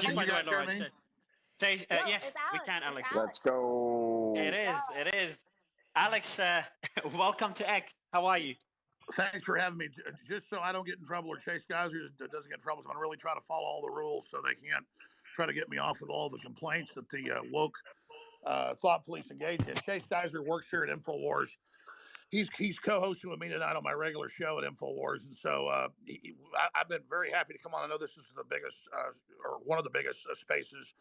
Just Can by you the way, guys hear Laura, me? yes, we Alex. can, Alex. Let's go. It is. It is. Alex, welcome to X. How are you? Thanks for having me. Just so I don't get in trouble or Chase Geyser doesn't get in trouble, so I'm going to really try to follow all the rules so they can't try to get me off with all the complaints that the woke thought police engage in. Chase Geyser works here at InfoWars. He's co-hosting with me tonight on my regular show at InfoWars, and so I've been very happy to come on. I know this is the biggest or one of the biggest spaces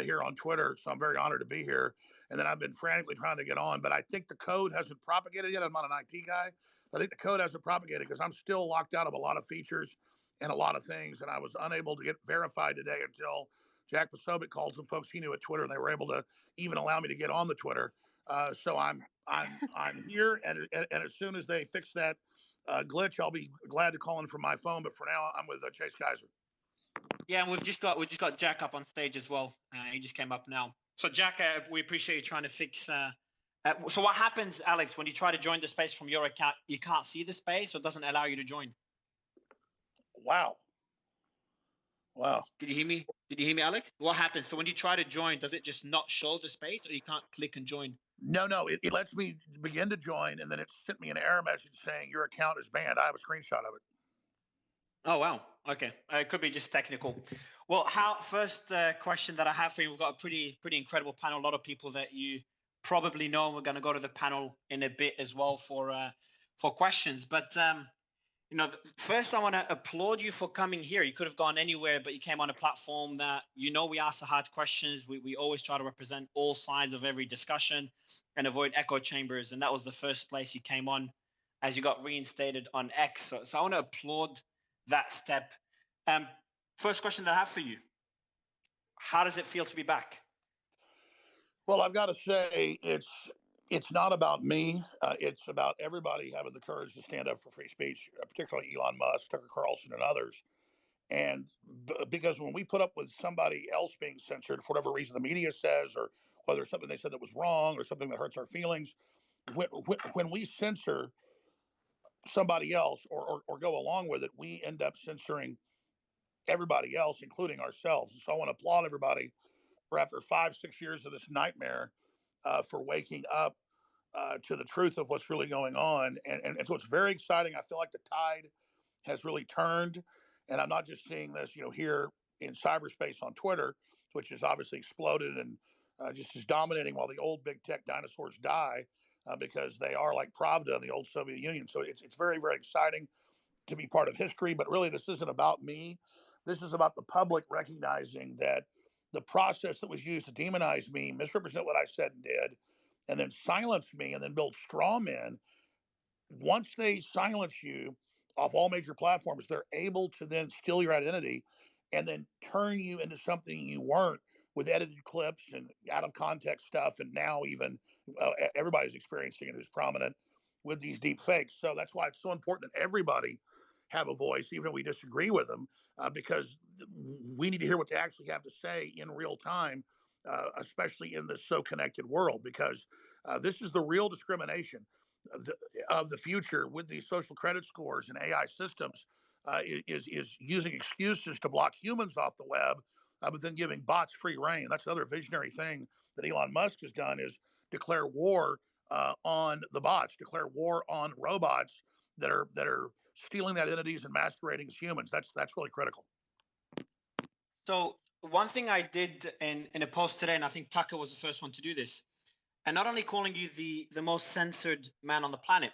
here on Twitter, so I'm very honored to be here. And then I've been frantically trying to get on, but I think the code hasn't propagated yet. I'm not an IT guy. I think the code hasn't propagated because I'm still locked out of a lot of features and a lot of things, and I was unable to get verified today until Jack Posobiec called some folks he knew at Twitter, and they were able to even allow me to get on the Twitter. So I'm here, and as soon as they fix that glitch, I'll be glad to call in from my phone. But for now, I'm with Chase Geyser. Yeah, and we've just got Jack up on stage as well. He just came up now. So Jack, we appreciate you trying to fix. So what happens, Alex, when you try to join the space from your account? You can't see the space, so it doesn't allow you to join. Wow. Did you hear me? Did you hear me, Alex? What happens? So when you try to join, does it just not show the space, or you can't click and join? No, it lets me begin to join, and then it sent me an error message saying your account is banned. I have a screenshot of it. Oh, wow. Okay. It could be just technical. Well, first question that I have for you, we've got a pretty incredible panel. A lot of people that you probably know, and we're going to go to the panel in a bit as well for questions. But, first I want to applaud you for coming here. You could have gone anywhere, but you came on a platform that, we ask the hard questions. We always try to represent all sides of every discussion and avoid echo chambers. And that was the first place you came on as you got reinstated on X. So I want to applaud that step. First question that I have for you: how does it feel to be back? Well, I've got to say it's not about me. It's about everybody having the courage to stand up for free speech, particularly Elon Musk, Tucker Carlson, and others. And because when we put up with somebody else being censored for whatever reason the media says, or whether it's something they said that was wrong or something that hurts our feelings, when we censor somebody else or go along with it, we end up censoring everybody else, including ourselves. And so I want to applaud everybody for, after 5-6 years of this nightmare, for waking up to the truth of what's really going on. And so it's very exciting. I feel like the tide has really turned. And I'm not just seeing this, here in cyberspace on Twitter, which has obviously exploded and just is dominating while the old big tech dinosaurs die, because they are like Pravda in the old Soviet Union. So it's very, very exciting to be part of history. But really, this isn't about me. This is about the public recognizing that the process that was used to demonize me, misrepresent what I said and did, and then silence me and then build straw men. Once they silence you off all major platforms, they're able to then steal your identity and then turn you into something you weren't, with edited clips and out of context stuff. And now even everybody's experiencing it who's prominent with these deep fakes. So that's why it's so important that everybody have a voice, even if we disagree with them, because we need to hear what they actually have to say in real time, especially in this so connected world, because this is the real discrimination of the future with these social credit scores and AI systems, is using excuses to block humans off the web, but then giving bots free reign. That's another visionary thing that Elon Musk has done, is declare war on the bots, declare war on robots that are stealing their identities and masquerading as humans. That's really critical. So one thing I did in a post today, and I think Tucker was the first one to do this, and not only calling you the most censored man on the planet,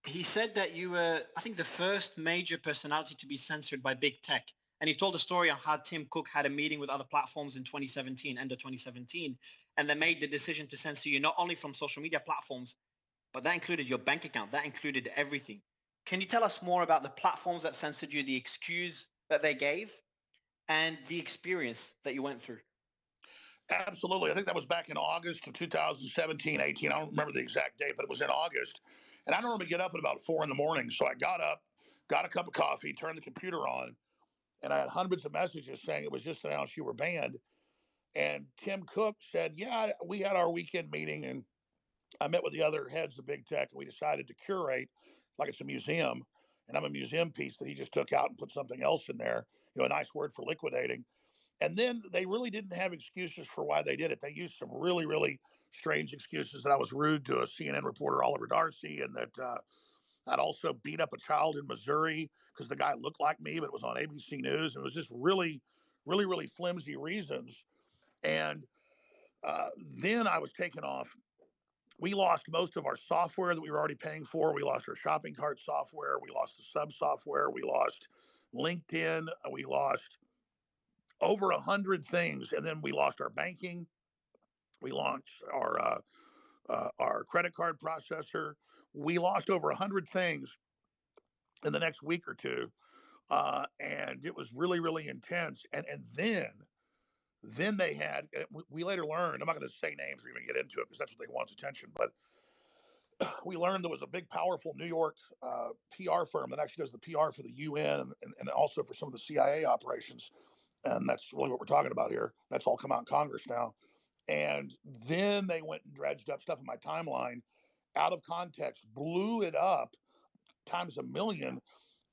he said that you were, I think, the first major personality to be censored by big tech. And he told a story on how Tim Cook had a meeting with other platforms in 2017, end of 2017, and they made the decision to censor you not only from social media platforms, but that included your bank account. That included everything. Can you tell us more about the platforms that censored you, the excuse that they gave, and the experience that you went through? Absolutely. I think that was back in August of 2017, 18. I don't remember the exact date, but it was in August. And I normally get up at about 4 a.m. So I got up, got a cup of coffee, turned the computer on, and I had hundreds of messages saying it was just announced you were banned. And Tim Cook said, yeah, we had our weekend meeting, and I met with the other heads of big tech, and we decided to curate like it's a museum. And I'm a museum piece that he just took out and put something else in there, a nice word for liquidating. And then they really didn't have excuses for why they did it. They used some really, really strange excuses that I was rude to a CNN reporter, Oliver Darcy, and that I'd also beat up a child in Missouri because the guy looked like me, but it was on ABC News. And it was just really, really, really flimsy reasons. And then I was taken off. We lost most of our software that we were already paying for. We lost our shopping cart software. We lost the sub software. We lost LinkedIn. We lost over 100 things. And then we lost our banking. We launched our credit card processor. We lost over 100 things in the next week or two. And it was really, really intense. And then they had, we later learned, I'm not going to say names or even get into it because that's what they want's attention, but we learned there was a big, powerful New York PR firm that actually does the PR for the UN and also for some of the CIA operations. And that's really what we're talking about here. That's all come out in Congress now. And then they went and dredged up stuff in my timeline out of context, blew it up times a million,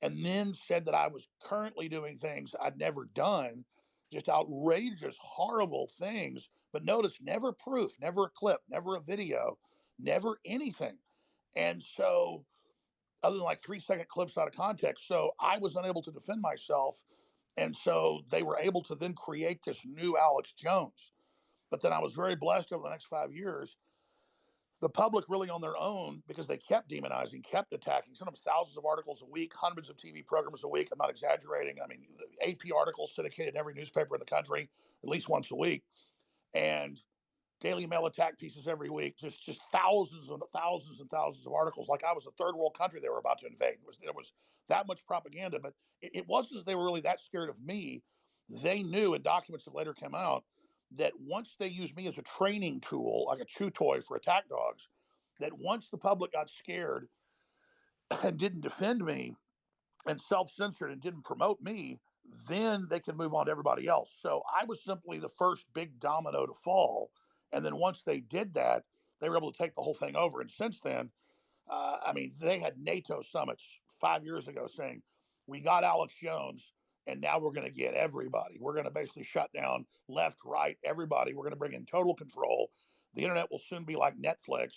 and then said that I was currently doing things I'd never done, just outrageous, horrible things. But notice, never proof, never a clip, never a video, never anything. And so, other than like 3-second clips out of context, so I was unable to defend myself. And so they were able to then create this new Alex Jones. But then I was very blessed over the next 5 years. The public really on their own, because they kept demonizing, kept attacking, sometimes thousands of articles a week, hundreds of TV programs a week. I'm not exaggerating. I mean, AP articles syndicated in every newspaper in the country at least once a week. And Daily Mail attack pieces every week, just thousands and thousands and thousands of articles. Like I was a third world country they were about to invade. There was that much propaganda, but it wasn't as they were really that scared of me. They knew, in documents that later came out, that once they used me as a training tool, like a chew toy for attack dogs, that once the public got scared and didn't defend me and self-censored and didn't promote me, then they could move on to everybody else. So I was simply the first big domino to fall. And then once they did that, they were able to take the whole thing over. And since then, I mean, they had NATO summits 5 years ago saying, we got Alex Jones, and now we're going to get everybody. We're going to basically shut down left, right, everybody. We're going to bring in total control. The internet will soon be like Netflix.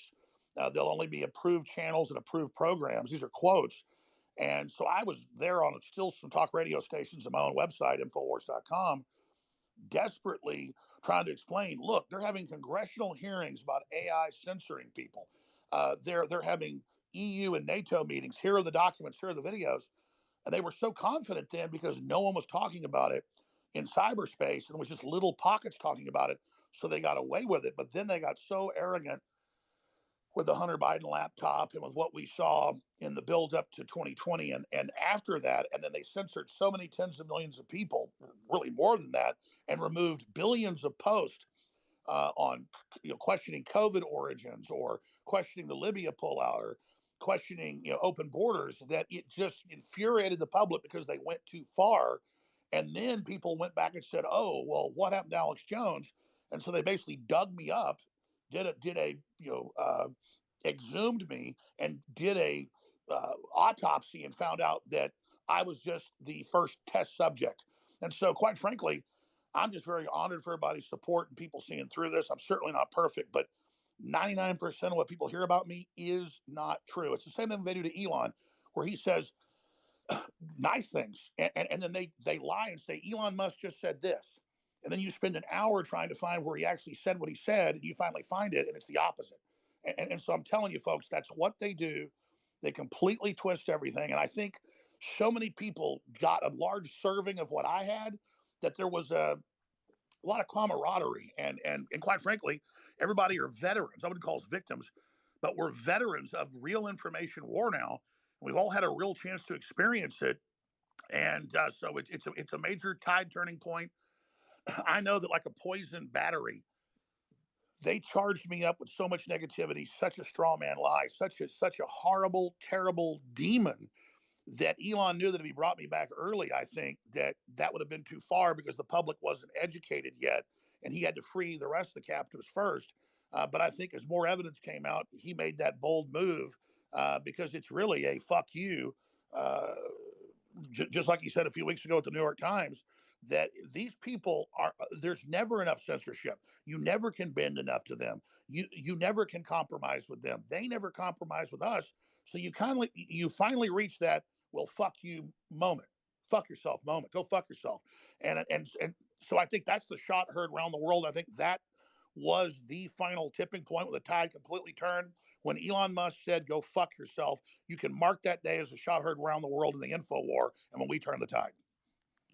There'll only be approved channels and approved programs. These are quotes. And so I was there on still some talk radio stations and my own website, Infowars.com, desperately trying to explain, look, they're having congressional hearings about AI censoring people. They're having EU and NATO meetings. Here are the documents. Here are the videos. And they were so confident then because no one was talking about it in cyberspace and it was just little pockets talking about it. So they got away with it. But then they got so arrogant with the Hunter Biden laptop and with what we saw in the build up to 2020 and after that. And then they censored so many tens of millions of people, really more than that, and removed billions of posts on questioning COVID origins or questioning the Libya pullout or questioning open borders, that it just infuriated the public because they went too far. And then people went back and said, oh, well, what happened to Alex Jones? And so they basically dug me up, did a exhumed me and did a autopsy and found out that I was just the first test subject. And so, quite frankly, I'm just very honored for everybody's support and people seeing through this. I'm certainly not perfect, but 99% of what people hear about me is not true. It's the same thing they do to Elon, where he says nice things, and then they lie and say Elon Musk just said this, and then you spend an hour trying to find where he actually said what he said, and you finally find it, and it's the opposite. And so I'm telling you, folks, that's what they do. They completely twist everything, and I think so many people got a large serving of what I had that there was a lot of camaraderie, and quite frankly, everybody are veterans. I wouldn't call us victims, but we're veterans of real information war now. We've all had a real chance to experience it, and so it's a major tide turning point. I know that like a poison battery, they charged me up with so much negativity, such a straw man lie, such a horrible, terrible demon that Elon knew that if he brought me back early, I think that would have been too far because the public wasn't educated yet, and he had to free the rest of the captives first. But I think as more evidence came out, he made that bold move because it's really a fuck you. Just like he said a few weeks ago at the New York Times, that these people are, there's never enough censorship. You never can bend enough to them. You never can compromise with them. They never compromise with us. So you finally reach that, well, fuck you moment. Fuck yourself moment. Go fuck yourself. And so I think that's the shot heard around the world. I think that was the final tipping point where the tide completely turned when Elon Musk said, go fuck yourself. You can mark that day as a shot heard around the world in the info war, and when we turn the tide.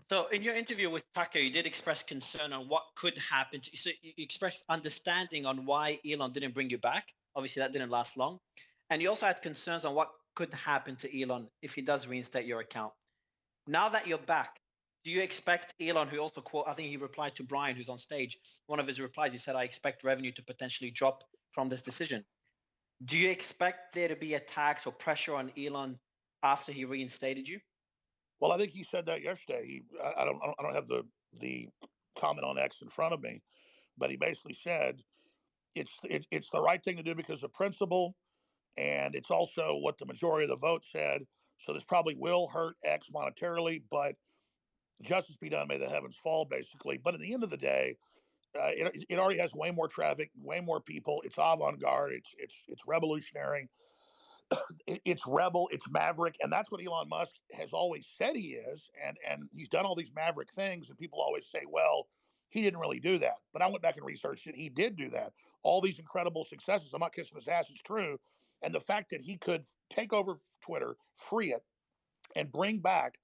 So in your interview with Tucker, you did express concern on what could happen. So you expressed understanding on why Elon didn't bring you back. Obviously, that didn't last long. And you also had concerns on what could happen to Elon if he does reinstate your account. Now that you're back, do you expect Elon, who also I think he replied to Brian, who's on stage, one of his replies, he said, I expect revenue to potentially drop from this decision. Do you expect there to be a tax or pressure on Elon after he reinstated you? Well, I think he said that yesterday. I don't have the comment on X in front of me, but he basically said it's the right thing to do because of principle, and it's also what the majority of the vote said. So this probably will hurt X monetarily, but justice be done, may the heavens fall, basically. But at the end of the day, it already has way more traffic, way more people. It's avant-garde. It's revolutionary. It's rebel, it's maverick, and that's what Elon Musk has always said he is. And he's done all these maverick things, and people always say, well, he didn't really do that. But I went back and researched it. He did do that. All these incredible successes. I'm not kissing his ass. It's true. And the fact that he could take over Twitter, free it, and bring back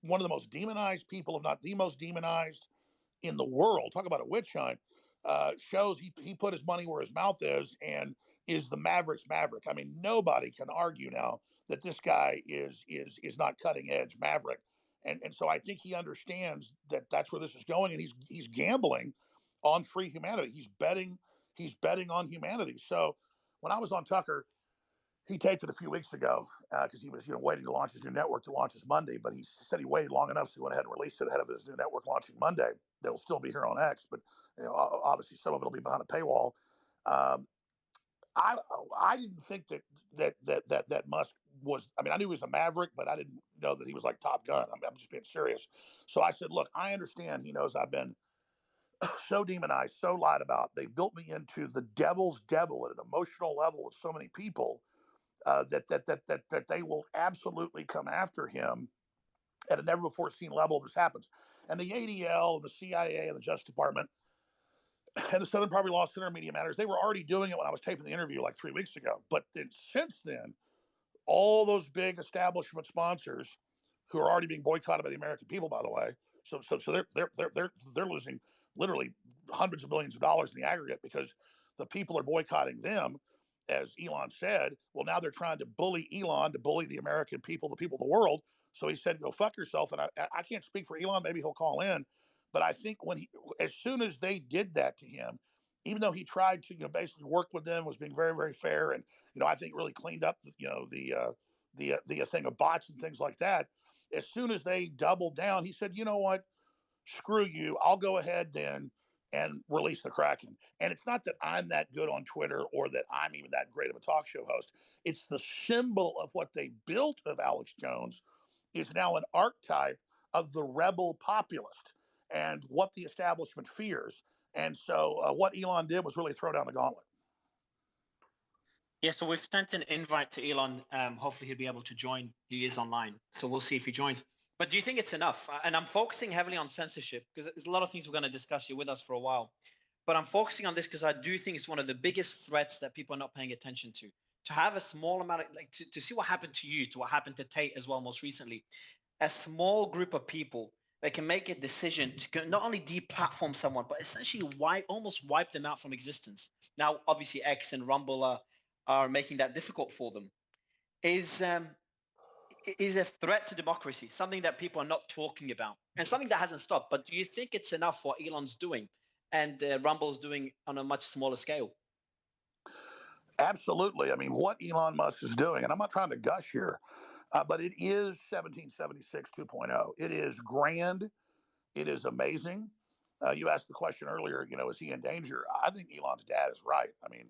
one of the most demonized people, if not the most demonized in the world, talk about a witch hunt, shows he put his money where his mouth is and is the Mavericks maverick. I mean, nobody can argue now that this guy is not cutting edge maverick. And so I think he understands that that's where this is going, and he's gambling on free humanity. He's betting on humanity. So when I was on Tucker, he taped it a few weeks ago because he was waiting to launch his new network to launch his Monday. But he said he waited long enough, so he went ahead and released it ahead of his new network launching Monday. They'll still be here on X, but obviously some of it will be behind a paywall. Um, I didn't think that Musk was. I mean, I knew he was a maverick, but I didn't know that he was like Top Gun. I mean, I'm just being serious. So I said, look, I understand. He knows I've been so demonized, so lied about. They built me into the devil's devil at an emotional level with so many people that they will absolutely come after him at a never before seen level if this happens. And the ADL, and the CIA, and the Justice Department, and the Southern Poverty Law Center, Media Matters, they were already doing it when I was taping the interview like 3 weeks ago. But then since then, all those big establishment sponsors who are already being boycotted by the American people, by the way. So they're losing literally hundreds of billions of dollars in the aggregate because the people are boycotting them, as Elon said. Well, now they're trying to bully Elon to bully the American people, the people of the world. So he said, "Go fuck yourself." And I can't speak for Elon. Maybe he'll call in, but I think as soon as they did that to him, even though he tried to basically work with them, was being very very fair, and I think really cleaned up the thing of bots and things like that. As soon as they doubled down, he said, "You know what? Screw you. I'll go ahead then and release the Kraken." And it's not that I'm that good on Twitter or that I'm even that great of a talk show host. It's the symbol of what they built of Alex Jones is now an archetype of the rebel populist and what the establishment fears. And so what Elon did was really throw down the gauntlet. Yeah, so we've sent an invite to Elon. Hopefully he'll be able to join. He is online, so we'll see if he joins. But do you think it's enough? And I'm focusing heavily on censorship because there's a lot of things we're going to discuss here with us for a while. But I'm focusing on this because I do think it's one of the biggest threats that people are not paying attention to. To have a small amount of, like, to see what happened to you, to what happened to Tate as well most recently, a small group of people that can make a decision to not only deplatform someone, but essentially almost wipe them out from existence. Now, obviously, X and Rumble are making that difficult for them, is a threat to democracy, something that people are not talking about, and something that hasn't stopped. But do you think it's enough what Elon's doing and Rumble's doing on a much smaller scale? Absolutely. I mean, what Elon Musk is doing, and I'm not trying to gush here, but it is 1776 2.0. It is grand. It is amazing. You asked the question earlier, is he in danger? I think Elon's dad is right. I mean,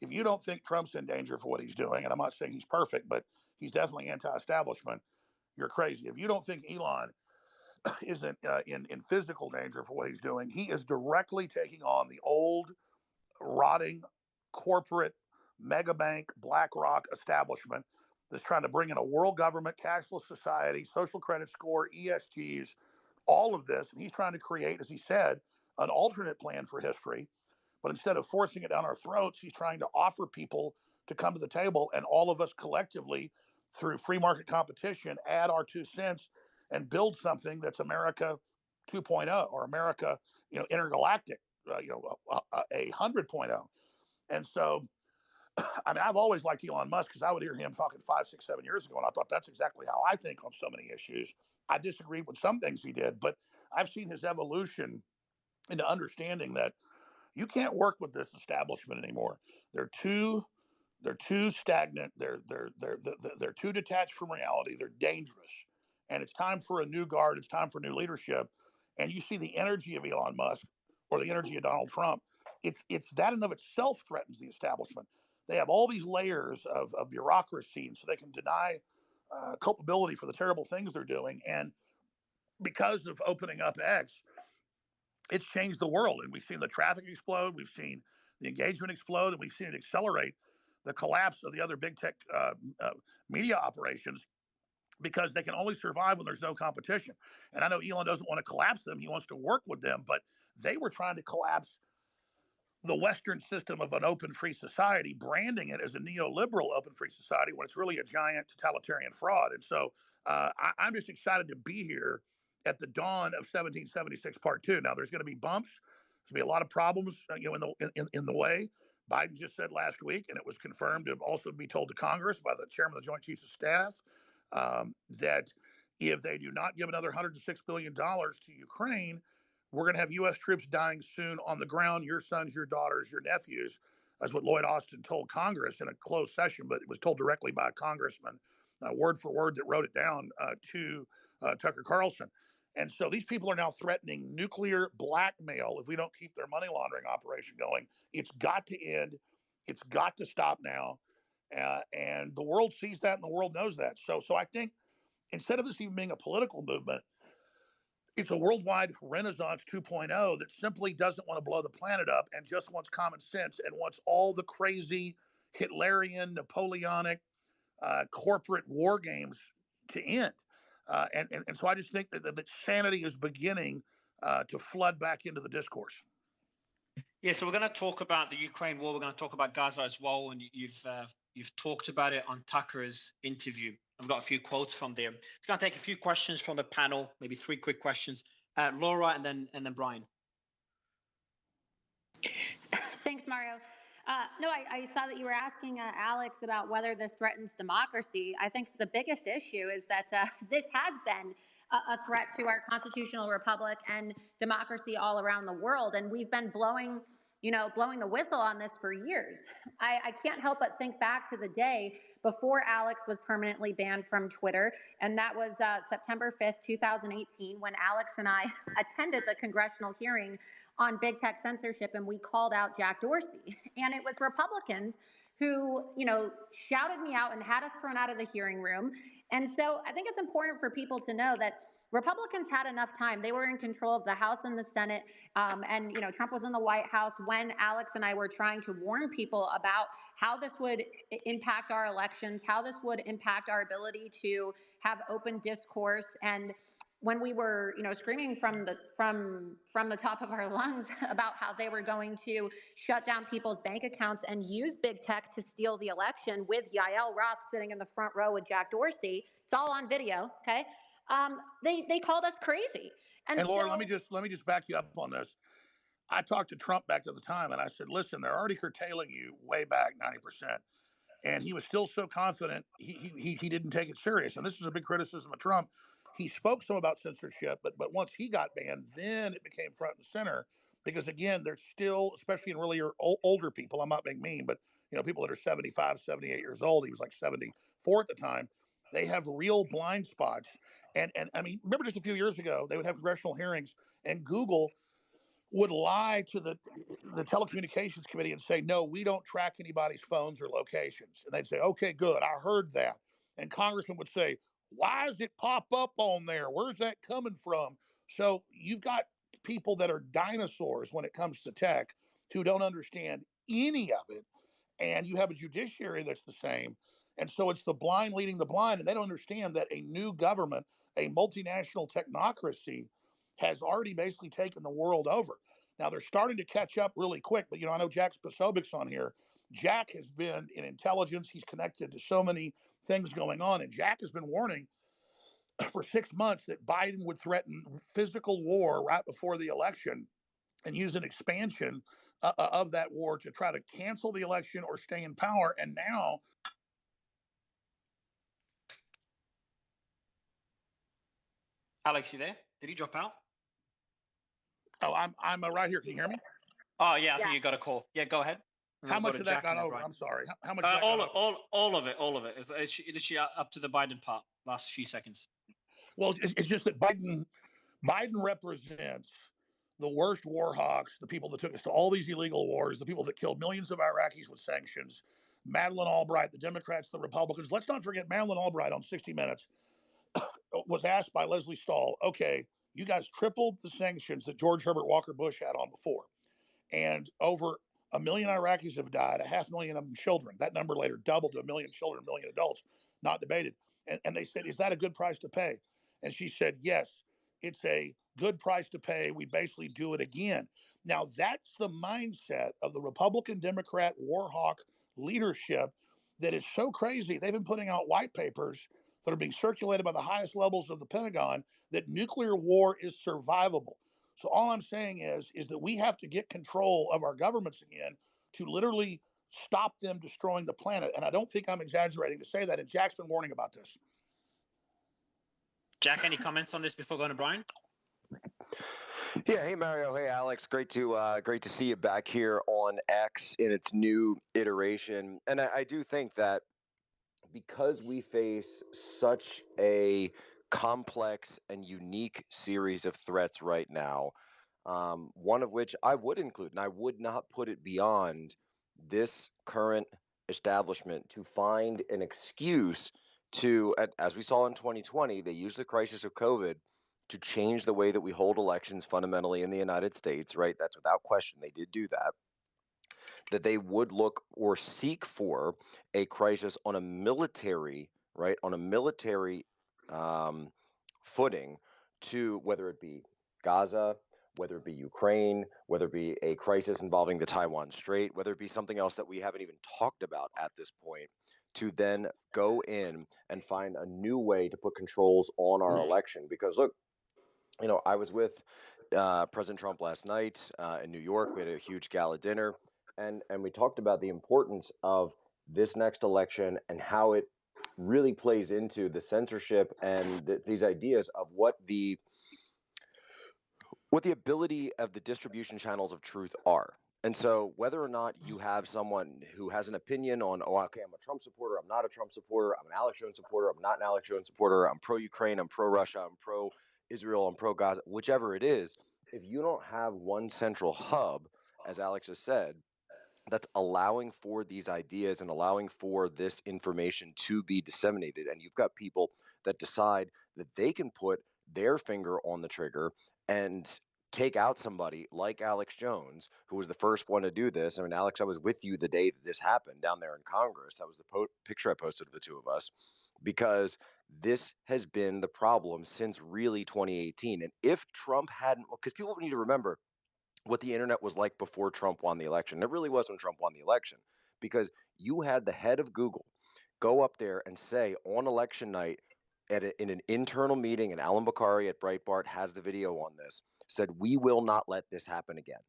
if you don't think Trump's in danger for what he's doing, and I'm not saying he's perfect, but he's definitely anti-establishment, you're crazy. If you don't think Elon isn't in physical danger for what he's doing. He is directly taking on the old, rotting corporate mega bank BlackRock establishment that's trying to bring in a world government, cashless society, social credit score, ESGs, all of this. And he's trying to create, as he said, an alternate plan for history. But instead of forcing it down our throats, he's trying to offer people to come to the table, and all of us collectively, through free market competition, add our 2 cents and build something that's America 2.0 or America, intergalactic, 100.0. And so, I mean, I've always liked Elon Musk because I would hear him talking 5, 6, 7 years ago, and I thought that's exactly how I think on so many issues. I disagreed with some things he did, but I've seen his evolution into understanding that you can't work with this establishment anymore. They're too stagnant. They're too detached from reality. They're dangerous, and it's time for a new guard. It's time for new leadership. And you see the energy of Elon Musk or the energy of Donald Trump. It's that in and of itself threatens the establishment. They have all these layers of bureaucracy, and so they can deny culpability for the terrible things they're doing. And because of opening up X, it's changed the world, and we've seen the traffic explode, we've seen the engagement explode, and we've seen it accelerate the collapse of the other big tech media operations because they can only survive when there's no competition. And I know Elon doesn't want to collapse them; he wants to work with them, but they were trying to collapse the Western system of an open free society, branding it as a neoliberal open free society when it's really a giant totalitarian fraud. And so I'm just excited to be here at the dawn of 1776 Part 2. Now, there's going to be bumps. There's going to be a lot of problems in the way. Biden just said last week, and it was confirmed to also be told to Congress by the chairman of the Joint Chiefs of Staff, that if they do not give another $106 billion to Ukraine, we're going to have U.S. troops dying soon on the ground, your sons, your daughters, your nephews. That's what Lloyd Austin told Congress in a closed session, but it was told directly by a congressman, word for word, that wrote it down to Tucker Carlson. And so these people are now threatening nuclear blackmail if we don't keep their money laundering operation going. It's got to end. It's got to stop now. And the world sees that, and the world knows that. So I think instead of this even being a political movement, it's a worldwide Renaissance 2.0 that simply doesn't want to blow the planet up and just wants common sense and wants all the crazy Hitlerian, Napoleonic, corporate war games to end. And so I just think that sanity is beginning to flood back into the discourse. Yeah, so we're going to talk about the Ukraine war. We're going to talk about Gaza as well, and you've talked about it on Tucker's interview. I've got a few quotes from there. It's going to take a few questions from the panel, maybe 3 quick questions. Laura, and then Brian. Thanks, Mario. No, I saw that you were asking Alex about whether this threatens democracy. I think the biggest issue is that this has been a threat to our constitutional republic and democracy all around the world, and we've been blowing the whistle on this for years. I can't help but think back to the day before Alex was permanently banned from Twitter, and that was September 5th, 2018, when Alex and I attended the congressional hearing on big tech censorship, and we called out Jack Dorsey. And it was Republicans who, shouted me out and had us thrown out of the hearing room. And so I think it's important for people to know that Republicans had enough time. They were in control of the House and the Senate. And Trump was in the White House when Alex and I were trying to warn people about how this would impact our elections, how this would impact our ability to have open discourse. And when we were, screaming from the top of our lungs about how they were going to shut down people's bank accounts and use big tech to steal the election, with Yael Roth sitting in the front row with Jack Dorsey, it's all on video. Okay, they called us crazy. And Laura, let me just back you up on this. I talked to Trump back at the time, and I said, "Listen, they're already curtailing you way back 90%." And he was still so confident he didn't take it serious. And this is a big criticism of Trump. He spoke some about censorship, but once he got banned, then it became front and center, because again, there's still, especially in really older people, I'm not being mean, but people that are 75, 78 years old, he was like 74 at the time, they have real blind spots. And I mean, remember just a few years ago, they would have congressional hearings, and Google would lie to the telecommunications committee and say, "No, we don't track anybody's phones or locations." And they'd say, "Okay, good, I heard that." And congressman would say, Why does it pop up on there? Where's that coming from? So you've got people that are dinosaurs when it comes to tech who don't understand any of it. And you have a judiciary that's the same. And so it's the blind leading the blind. And they don't understand that a new government, a multinational technocracy, has already basically taken the world over. Now they're starting to catch up really quick. But, I know Jack Posobiec's on here. Jack has been in intelligence. He's connected to so many things going on. And Jack has been warning for 6 months that Biden would threaten physical war right before the election and use an expansion of that war to try to cancel the election or stay in power. And now, Alex, you there? Did he drop out? oh, I'm right here. Can you hear me? Oh yeah, I think you got a call. Yeah, go ahead. How much of that got over? I'm sorry. How much? All of it. It's literally up to the Biden part. Last few seconds. Well, it's just that Biden represents the worst war hawks, the people that took us to all these illegal wars, the people that killed millions of Iraqis with sanctions. Madeleine Albright, the Democrats, the Republicans. Let's not forget Madeleine Albright on 60 Minutes was asked by Leslie Stahl, okay, you guys tripled the sanctions that George Herbert Walker Bush had on before. And over 1 million Iraqis have died, 500,000 of them children. That number later doubled to 1 million children, 1 million adults, not debated. And they said, is that a good price to pay? And she said, yes, it's a good price to pay. We basically do it again. Now, that's the mindset of the Republican Democrat war hawk leadership that is so crazy. They've been putting out white papers that are being circulated by the highest levels of the Pentagon that nuclear war is survivable. So all I'm saying is that we have to get control of our governments again to literally stop them destroying the planet. And I don't think I'm exaggerating to say that. And Jack's been warning about this. Jack, any comments on this before going to Brian? Yeah, hey Mario, hey Alex, great to see you back here on X in its new iteration. And I do think that because we face such a complex and unique series of threats right now, one of which I would include, and I would not put it beyond this current establishment to find an excuse to, as we saw in 2020, they used the crisis of COVID to change the way that we hold elections fundamentally in the United States, right? That's without question. They did do that. That they would look or seek for a crisis on a military, right? On a military footing to whether it be Gaza, whether it be Ukraine, whether it be a crisis involving the Taiwan Strait, whether it be something else that we haven't even talked about at this point, to then go in and find a new way to put controls on our election. Because look, I was with President Trump last night in New York. We had a huge gala dinner, and we talked about the importance of this next election and how it really plays into the censorship and these ideas of what the ability of the distribution channels of truth are. And so whether or not you have someone who has an opinion on, okay, I'm a Trump supporter, I'm not a Trump supporter, I'm an Alex Jones supporter, I'm not an Alex Jones supporter, I'm pro-Ukraine, I'm pro-Russia, I'm pro-Israel, I'm pro-Gaza, whichever it is, if you don't have one central hub, as Alex has said, that's allowing for these ideas and allowing for this information to be disseminated, and you've got people that decide that they can put their finger on the trigger and take out somebody like Alex Jones, who was the first one to do this. I mean, Alex, I was with you the day that this happened down there in Congress. That was the picture I posted of the two of us, because this has been the problem since really 2018. And if Trump hadn't, because people need to remember what the internet was like before Trump won the election. It really was when Trump won the election, because you had the head of Google go up there and say on election night in an internal meeting, and Alan Bakari at Breitbart has the video on this, said, we will not let this happen again.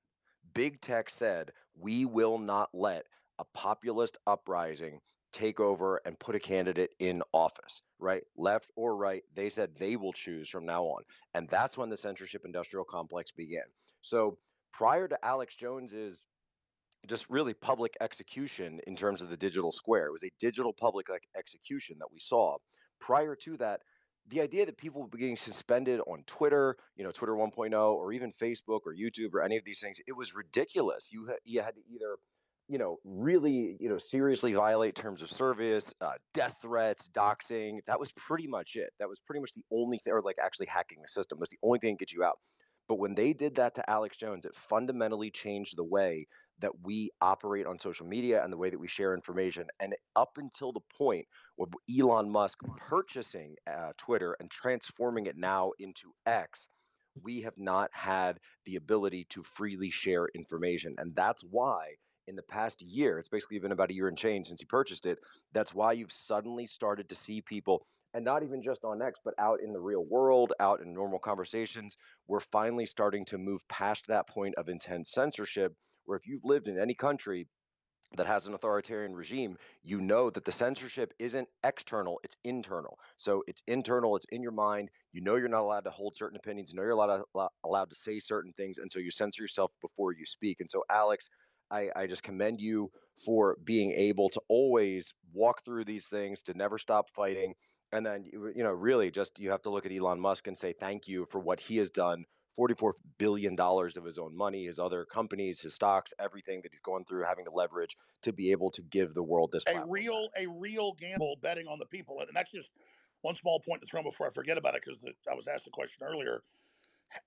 Big tech said, we will not let a populist uprising take over and put a candidate in office, right? Left or right, they said they will choose from now on. And that's when the censorship industrial complex began. So prior to Alex Jones's just really public execution in terms of the digital square, it was a digital public execution that we saw. Prior to that, the idea that people would be getting suspended on Twitter, Twitter 1.0, or even Facebook or YouTube or any of these things, it was ridiculous. You had to either really, seriously violate terms of service, death threats, doxing. That was pretty much it. That was pretty much the only thing, or like actually hacking the system was the only thing that gets you out. But when they did that to Alex Jones, it fundamentally changed the way that we operate on social media and the way that we share information. And up until the point of Elon Musk purchasing Twitter and transforming it now into X, we have not had the ability to freely share information. And that's why in the past year, it's basically been about a year and change since he purchased it. That's why you've suddenly started to see people, and not even just on X, but out in the real world, out in normal conversations. We're finally starting to move past that point of intense censorship, where if you've lived in any country that has an authoritarian regime, you know that the censorship isn't external, it's internal. So it's internal, it's in your mind. You know you're not allowed to hold certain opinions. You know you're allowed to say certain things. And so you censor yourself before you speak. And so, Alex, I just commend you for being able to always walk through these things, to never stop fighting. And then, really just you have to look at Elon Musk and say thank you for what he has done. $44 billion of his own money, his other companies, his stocks, everything that he's going through, having to leverage to be able to give the world this platform. A real gamble betting on the people. And that's just one small point to throw before I forget about it, because I was asked a question earlier,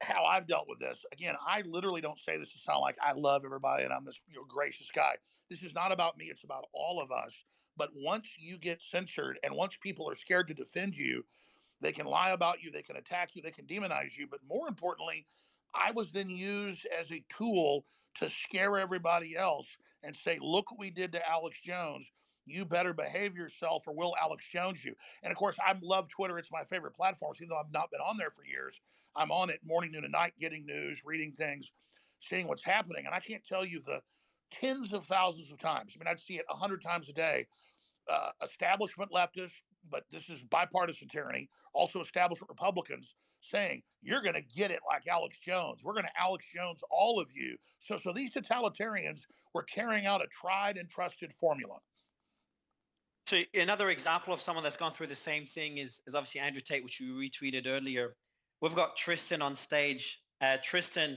how I've dealt with this. Again, I literally don't say this to sound like I love everybody and I'm this gracious guy. This is not about me. It's about all of us. But once you get censored and once people are scared to defend you, they can lie about you, they can attack you, they can demonize you. But more importantly, I was then used as a tool to scare everybody else and say, look what we did to Alex Jones. You better behave yourself or we'll Alex Jones you. And of course, I love Twitter. It's my favorite platform. Even though I've not been on there for years, I'm on it morning, noon, and night, getting news, reading things, seeing what's happening. And I can't tell you the tens of thousands of times. I mean, I'd see it 100 times a day. Establishment leftists, but this is bipartisan tyranny, also establishment Republicans saying, you're going to get it like Alex Jones. We're going to Alex Jones all of you. So these totalitarians were carrying out a tried and trusted formula. So another example of someone that's gone through the same thing is obviously Andrew Tate, which you retweeted earlier. We've got Tristan on stage. Tristan,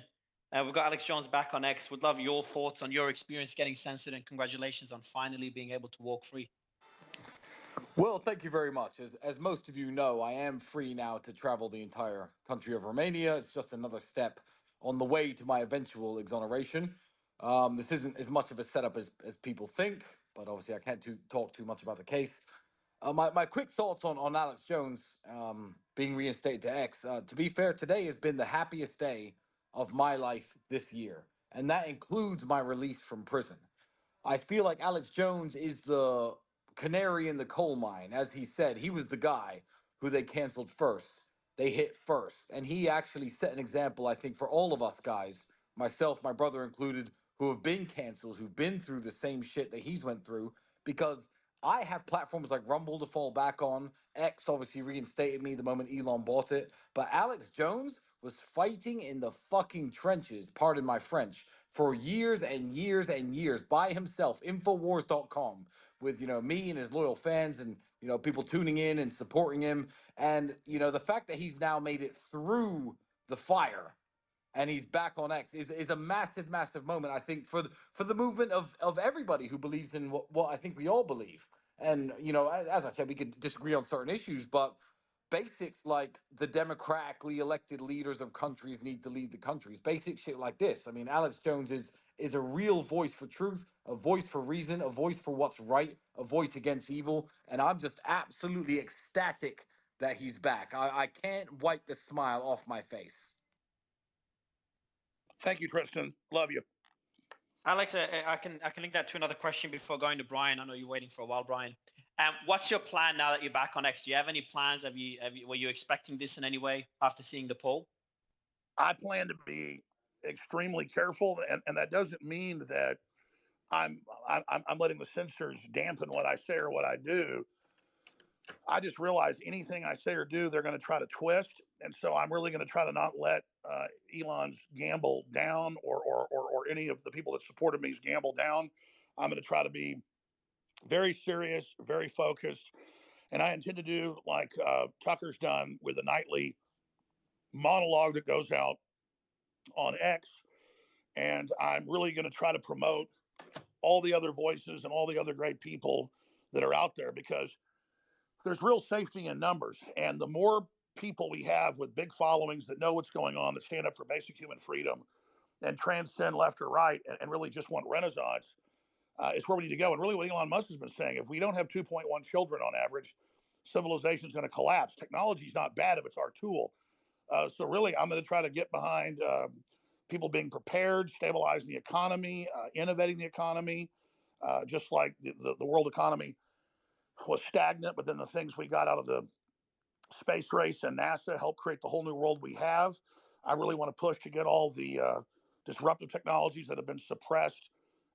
we've got Alex Jones back on X. Would love your thoughts on your experience getting censored, and congratulations on finally being able to walk free. Well, thank you very much. As most of you know, I am free now to travel the entire country of Romania. It's just another step on the way to my eventual exoneration. This isn't as much of a setup as people think, but obviously I can't talk too much about the case. My quick thoughts on Alex Jones being reinstated to X. To be fair, today has been the happiest day of my life this year, and that includes my release from prison. I feel like Alex Jones is the canary in the coal mine. As he said, he was the guy who they canceled first. They hit first. And he actually set an example, I think, for all of us guys, myself, my brother included, who have been canceled, who've been through the same shit that he's went through, because I have platforms like Rumble to fall back on. X obviously reinstated me the moment Elon bought it. But Alex Jones was fighting in the fucking trenches, pardon my French, for years and years and years by himself, Infowars.com, with, me and his loyal fans and, people tuning in and supporting him. And, the fact that he's now made it through the fire and he's back on X is a massive, massive moment, I think, for the movement of everybody who believes in what I think we all believe. And, as I said, we could disagree on certain issues, but basics like the democratically elected leaders of countries need to lead the countries. Basic shit like this. I mean, Alex Jones is a real voice for truth, a voice for reason, a voice for what's right, a voice against evil. And I'm just absolutely ecstatic that he's back. I can't wipe the smile off my face. Thank you, Tristan. Love you. Alex, I can link that to another question before going to Brian. I know you're waiting for a while, Brian. What's your plan now that you're back on X? Do you have any plans? Were you expecting this in any way after seeing the poll? I plan to be extremely careful, and that doesn't mean that I'm letting the censors dampen what I say or what I do. I just realize anything I say or do, they're going to try to twist, and so I'm really going to try to not let Elon's gamble down, or any of the people that supported me's gamble down. I'm going to try to be very serious, very focused, and I intend to do like Tucker's done with a nightly monologue that goes out on X, and I'm really going to try to promote all the other voices and all the other great people that are out there, because there's real safety in numbers. And the more people we have with big followings that know what's going on, that stand up for basic human freedom and transcend left or right and really just want renaissance, is where we need to go. And really what Elon Musk has been saying, if we don't have 2.1 children on average, civilization is going to collapse. Technology is not bad if it's our tool. So really, I'm going to try to get behind people being prepared, stabilizing the economy, innovating the economy, just like the world economy was stagnant, but then the things we got out of the space race and NASA helped create the whole new world we have. I really want to push to get all the disruptive technologies that have been suppressed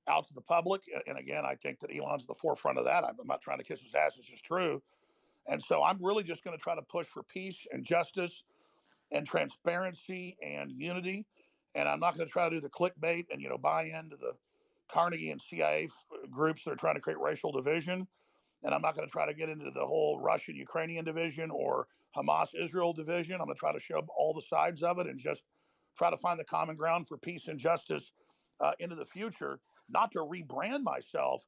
out to the public. And again, I think that Elon's at the forefront of that. I'm not trying to kiss his ass. It's just true. And so I'm really just going to try to push for peace and justice and transparency and unity. And I'm not going to try to do the clickbait and, buy into the Carnegie and CIA groups that are trying to create racial division. And I'm not going to try to get into the whole Russian-Ukrainian division or Hamas-Israel division. I'm going to try to show all the sides of it and just try to find the common ground for peace and justice into the future, not to rebrand myself,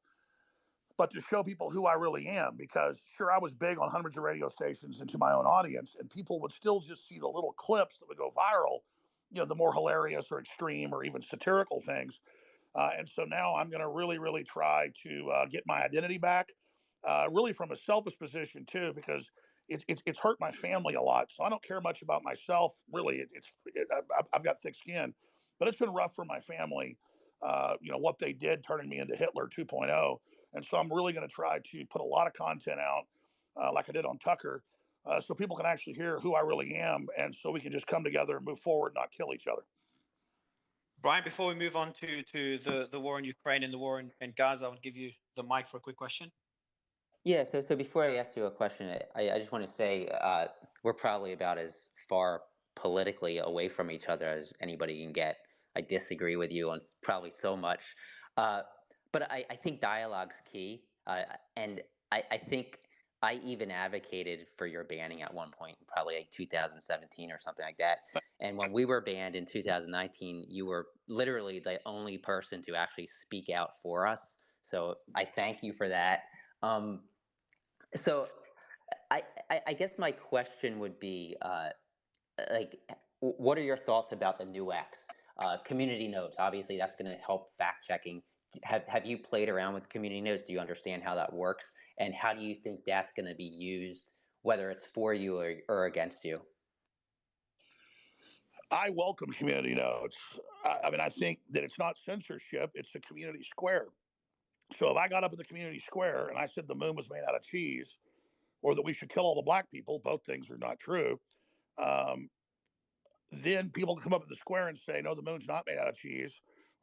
but to show people who I really am. Because sure, I was big on hundreds of radio stations and to my own audience, and people would still just see the little clips that would go viral, the more hilarious or extreme or even satirical things. And so now I'm going to really, really try to get my identity back, really from a selfish position too, because it's hurt my family a lot. So I don't care much about myself, really. I've got thick skin, but it's been rough for my family. What they did, turning me into Hitler 2.0. And so I'm really going to try to put a lot of content out, like I did on Tucker, so people can actually hear who I really am, and so we can just come together and move forward, not kill each other. Brian, before we move on to the war in Ukraine and the war in Gaza, I'll give you the mic for a quick question. Yeah, so before I ask you a question, I just want to say we're probably about as far politically away from each other as anybody can get. I disagree with you on probably so much, but I think dialogue's key, and I think I even advocated for your banning at one point, probably like 2017 or something like that. And when we were banned in 2019, you were literally the only person to actually speak out for us. So I thank you for that. So I guess my question would be, what are your thoughts about the new X? Community notes, obviously that's going to help fact checking. Have you played around with community notes? Do you understand how that works? And how do you think that's going to be used, whether it's for you or against you? I welcome community notes. I think that it's not censorship, it's a community square. So if I got up in the community square and I said the moon was made out of cheese, or that we should kill all the black people, both things are not true, um, then people can come up in the square and say, no, the moon's not made out of cheese.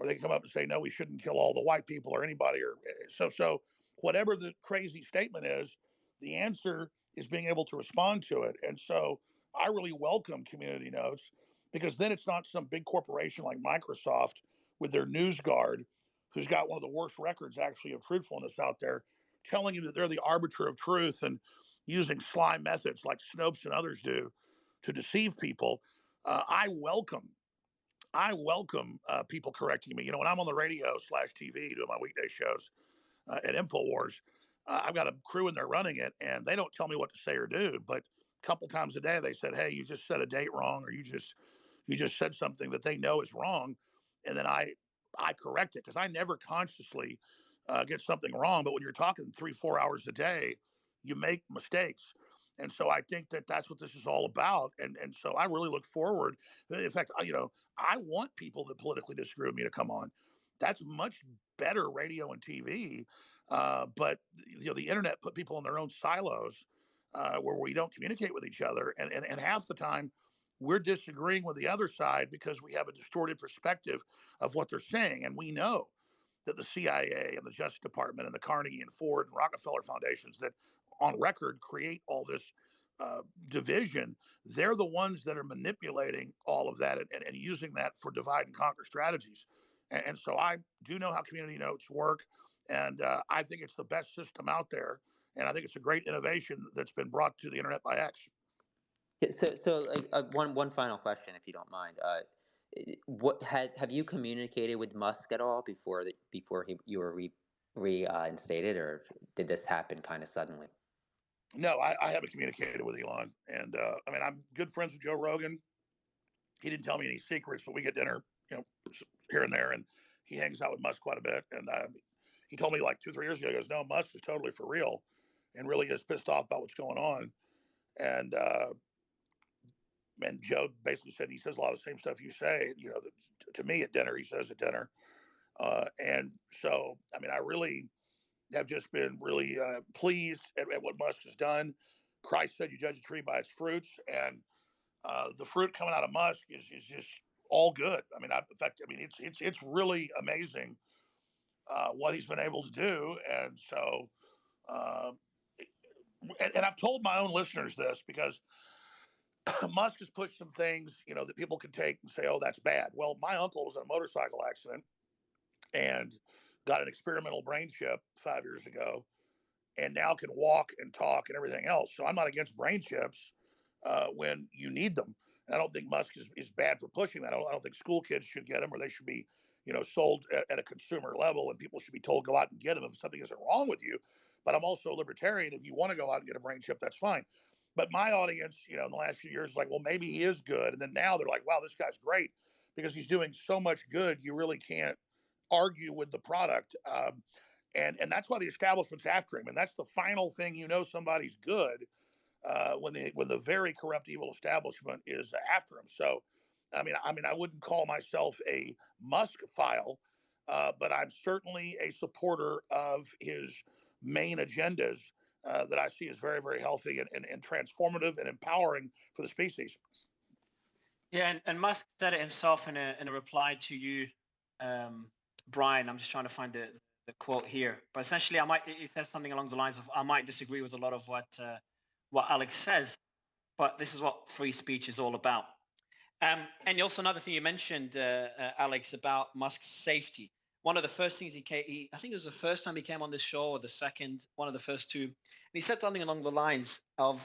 Or they can come up and say, no, we shouldn't kill all the white people or anybody. Or so whatever the crazy statement is, the answer is being able to respond to it. And so I really welcome community notes, because then it's not some big corporation like Microsoft with their news guard, who's got one of the worst records actually of truthfulness out there, telling you that they're the arbiter of truth and using sly methods like Snopes and others do to deceive people. I welcome people correcting me. When I'm on the radio/TV doing my weekday shows at InfoWars, I've got a crew in there running it, and they don't tell me what to say or do. But a couple times a day, they said, "Hey, you just said a date wrong, or you just said something that they know is wrong," and then I correct it, because I never consciously get something wrong. But when you're talking 3-4 hours a day, you make mistakes. And so I think that that's what this is all about. And so I really look forward. In fact, I want people that politically disagree with me to come on. That's much better radio and TV. But the internet put people in their own silos, where we don't communicate with each other. And half the time we're disagreeing with the other side because we have a distorted perspective of what they're saying. And we know that the CIA and the Justice Department and the Carnegie and Ford and Rockefeller foundations that on record create all this division, they're the ones that are manipulating all of that and using that for divide and conquer strategies. And so I do know how community notes work, and I think it's the best system out there, and I think it's a great innovation that's been brought to the internet by X. So one final question, if you don't mind. What have you communicated with Musk at all before you were reinstated, or did this happen kind of suddenly? No, I haven't communicated with Elon, and I mean, I'm good friends with Joe Rogan. He didn't tell me any secrets, but we get dinner, here and there, and he hangs out with Musk quite a bit. And he told me like 2, 3 years ago, he goes, "No, Musk is totally for real, and really is pissed off about what's going on." And Joe basically said he says a lot of the same stuff you say. To me at dinner, he says at dinner. And so, I mean, I really have just been really pleased at what Musk has done. Christ said, "You judge a tree by its fruits," and the fruit coming out of Musk is just all good. I mean, in fact, I mean, it's really amazing what he's been able to do. And so, uh, and I've told my own listeners this because Musk has pushed some things, that people can take and say, "Oh, that's bad." Well, my uncle was in a motorcycle accident and got an experimental brain chip 5 years ago, and now can walk and talk and everything else. So I'm not against brain chips when you need them. And I don't think Musk is bad for pushing that. I don't think school kids should get them, or they should be, sold at a consumer level, and people should be told go out and get them if something isn't wrong with you. But I'm also a libertarian. If you want to go out and get a brain chip, that's fine. But my audience, in the last few years is like, well, maybe he is good. And then now they're like, wow, this guy's great because he's doing so much good. You really can't argue with the product. And that's why the establishment's after him. And that's the final thing somebody's good when the very corrupt, evil establishment is after him. So, I mean, I wouldn't call myself a Musk file, but I'm certainly a supporter of his main agendas that I see as very, very healthy and transformative and empowering for the species. Yeah, and Musk said it himself in a reply to you, Brian. I'm just trying to find the quote here, but essentially, he says something along the lines of, "I might disagree with a lot of what Alex says, but this is what free speech is all about." And also another thing you mentioned, Alex, about Musk's safety. One of the first things I think it was the first time he came on this show, or the second, one of the first two, and he said something along the lines of,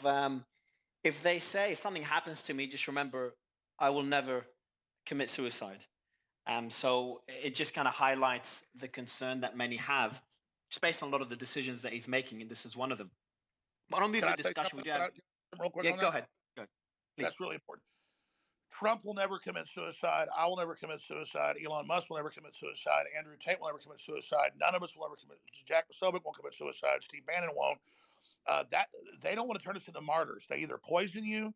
if something happens to me, just remember, I will never commit suicide. So it just kind of highlights the concern that many have, just based on a lot of the decisions that he's making, and this is one of them. But I'll move Can the I say discussion with something you. real quick Yeah, on go that? ahead. Please. That's really important. Trump will never commit suicide. I will never commit suicide. Elon Musk will never commit suicide. Andrew Tate will never commit suicide. None of us will ever commit. Jack Posobiec won't commit suicide. Steve Bannon won't. That they don't want to turn us into martyrs. They either poison you,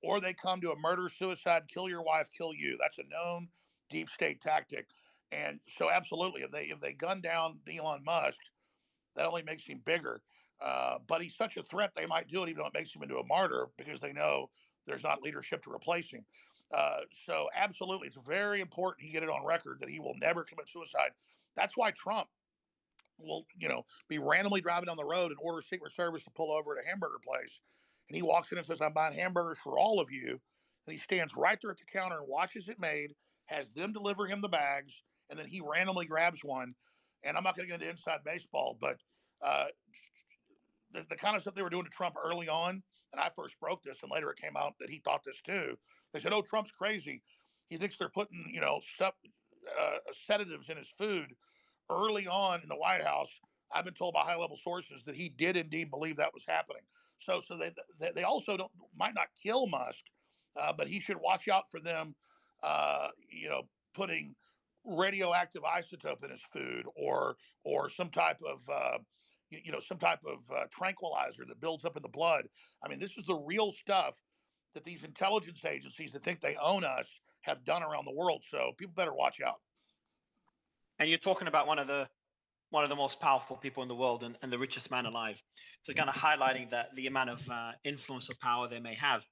or they come to a murder, suicide, kill your wife, kill you. That's a known deep state tactic. And so, absolutely, if they gun down Elon Musk, that only makes him bigger. But he's such a threat, they might do it, even though it makes him into a martyr, because they know there's not leadership to replace him. So, absolutely, it's very important he get it on record that he will never commit suicide. That's why Trump will, be randomly driving down the road and order Secret Service to pull over at a hamburger place. And he walks in and says, "I'm buying hamburgers for all of you." And he stands right there at the counter and watches it made, has them deliver him the bags, and then he randomly grabs one. And I'm not going to get into inside baseball, but uh, the kind of stuff they were doing to Trump early on, and I first broke this, and later it came out that he thought this too. They said, "Oh, Trump's crazy. He thinks they're putting, stuff, sedatives in his food." Early on in the White House, I've been told by high-level sources that he did indeed believe that was happening. So they also might not kill Musk, but he should watch out for them, putting radioactive isotope in his food, or some type of tranquilizer that builds up in the blood. I mean, this is the real stuff that these intelligence agencies that think they own us have done around the world. So people better watch out. And you're talking about one of the most powerful people in the world, and the richest man alive. So kind of highlighting that the amount of influence or power they may have.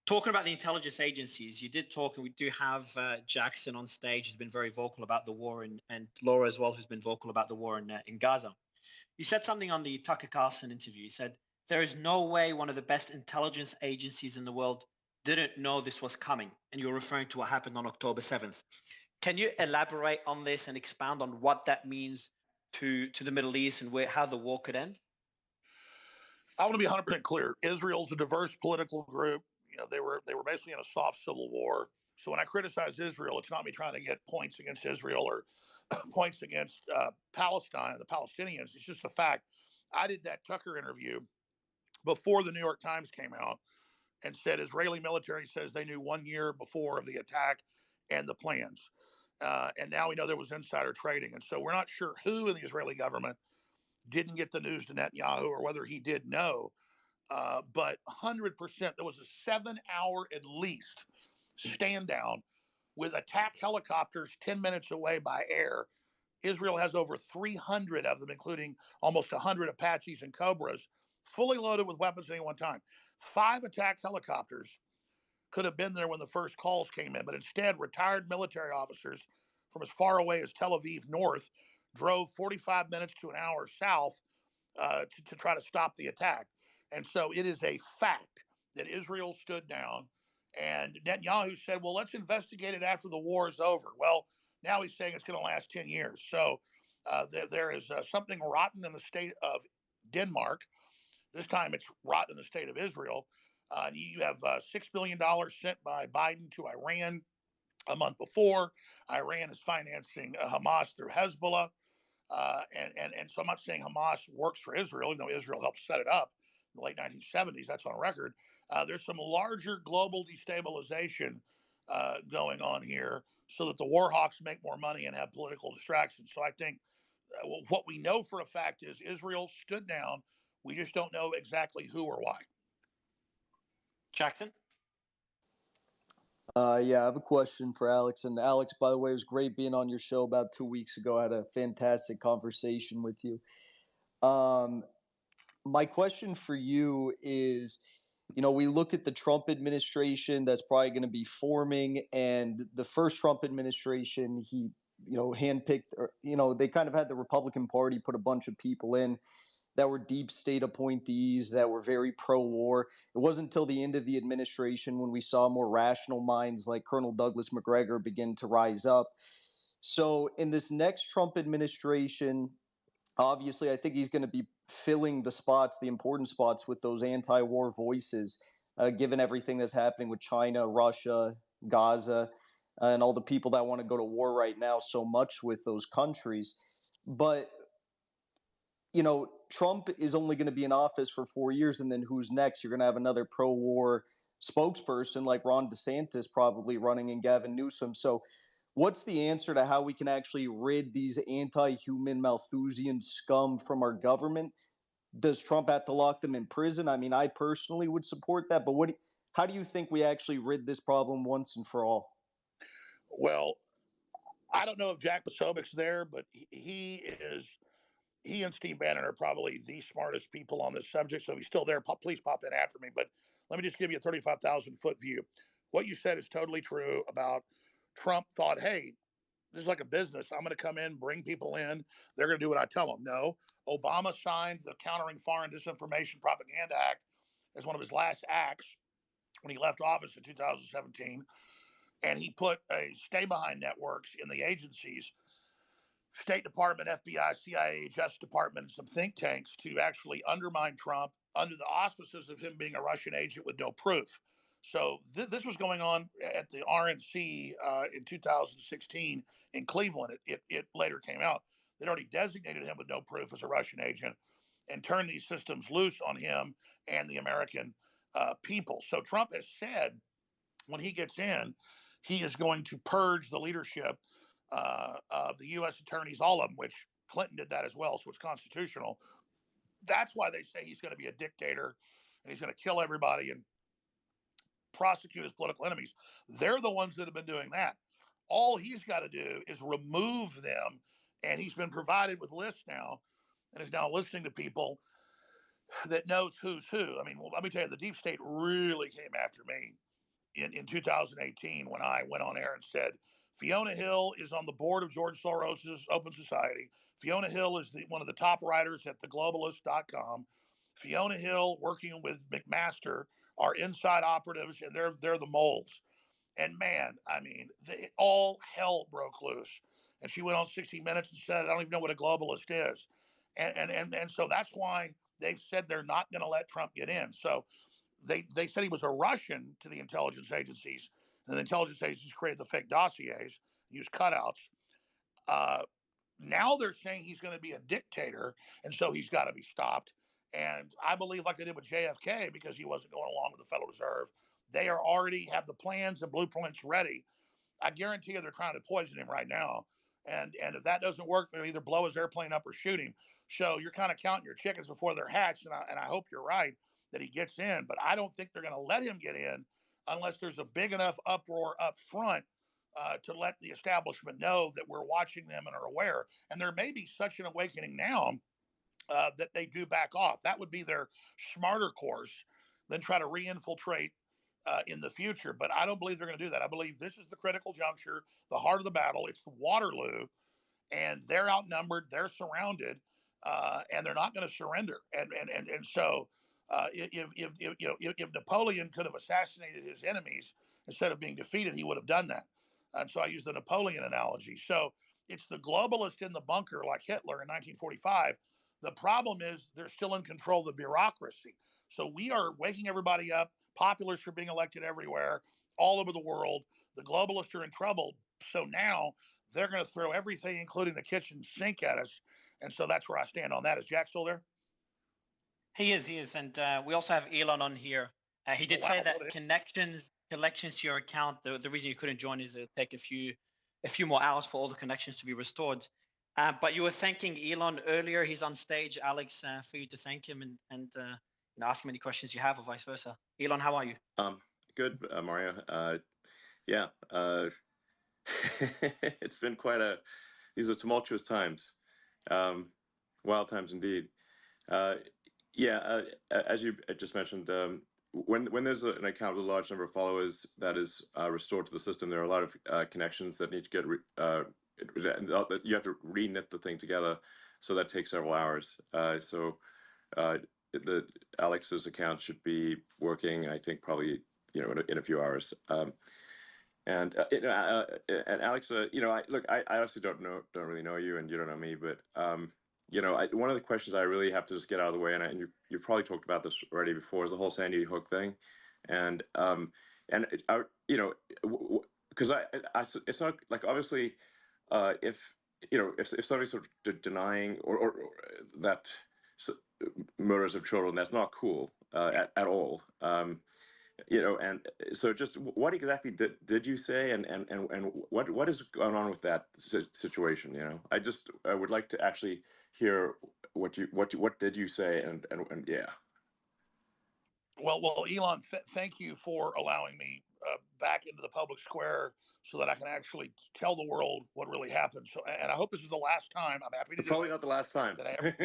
Talking about the intelligence agencies, you did talk, and we do have Jackson on stage, who's been very vocal about the war, and Laura as well, who's been vocal about the war in Gaza. You said something on the Tucker Carlson interview. You said, "There is no way one of the best intelligence agencies in the world didn't know this was coming." And you're referring to what happened on October 7th. Can you elaborate on this and expound on what that means to the Middle East, and how the war could end? I want to be 100% clear. Israel's a diverse political group. They were basically in a soft civil war. So when I criticize Israel, it's not me trying to get points against Israel or points against Palestine and the Palestinians. It's just the fact I did that Tucker interview before the New York Times came out and said Israeli military says they knew 1 year before of the attack and the plans. And now we know there was insider trading. And so we're not sure who in the Israeli government didn't get the news to Netanyahu or whether he did know. But 100%, there was a 7-hour at least stand down with attack helicopters 10 minutes away by air. Israel has over 300 of them, including almost 100 Apaches and Cobras, fully loaded with weapons at any one time. 5 attack helicopters could have been there when the first calls came in, but instead, retired military officers from as far away as Tel Aviv North drove 45 minutes to an hour south to try to stop the attack. And so it is a fact that Israel stood down. And Netanyahu said, well, let's investigate it after the war is over. Well, now he's saying it's going to last 10 years. So there is something rotten in the state of Denmark. This time it's rotten in the state of Israel. You have $6 billion sent by Biden to Iran a month before. Iran is financing Hamas through Hezbollah. And so I'm not saying Hamas works for Israel, even though Israel helped set it up in the late 1970s. That's on record. There's some larger global destabilization going on here so that the war hawks make more money and have political distractions. So I think what we know for a fact is Israel stood down. We just don't know exactly who or why. Jackson? Yeah, I have a question for Alex. And Alex, by the way, it was great being on your show about 2 weeks ago. I had a fantastic conversation with you. My question for you is, we look at the Trump administration that's probably going to be forming, and the first Trump administration, he, handpicked, or, they kind of had the Republican Party put a bunch of people in that were deep state appointees that were very pro-war. It wasn't until the end of the administration when we saw more rational minds like Colonel Douglas McGregor begin to rise up. So in this next Trump administration, obviously, I think he's going to be filling the spots, the important spots, with those anti-war voices, given everything that's happening with China, Russia, Gaza, and all the people that want to go to war right now so much with those countries. But Trump is only going to be in office for 4 years, and then who's next? You're going to have another pro-war spokesperson like Ron DeSantis probably running, and Gavin Newsom. So what's the answer to how we can actually rid these anti-human Malthusian scum from our government? Does Trump have to lock them in prison? I mean, I personally would support that, but how do you think we actually rid this problem once and for all? Well, I don't know if Jack Posobiec's there, but he and Steve Bannon are probably the smartest people on this subject. So if he's still there, please pop in after me. But let me just give you a 35,000 foot view. What you said is totally true about Trump thought, hey, this is like a business. I'm going to come in, bring people in. They're going to do what I tell them. No, Obama signed the Countering Foreign Disinformation Propaganda Act as one of his last acts when he left office in 2017. And he put a stay behind networks in the agencies, State Department, FBI, CIA, Justice Department, and some think tanks to actually undermine Trump under the auspices of him being a Russian agent with no proof. So this was going on at the RNC in 2016 in Cleveland. It later came out. They'd already designated him with no proof as a Russian agent and turned these systems loose on him and the American people. So Trump has said when he gets in, he is going to purge the leadership of the U.S. attorneys, all of them, which Clinton did that as well, so it's constitutional. That's why they say he's going to be a dictator and he's going to kill everybody and prosecute his political enemies. They're the ones that have been doing that. All he's got to do is remove them, and he's been provided with lists now and is now listening to people that knows who's who. I mean, well, let me tell you, the deep state really came after me in 2018 when I went on air and said, Fiona Hill is on the board of George Soros's Open Society. Fiona Hill is one of the top writers at theglobalist.com. Fiona Hill, working with McMaster, are inside operatives, and they're the moles. And man, I mean, all hell broke loose. And she went on 60 Minutes and said, I don't even know what a globalist is. And so that's why they've said they're not going to let Trump get in. So they said he was a Russian to the intelligence agencies And the intelligence agencies created the fake dossiers, used cutouts. Now they're saying he's going to be a dictator, and so he's got to be stopped. And I believe, like they did with JFK, because he wasn't going along with the Federal Reserve, they are already have the plans and blueprints ready. I guarantee you they're trying to poison him right now. And if that doesn't work, they'll either blow his airplane up or shoot him. So you're kind of counting your chickens before they're hatched. And I hope you're right that he gets in. But I don't think they're going to let him get in unless there's a big enough uproar up front to let the establishment know that we're watching them and are aware. And there may be such an awakening now that they do back off. That would be their smarter course than try to re-infiltrate in the future. But I don't believe they're going to do that. I believe this is the critical juncture, the heart of the battle. It's the Waterloo, and they're outnumbered, they're surrounded, and they're not going to surrender. And so if Napoleon could have assassinated his enemies instead of being defeated, he would have done that. And so I use the Napoleon analogy. So it's the globalist in the bunker like Hitler in 1945. The problem is they're still in control of the bureaucracy. So we are waking everybody up. Populists are being elected everywhere, all over the world. The globalists are in trouble. So now they're going to throw everything, including the kitchen sink, at us. And so that's where I stand on that. Is Jack still there? He is. And we also have Elon on here. He did say that connections to your account, the reason you couldn't join is it'll take a few more hours for all the connections to be restored. But you were thanking Elon earlier. He's on stage, Alex, for you to thank him and ask him any questions you have, or vice versa. Elon, how are you? Good, Mario. Yeah, it's been these are tumultuous times, wild times indeed. Yeah, as you just mentioned, when there's an account with a large number of followers that is restored to the system, there are a lot of connections that need to get you have to re-knit the thing together, so that takes several hours. So the Alex's account should be working, I think, probably in a few hours. And Alex, I honestly don't really know you, and you don't know me, but one of the questions I really have to just get out of the way, and you've probably talked about this already before, is the whole Sandy Hook thing, and because it's not like, obviously, if somebody's sort of denying or that murders of children, that's not cool at all. And so just what exactly did you say, and what is going on with that situation? I would like to actually hear what did you say, and yeah. Well, Elon, thank you for allowing me back into the public square so that I can actually tell the world what really happened. So, and I hope this is the last time. I'm happy to do Probably it. Not the last time, that I ever...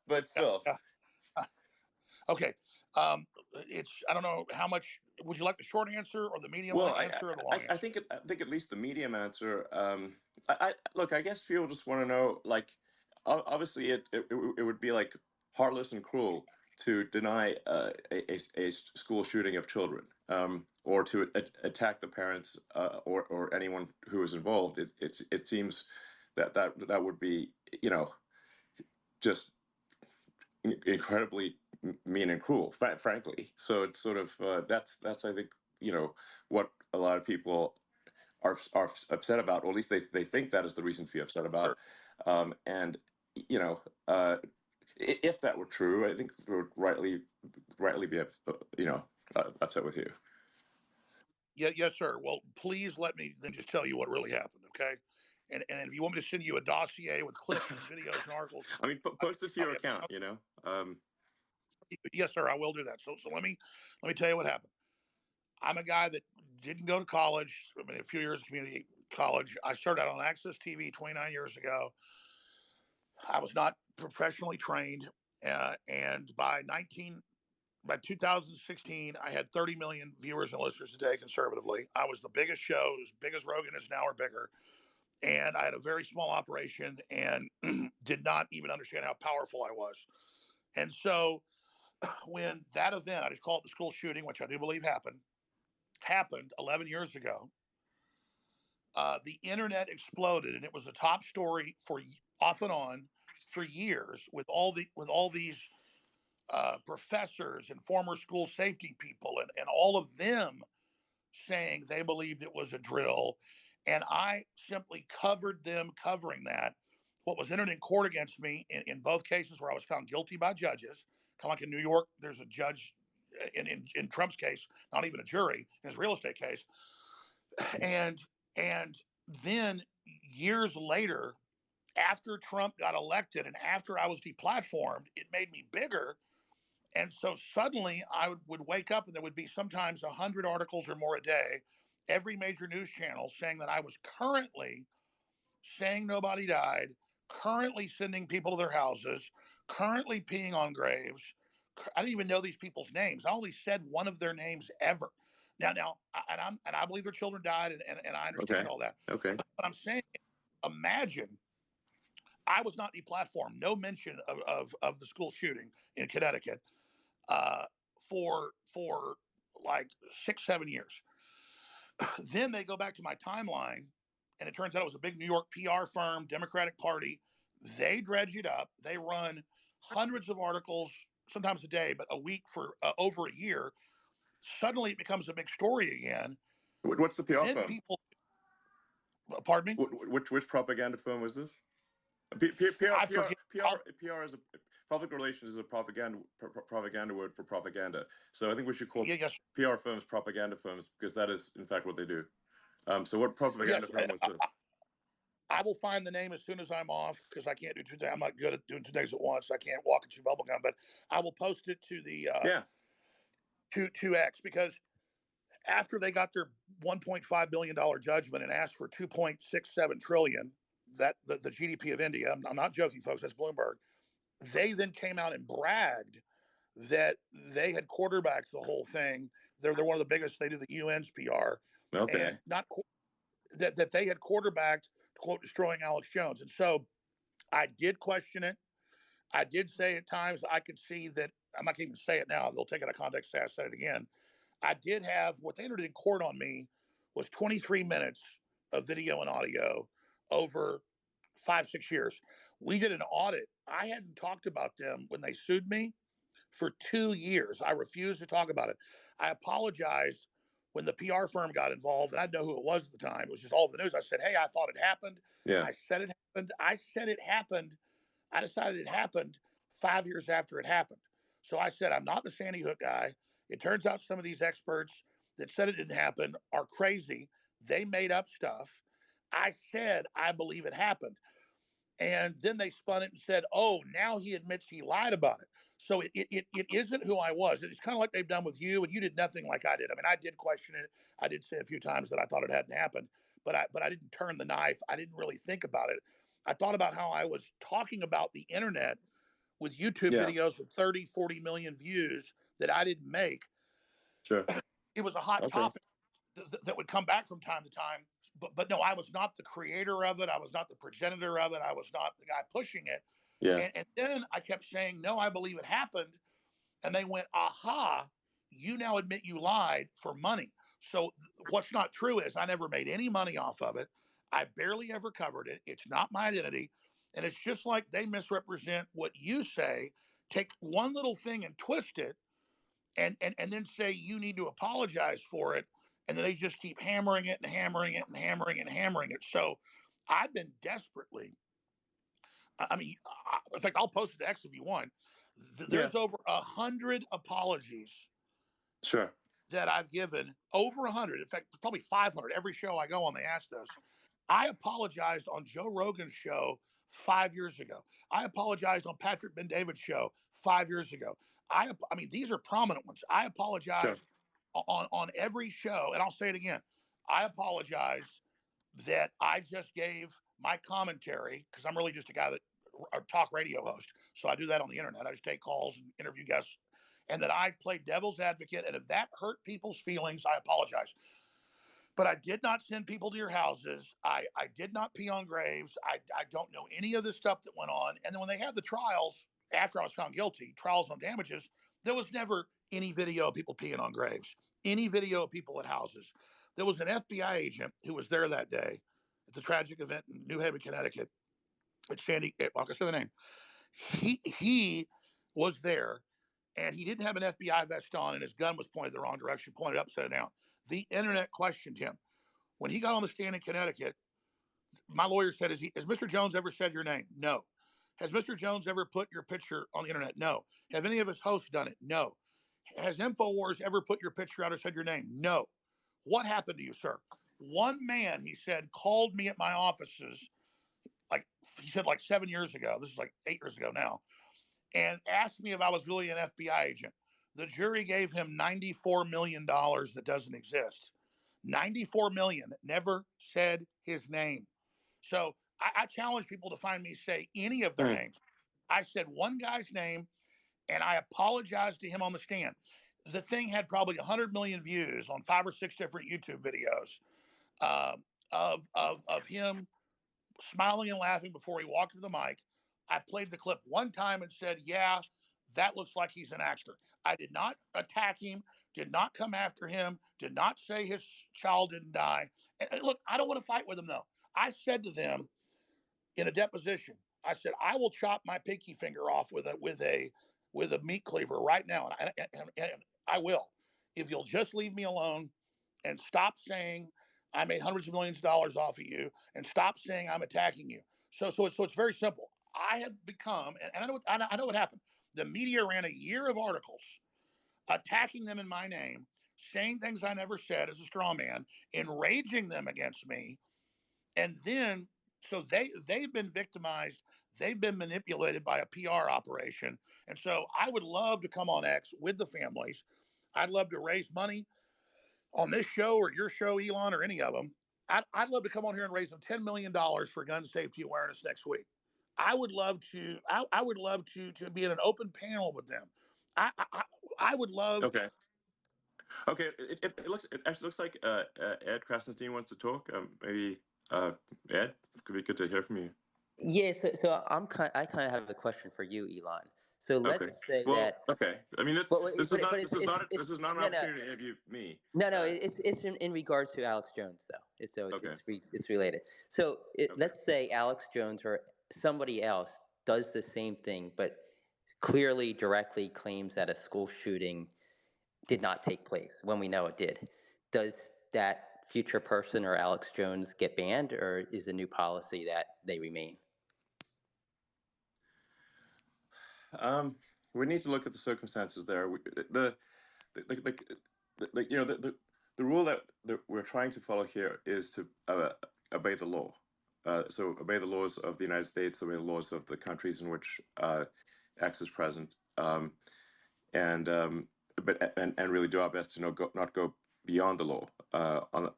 but still. Yeah. Okay. I don't know how much. Would you like the short answer or the medium answer or the long answer? I think at least the medium answer. Look, I guess people just want to know, like, obviously it would be like heartless and cruel to deny a school shooting of children, or to attack the parents or anyone who is involved. It seems that would be just incredibly mean and cruel, frankly. So it's sort of that's I think what a lot of people are upset about, or at least they think that is the reason to be upset about. And if that were true, I think they would rightly be upset with you. Yeah, yes, sir. Well, please let me then just tell you what really happened, okay? And if you want me to send you a dossier with clips and videos and articles, I mean, post it to your account, Yes, sir, I will do that. So let me tell you what happened. I'm a guy that didn't go to college. I mean, a few years of community college. I started out on Access TV 29 years ago. I was not professionally trained, and by 2016, I had 30 million viewers and listeners a day conservatively. I was the biggest show, as big as Rogan is now or bigger. And I had a very small operation and did not even understand how powerful I was. And so when that event, I just call it the school shooting, which I do believe happened 11 years ago, the internet exploded, and it was a top story for off and on for years with all these professors and former school safety people, and all of them saying they believed it was a drill. And I simply covered them covering that. What was entered in court against me in both cases where I was found guilty by judges, kind of like in New York, there's a judge in Trump's case, not even a jury, in his real estate case. And then years later, after Trump got elected and after I was deplatformed, it made me bigger. And so suddenly I would wake up and there would be sometimes 100 articles or more a day, every major news channel saying that I was currently saying nobody died, currently sending people to their houses, currently peeing on graves. I didn't even know these people's names. I only said one of their names ever. And I believe their children died, and I understand all that. Okay. But I'm saying, imagine I was not deplatformed. No mention of the school shooting in Connecticut for like 6-7 years. Then they go back to my timeline, and it turns out it was a big New York PR firm, Democratic Party. They dredge it up. They run hundreds of articles, sometimes a day, but a week for over a year. Suddenly it becomes a big story again. What's the PR then firm? People, pardon me? Which propaganda firm was this? I forget. PR is a public relations is a propaganda word for propaganda. So I think we should call PR firms propaganda firms, because that is in fact what they do. So what propaganda firm was this? I will find the name as soon as I'm off, because I can't do 2 days. I'm not good at doing 2 days at once. I can't walk and chew bubble gum, but I will post it to the to X, because after they got their $1.5 billion judgment and asked for 2.67 trillion, that the GDP of India, I'm not joking, folks, that's Bloomberg. They then came out and bragged that they had quarterbacked the whole thing. They're one of the biggest. They do the UN's PR. Okay. And not that they had quarterbacked, quote, destroying Alex Jones. And so I did question it. I did say at times I could see that. I'm not going to even say it now. They'll take it out of context, say I said it again. I did have, what they entered in court on me was 23 minutes of video and audio over 5-6 years. We did an audit. I hadn't talked about them when they sued me for 2 years. I refused to talk about it. I apologized when the PR firm got involved, and I didn't know who it was at the time. It was just all over the news. I said, hey, I thought it happened. Yeah. I said it happened. I said it happened. I decided it happened 5 years after it happened. So I said, I'm not the Sandy Hook guy. It turns out some of these experts that said it didn't happen are crazy. They made up stuff. I said, I believe it happened. And then they spun it and said, oh, now he admits he lied about it. So it isn't who I was. It's kind of like they've done with you, and you did nothing like I did. I mean, I did question it. I did say a few times that I thought it hadn't happened, but I didn't turn the knife. I didn't really think about it. I thought about how I was talking about the internet with YouTube videos with 30, 40 million views that I didn't make. Sure. It was a hot topic that would come back from time to time. But no, I was not the creator of it. I was not the progenitor of it. I was not the guy pushing it. Yeah. And then I kept saying, no, I believe it happened. And they went, aha, you now admit you lied for money. So what's not true is I never made any money off of it. I barely ever covered it. It's not my identity. And it's just like they misrepresent what you say, take one little thing and twist it, and then say you need to apologize for it. And then they just keep hammering it and hammering it and hammering it and hammering it. So I've been desperately, I mean, in fact, I'll post it to X if you want. There's over 100 apologies. Sure. That I've given, over 100. In fact, probably 500. Every show I go on, they ask this. I apologized on Joe Rogan's show 5 years ago. I apologized on Patrick Ben-David's show 5 years ago. I mean, these are prominent ones. I apologized on every show, and I'll say it again. I apologize that I just gave my commentary, because I'm really just a guy that a talk radio host. So I do that on the internet. I just take calls and interview guests, and that I played devil's advocate. And if that hurt people's feelings, I apologize. But I did not send people to your houses. I did not pee on graves. I don't know any of the stuff that went on. And then when they had the trials, after I was found guilty, trials on damages, there was never any video of people peeing on graves, any video of people at houses. There was an FBI agent who was there that day at the tragic event in New Haven, Connecticut, at Sandy, like I said the name. He was there, and he didn't have an FBI vest on, and his gun was pointed the wrong direction, pointed upside down. The internet questioned him. When he got on the stand in Connecticut, my lawyer said, has Mr. Jones ever said your name? No. Has Mr. Jones ever put your picture on the internet? No. Have any of his hosts done it? No. Has InfoWars ever put your picture out or said your name? No. What happened to you, sir? One man, he said, called me at my offices, like he said, like 7 years ago. This is like 8 years ago now, and asked me if I was really an FBI agent. The jury gave him $94 million that doesn't exist. 94 million that never said his name. So I challenge people to find me say any of their names. I said one guy's name, and I apologized to him on the stand. The thing had probably 100 million views on 5 or 6 different YouTube videos of him smiling and laughing before he walked to the mic. I played the clip one time and said, yeah, that looks like he's an actor. I did not attack him, did not come after him, did not say his child didn't die. And look, I don't want to fight with him, though. I said to them in a deposition, I said, I will chop my pinky finger off with a meat cleaver right now. And I will, if you'll just leave me alone and stop saying I made hundreds of millions of dollars off of you, and stop saying I'm attacking you. So it's very simple. I have become, and I know what happened. The media ran a year of articles attacking them in my name, saying things I never said as a straw man, enraging them against me, and then so they've been victimized. They've been manipulated by a PR operation, and so I would love to come on X with the families. I'd love to raise money on this show or your show, Elon, or any of them. I'd love to come on here and raise them $10 million for gun safety awareness next week. I would love to. I would love to be in an open panel with them. I would love. Okay. Okay. It actually looks like Ed Krasenstein wants to talk. Maybe Ed, could be good to hear from you. Yeah, so I kind of have a question for you, Elon. So let's say well, that. Okay. I mean, this is not an no, opportunity to interview me. No, it's in regards to Alex Jones though. It's related. So let's say Alex Jones or somebody else does the same thing, but clearly directly claims that a school shooting did not take place when we know it did. Does that future person or Alex Jones get banned, or is the new policy that they remain? We need to look at the circumstances there. The rule that we're trying to follow here is to obey the law. So obey the laws of the United States, obey the laws of the countries in which X is present, and really do our best to not go beyond the law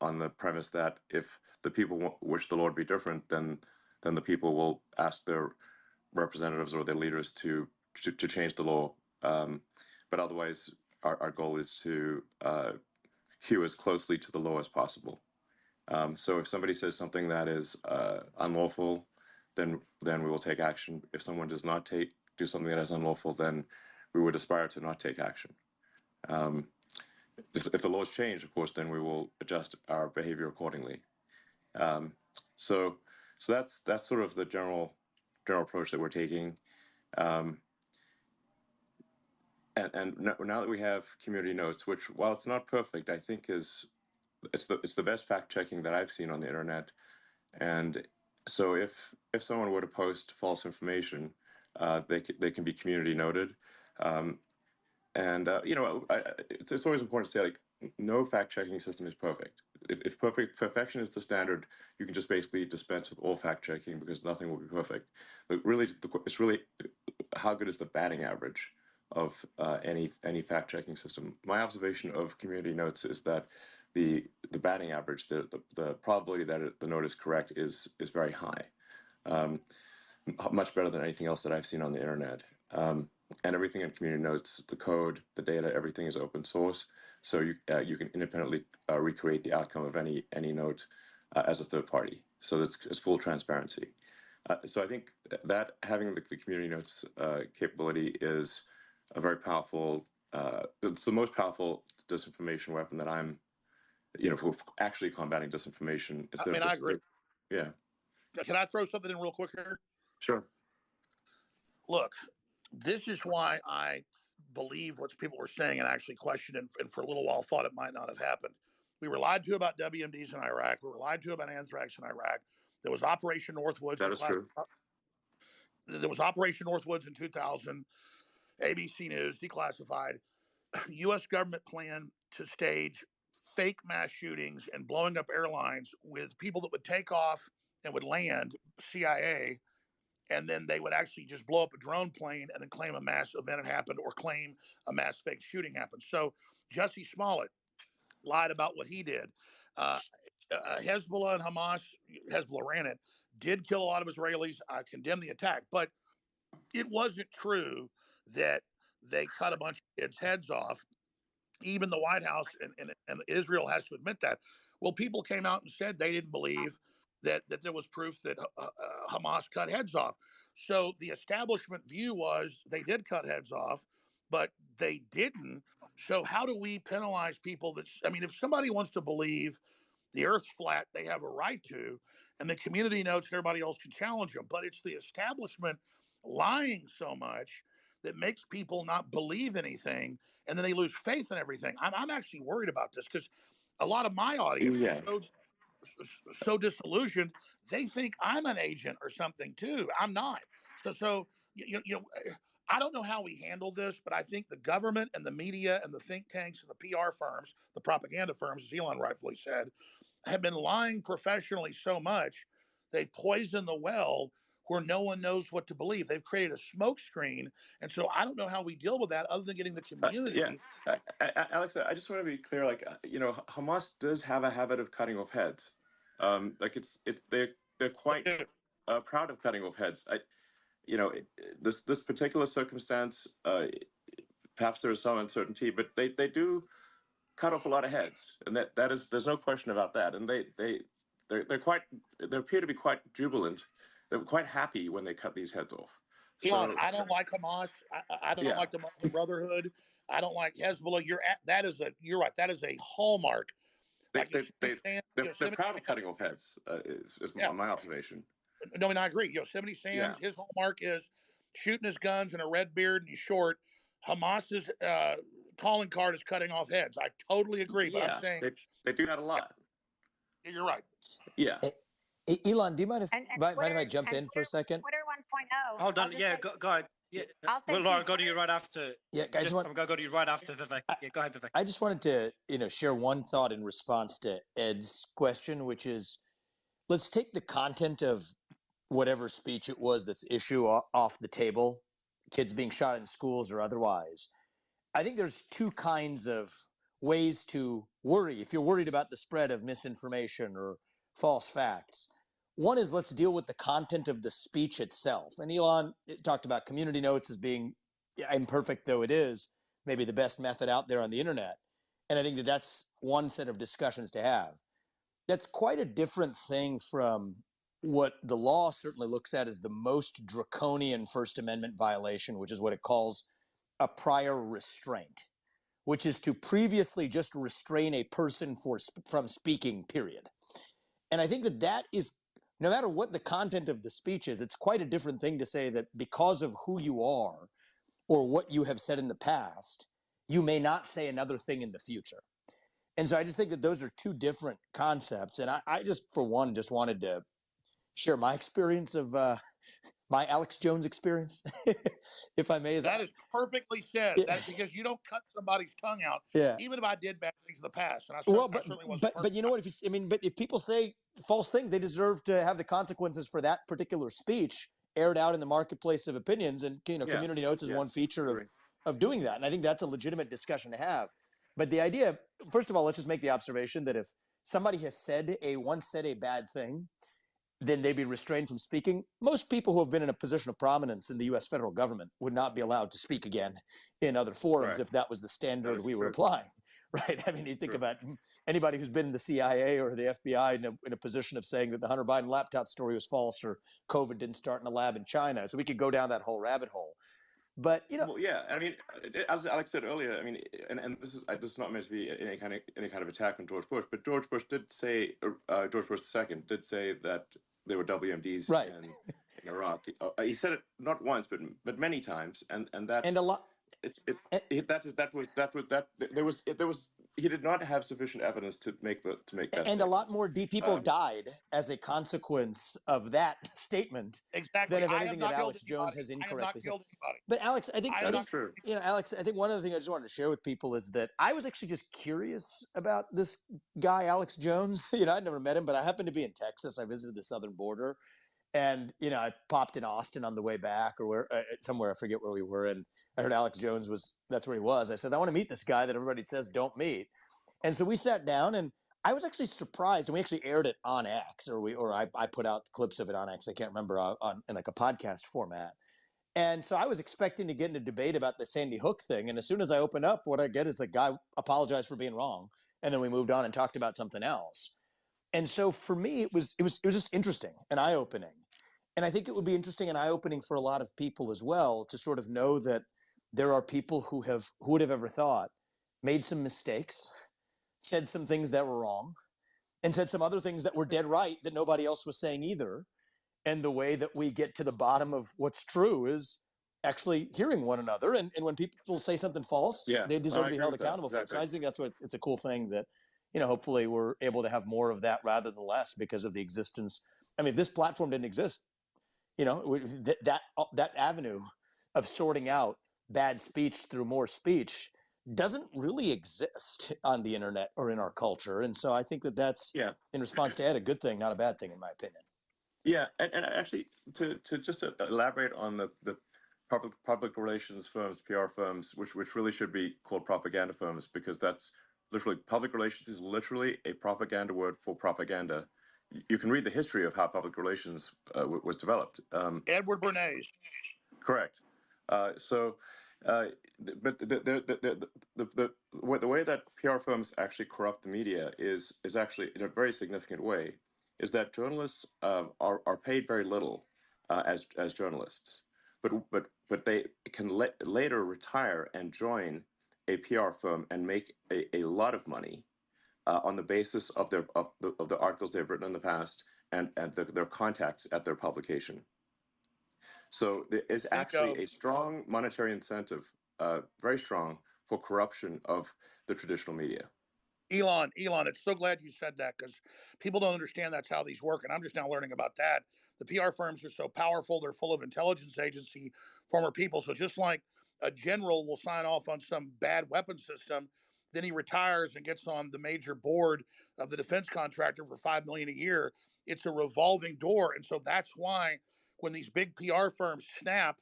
on the premise that if the people wish the law to be different, then the people will ask their representatives or their leaders to change the law. But otherwise, our goal is to hew as closely to the law as possible. So if somebody says something that is unlawful, then we will take action. If someone does not do something that is unlawful, then we would aspire to not take action. If the laws change, of course, then we will adjust our behavior accordingly. So that's sort of the general approach that we're taking. And now that we have community notes, which, while it's not perfect, I think it's the best fact checking that I've seen on the internet. And so if someone were to post false information, they can be community noted. It's always important to say, like, no fact checking system is perfect. If perfection is the standard, you can just basically dispense with all fact checking because nothing will be perfect. But really, it's really how good is the batting average of any fact checking system. My observation of community notes is that the batting average, the probability that the note is correct is very high, much better than anything else that I've seen on the internet. And everything in community notes, the code, the data, everything is open source, so you can independently recreate the outcome of any note as a third party. So it's full transparency. So I think that having the community notes capability is a very powerful. It's the most powerful disinformation weapon that I'm, for actually combating disinformation. I agree. Yeah. Can I throw something in real quick here? Sure. Look, this is why I believe what people were saying and actually questioned and for a little while thought it might not have happened. We were lied to about WMDs in Iraq. We were lied to about anthrax in Iraq. There was Operation Northwoods. That is true. There was Operation Northwoods in 2000. ABC News declassified. U.S. government plan to stage fake mass shootings and blowing up airlines with people that would take off and would land, CIA, and then they would actually just blow up a drone plane and then claim a mass event had happened or claim a mass fake shooting happened. So Jussie Smollett lied about what he did. Hezbollah and Hamas, Hezbollah ran it, did kill a lot of Israelis. I condemn the attack, but it wasn't true that they cut a bunch of kids' heads off. Even the White House and Israel has to admit that. Well, people came out and said they didn't believe that there was proof that Hamas cut heads off. So the establishment view was they did cut heads off, but they didn't. So how do we penalize people that, I mean, if somebody wants to believe the earth's flat, they have a right to, and the community notes and everybody else can challenge them. But it's the establishment lying so much that makes people not believe anything, and then they lose faith in everything. I'm actually worried about this because a lot of my audience is so disillusioned. They think I'm an agent or something too. I'm not. So I don't know how we handle this, but I think the government and the media and the think tanks and the PR firms, the propaganda firms, as Elon rightfully said, have been lying professionally so much, they've poisoned the well where no one knows what to believe. They've created a smokescreen. And so I don't know how we deal with that other than getting the community. Alex, I just want to be clear. Like, Hamas does have a habit of cutting off heads. They're quite proud of cutting off heads. This particular circumstance, perhaps there is some uncertainty, but they do cut off a lot of heads, and that is, there's no question about that. And they appear to be quite jubilant. They're quite happy when they cut these heads off. Elon, I don't like Hamas. I don't like the Muslim Brotherhood. I don't like Hezbollah. You're right. That is a hallmark. They're proud of cutting off heads. Is my observation. No, and I agree. Yosemite Sam's, his hallmark is shooting his guns and a red beard and he's short. Hamas's calling card is cutting off heads. I totally agree. But I'm saying they do that a lot. You're right. Yeah. Hey, Elon, do you mind if I jump in for a second? Twitter 1.0. Hold on. Yeah, go ahead. Yeah. Well, Laura, go to you right after. Yeah, guys, I'm going to go to you right after Vivek. Yeah, go ahead, Vivek. I just wanted to, share one thought in response to Ed's question, which is, let's take the content of whatever speech it was that's issue off the table, kids being shot in schools or otherwise. I think there's two kinds of ways to worry if you're worried about the spread of misinformation or false facts. One is, let's deal with the content of the speech itself. And Elon talked about community notes as being, imperfect though it is, maybe the best method out there on the internet. And I think that that's one set of discussions to have. That's quite a different thing from what the law certainly looks at as the most draconian First Amendment violation, which is what it calls a prior restraint, which is to previously just restrain a person from speaking, period. And I think that is, no matter what the content of the speech is, it's quite a different thing to say that because of who you are or what you have said in the past, you may not say another thing in the future. And so I just think that those are two different concepts. And I just, for one, just wanted to share my experience of my Alex Jones experience, if I may. That is perfectly said. Yeah. That's because you don't cut somebody's tongue out, even if I did bad things in the past. And I certainly wasn't but you know what? But if people say false things, they deserve to have the consequences for that particular speech aired out in the marketplace of opinions. And community notes is one feature of doing that. And I think that's a legitimate discussion to have. But the idea, first of all, let's just make the observation that if somebody has once said a bad thing, then they'd be restrained from speaking. Most people who have been in a position of prominence in the U.S. federal government would not be allowed to speak again in other forums if that was the standard we were applying, right? I mean, you think about anybody who's been in the CIA or the FBI in a position of saying that the Hunter Biden laptop story was false or COVID didn't start in a lab in China. So we could go down that whole rabbit hole. But well, yeah, I mean, as Alex said earlier, I mean, and this is not meant to be any kind of attack on George Bush, but George Bush did say, George Bush II did say that there were WMDs in Iraq. He said it not once, but many times, and that and a lot. There was he did not have sufficient evidence to make that And statement. a lot more people died as a consequence of that statement Exactly. than of I have anything not that killed Alex Jones anybody. has I have not incorrectly said. killed anybody. But Alex, I think That's true. Alex, I think one of the things I just wanted to share with people is that I was actually just curious about this guy, Alex Jones. I'd never met him, but I happened to be in Texas. I visited the southern border, and I popped in Austin on the way back, or where somewhere, I forget where we were, and I heard Alex Jones that's where he was. I said, I want to meet this guy that everybody says don't meet. And so we sat down, and I was actually surprised. And we actually aired it on X, or I put out clips of it on X. I can't remember, in like a podcast format. And so I was expecting to get in a debate about the Sandy Hook thing. And as soon as I open up, what I get is a guy apologized for being wrong, and then we moved on and talked about something else. And so for me, it was just interesting and eye opening. And I think it would be interesting and eye opening for a lot of people as well to sort of know that there are people who would have ever thought made some mistakes, said some things that were wrong, and said some other things that were dead right that nobody else was saying either. And the way that we get to the bottom of what's true is actually hearing one another. And when people say something false, they deserve to be held accountable for it. So I think that's it's a cool thing that, hopefully we're able to have more of that rather than less because of the existence. I mean, if this platform didn't exist, that avenue of sorting out bad speech through more speech doesn't really exist on the internet or in our culture. And so I think that's, in response to Ed, a good thing, not a bad thing, in my opinion. Yeah, and actually, to elaborate on the public relations firms, PR firms, which really should be called propaganda firms, because that's literally, public relations is literally a propaganda word for propaganda. You can read the history of how public relations was developed. Edward Bernays. Correct. But the way that PR firms actually corrupt the media is actually, in a very significant way, is that journalists are paid very little as journalists, but they can later retire and join a PR firm and make a lot of money on the basis of the articles they've written in the past and their contacts at their publication. So there is actually a strong monetary incentive, very strong, for corruption of the traditional media. Elon, it's so glad you said that, because people don't understand that's how these work. And I'm just now learning about that. The PR firms are so powerful. They're full of intelligence agency former people. So just like a general will sign off on some bad weapon system, then he retires and gets on the major board of the defense contractor for $5 million a year. It's a revolving door. And so that's why when these big PR firms snap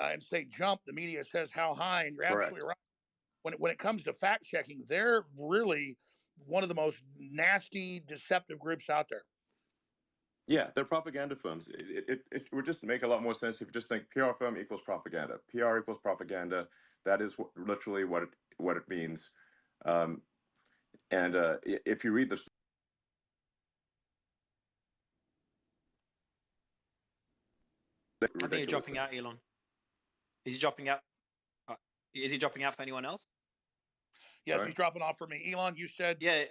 and say jump, the media says how high, and you're absolutely right. When it comes to fact checking, they're really one of the most nasty, deceptive groups out there. Yeah, they're propaganda firms. It would just make a lot more sense if you just think PR firm equals propaganda. PR equals propaganda. That is literally what it means. If you read the I think you're dropping out, Elon. Is he dropping out? Is he dropping out for anyone else? Yes, he's dropping off for me. Elon, you said. Yeah.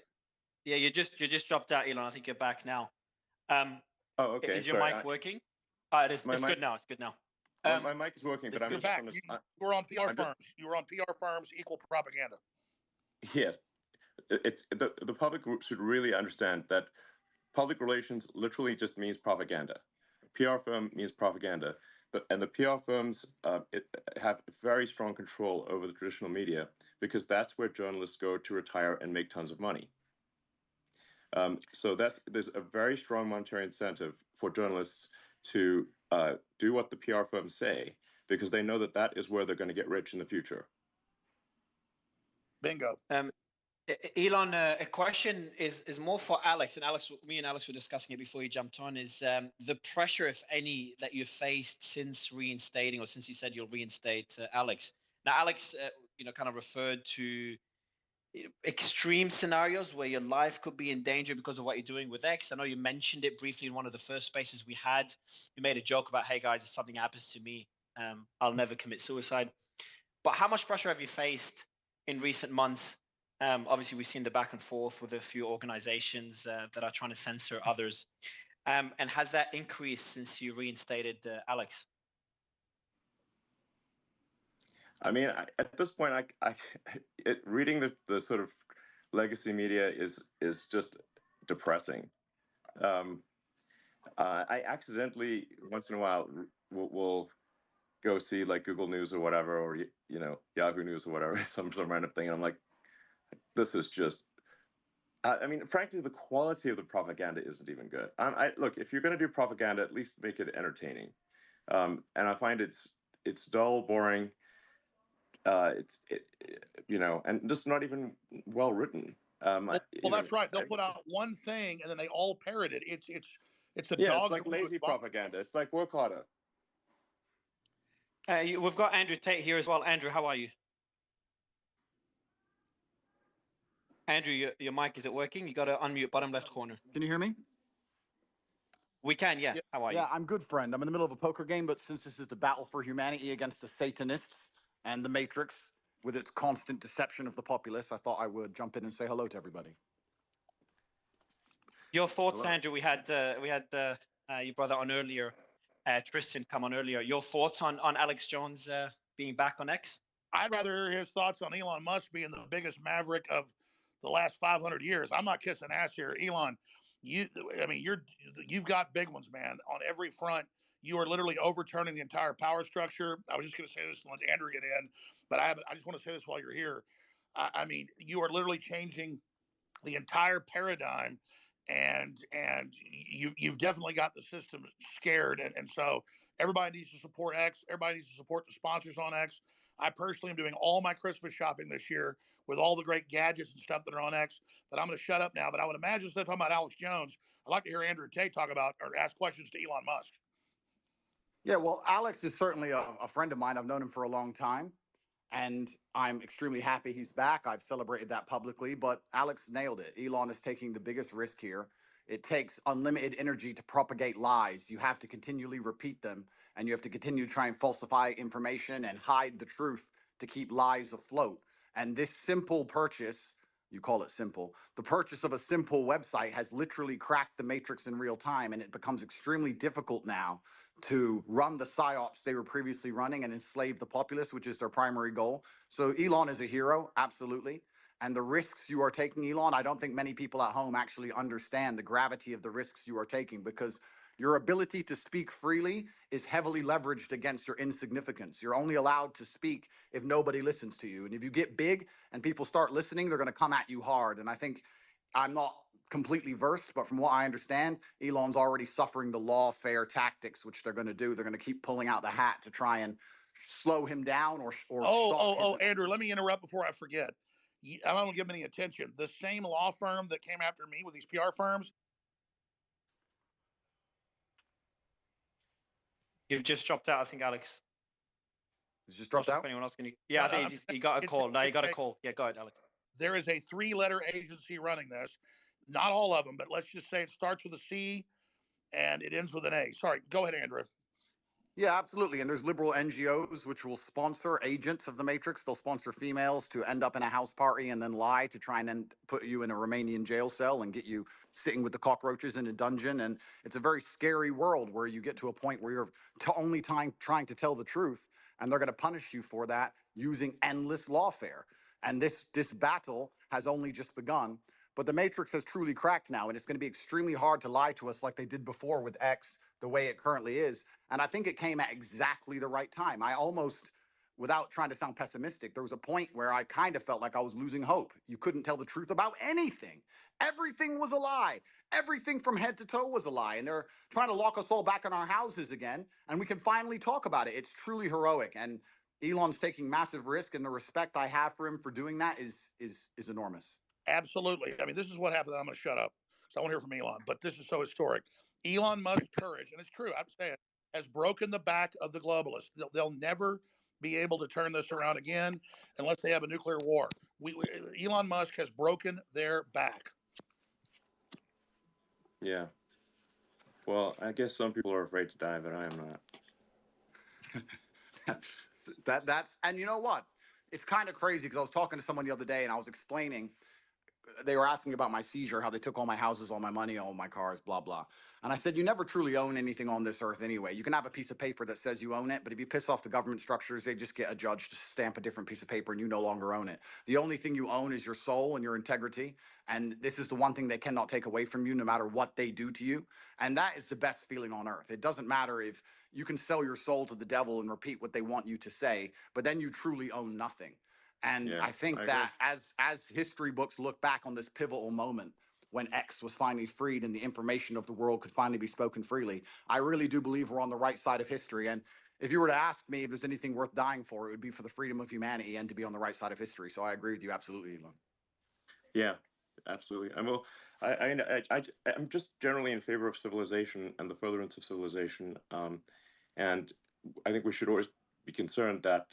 You just dropped out, Elon. I think you're back now. okay. Is your mic working? It is. It's good now. It's good now. My mic is working, but I'm just back. You were on PR firms. You were on PR firms equal propaganda. Yes, it's the public should really understand that public relations literally just means propaganda. PR firm means propaganda. And the PR firms have very strong control over the traditional media, because that's where journalists go to retire and make tons of money. So there's a very strong monetary incentive for journalists to do what the PR firms say, because they know that is where they're going to get rich in the future. Bingo. Elon, a question is more for Alex. And Alex, me and Alex were discussing it before you jumped on, is the pressure, if any, that you've faced since reinstating, or since you said you'll reinstate Alex. Now, Alex, kind of referred to extreme scenarios where your life could be in danger because of what you're doing with X. I know you mentioned it briefly in one of the first spaces we had. You made a joke about, hey, guys, if something happens to me, I'll never commit suicide. But how much pressure have you faced in recent months? Obviously, we've seen the back and forth with a few organizations that are trying to censor others. And has that increased since you reinstated Alex? I mean, at this point, reading the sort of legacy media is just depressing. I accidentally once in a while will go see like Google News or whatever, or Yahoo News or whatever, some random thing, and I'm like, this is just. I mean, frankly, the quality of the propaganda isn't even good. Look, if you're going to do propaganda, at least make it entertaining. And I find it's dull, boring. And just not even well written. Well, that's right. They'll put out one thing and then they all parrot it. It's a yeah, dog. it's like lazy propaganda. It's like work harder. We've got Andrew Tate here as well. Andrew, how are you? Andrew, your mic, is it working? You got to unmute bottom left corner. Can you hear me? We can, yeah. How are you? Yeah, I'm good, friend. I'm in the middle of a poker game, but since this is the battle for humanity against the Satanists and the Matrix, with its constant deception of the populace, I thought I would jump in and say hello to everybody. Your thoughts, hello. Andrew? We had your brother on earlier, Tristan come on earlier. Your thoughts on Alex Jones being back on X? I'd rather hear his thoughts on Elon Musk being the biggest maverick of the last 500 years. I'm not kissing ass here, Elon. You've got big ones, man, on every front. You are literally overturning the entire power structure. I was just going to say this and let Andrew get in, but I just want to say this while you're here. I mean, you are literally changing the entire paradigm, and you've definitely got the system scared, and so everybody needs to support X. Everybody needs to support the sponsors on X. I personally am doing all my Christmas shopping this year with all the great gadgets and stuff that are on X. But I'm going to shut up now. But I would imagine, instead of talking about Alex Jones, I'd like to hear Andrew Tate talk about or ask questions to Elon Musk. Yeah, well, Alex is certainly a friend of mine. I've known him for a long time, and I'm extremely happy he's back. I've celebrated that publicly, but Alex nailed it. Elon is taking the biggest risk here. It takes unlimited energy to propagate lies. You have to continually repeat them, and you have to continue to try and falsify information and hide the truth to keep lies afloat. And this simple purchase, you call it simple, the purchase of a simple website has literally cracked the matrix in real time, and it becomes extremely difficult now to run the psyops they were previously running and enslave the populace, which is their primary goal. So Elon is a hero, absolutely. And the risks you are taking, Elon, I don't think many people at home actually understand the gravity of the risks you are taking, because your ability to speak freely is heavily leveraged against your insignificance. You're only allowed to speak if nobody listens to you. And if you get big and people start listening, they're going to come at you hard. And I think, I'm not completely versed, but from what I understand, Elon's already suffering the lawfare tactics, which they're going to do. They're going to keep pulling out the hat to try and slow him down or Andrew, let me interrupt before I forget. I don't give him any attention. The same law firm that came after me with these PR firms. You've just dropped out, I think, Alex. He's just dropped out? Anyone else can yeah, I think he got a call. No, he got a call. Yeah, go ahead, Alex. There is a 3-letter agency running this. Not all of them, but let's just say it starts with a C and it ends with an A. Sorry, go ahead, Andrew. Yeah, absolutely. And there's liberal NGOs which will sponsor agents of the Matrix. They'll sponsor females to end up in a house party and then lie to try and put you in a Romanian jail cell and get you sitting with the cockroaches in a dungeon. And it's a very scary world where you get to a point where you're only trying to tell the truth, and they're going to punish you for that using endless lawfare. And this battle has only just begun. But the Matrix has truly cracked now, and it's going to be extremely hard to lie to us like they did before with X, the way it currently is. And I think it came at exactly the right time. I almost, without trying to sound pessimistic, there was a point where I kind of felt like I was losing hope. You couldn't tell the truth about anything. Everything was a lie. Everything from head to toe was a lie. And they're trying to lock us all back in our houses again, and we can finally talk about it. It's truly heroic. And Elon's taking massive risk, and the respect I have for him for doing that is enormous. Absolutely. I mean, this is what happened. I'm going to shut up, so I want to hear from Elon. But this is so historic. Elon Musk's courage, and it's true, I'm saying, has broken the back of the globalists. They'll never be able to turn this around again unless they have a nuclear war. Elon Musk has broken their back. Yeah. Well, I guess some people are afraid to die, but I am not. And you know what? It's kind of crazy, because I was talking to someone the other day and I was explaining they were asking about my seizure, how they took all my houses, all my money, all my cars, blah, blah. And I said, you never truly own anything on this earth anyway. You can have a piece of paper that says you own it, but if you piss off the government structures, they just get a judge to stamp a different piece of paper and you no longer own it. The only thing you own is your soul and your integrity. And this is the one thing they cannot take away from you, no matter what they do to you. And that is the best feeling on earth. It doesn't matter if you can sell your soul to the devil and repeat what they want you to say, but then you truly own nothing. And Yeah, I think I that as history books look back on this pivotal moment when X was finally freed and the information of the world could finally be spoken freely, I really do believe we're on the right side of history. And if you were to ask me if there's anything worth dying for, it would be for the freedom of humanity and to be on the right side of history. So I agree with you absolutely, Elon. Yeah, absolutely. I'm just generally in favor of civilization and the furtherance of civilization. And I think we should always be concerned that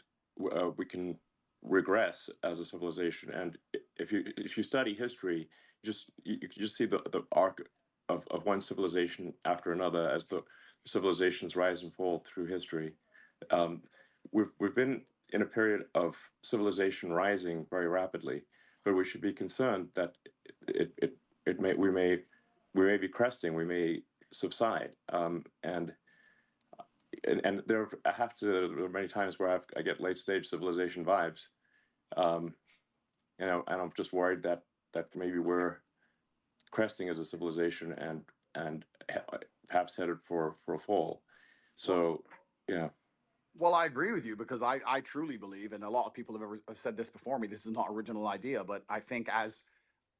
we can regress as a civilization. And if you study history, you can just see the arc of one civilization after another as the civilizations rise and fall through history. Um, we've been in a period of civilization rising very rapidly, but we should be concerned that we may be cresting, we may subside, and there are many times where I get late stage civilization vibes, and I'm just worried that maybe we're cresting as a civilization and perhaps headed for a fall. So yeah. Well, I agree with you because I truly believe, and a lot of people have said this before me, this is not original idea, but I think as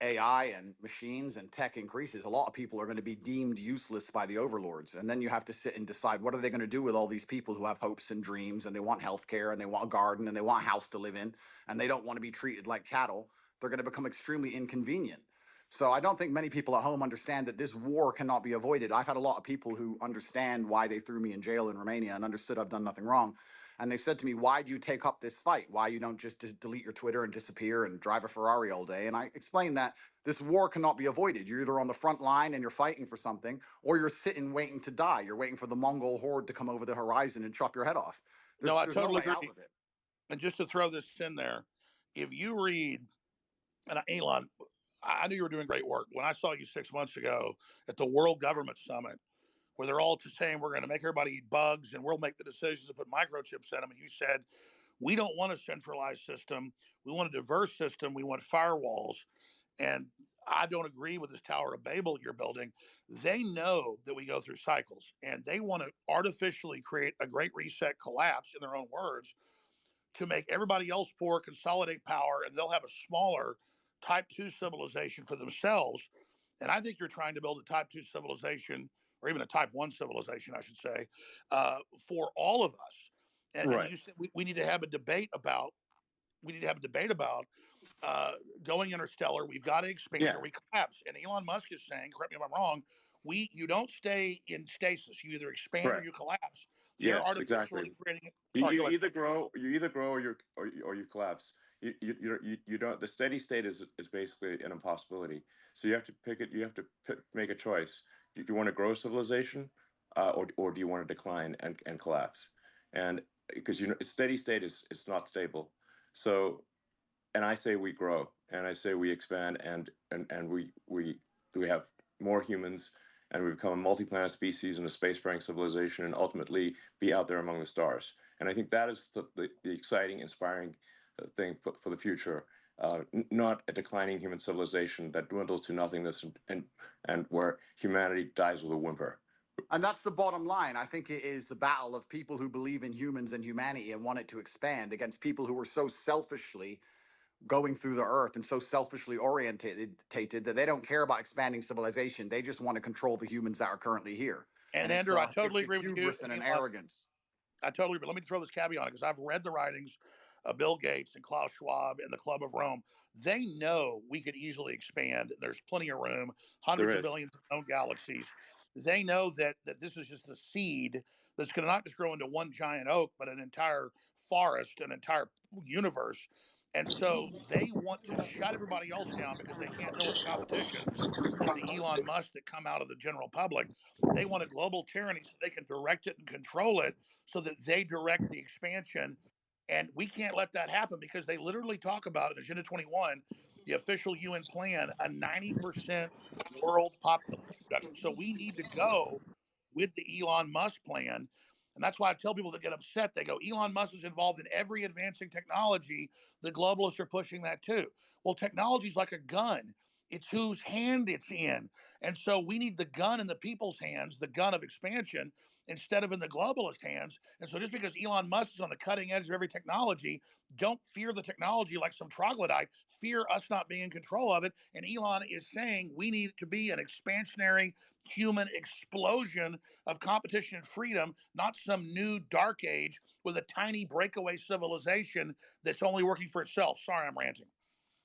AI and machines and tech increases, a lot of people are going to be deemed useless by the overlords. And then you have to sit and decide what are they going to do with all these people who have hopes and dreams and they want healthcare and they want a garden and they want a house to live in and they don't want to be treated like cattle. They're going to become extremely inconvenient. So I don't think many people at home understand that this war cannot be avoided. I've had a lot of people who understand why they threw me in jail in Romania and understood I've done nothing wrong. And they said to me, why do you take up this fight? Why you don't just delete your Twitter and disappear and drive a Ferrari all day? And I explained that this war cannot be avoided. You're either on the front line and you're fighting for something, or you're sitting waiting to die. You're waiting for the Mongol horde to come over the horizon and chop your head off. I There's no totally way out agree. of it. And just to throw this in there, if you read, and Elon, I knew you were doing great work. When I saw you 6 months ago at the World Government Summit, where they're all saying we're going to make everybody eat bugs and we'll make the decisions to put microchips in them, and you said, we don't want a centralized system. We want a diverse system. We want firewalls. And I don't agree with this Tower of Babel you're building. They know that we go through cycles, and they want to artificially create a great reset collapse, in their own words, to make everybody else poor, consolidate power, and they'll have a smaller type 2 civilization for themselves. And I think you're trying to build a type 2 civilization, or even a type 1 civilization, I should say, for all of us. And you said we need to have a debate about going interstellar. We've got to expand or we collapse. And Elon Musk is saying, correct me if I'm wrong, you don't stay in stasis. You either expand or you collapse. They're Yes, artificially exactly. creating. You either grow or you collapse. You don't. The steady state is basically an impossibility. So you have to pick it. You have to make a choice. Do you want to grow civilization, or do you want to decline and collapse? And because steady state is not stable. So, and I say we grow, and I say we expand, and we have more humans, and we become a multi-planet species and a space-faring civilization, and ultimately be out there among the stars. And I think that is the exciting, inspiring thing for the future. Not a declining human civilization that dwindles to nothingness and where humanity dies with a whimper. And that's the bottom line. I think it is the battle of people who believe in humans and humanity and want it to expand against people who are so selfishly going through the earth and so selfishly orientated that they don't care about expanding civilization. They just want to control the humans that are currently here. And Andrew, I totally agree with you. Hubris and an arrogance. I totally agree. Let me throw this caveat on it, because I've read the writings of Bill Gates and Klaus Schwab and the Club of Rome. They know we could easily expand. There's plenty of room, hundreds of billions of known galaxies. They know that this is just a seed that's going to not just grow into one giant oak, but an entire forest, an entire universe. And so they want to shut everybody else down because they can't deal with the competition from the Elon Musk that come out of the general public. They want a global tyranny so they can direct it and control it, so that they direct the expansion. And we can't let that happen, because they literally talk about it in Agenda 21. the official UN plan, a 90% world population reduction. So we need to go with the Elon Musk plan. And that's why I tell people that get upset, they go, Elon Musk is involved in every advancing technology. The globalists are pushing that too. Well, technology is like a gun. It's whose hand it's in. And so we need the gun in the people's hands, the gun of expansion, instead of in the globalist hands. And so just because Elon Musk is on the cutting edge of every technology, don't fear the technology like some troglodyte. Fear us not being in control of it. And Elon is saying we need to be an expansionary human explosion of competition and freedom, not some new dark age with a tiny breakaway civilization that's only working for itself. Sorry, I'm ranting.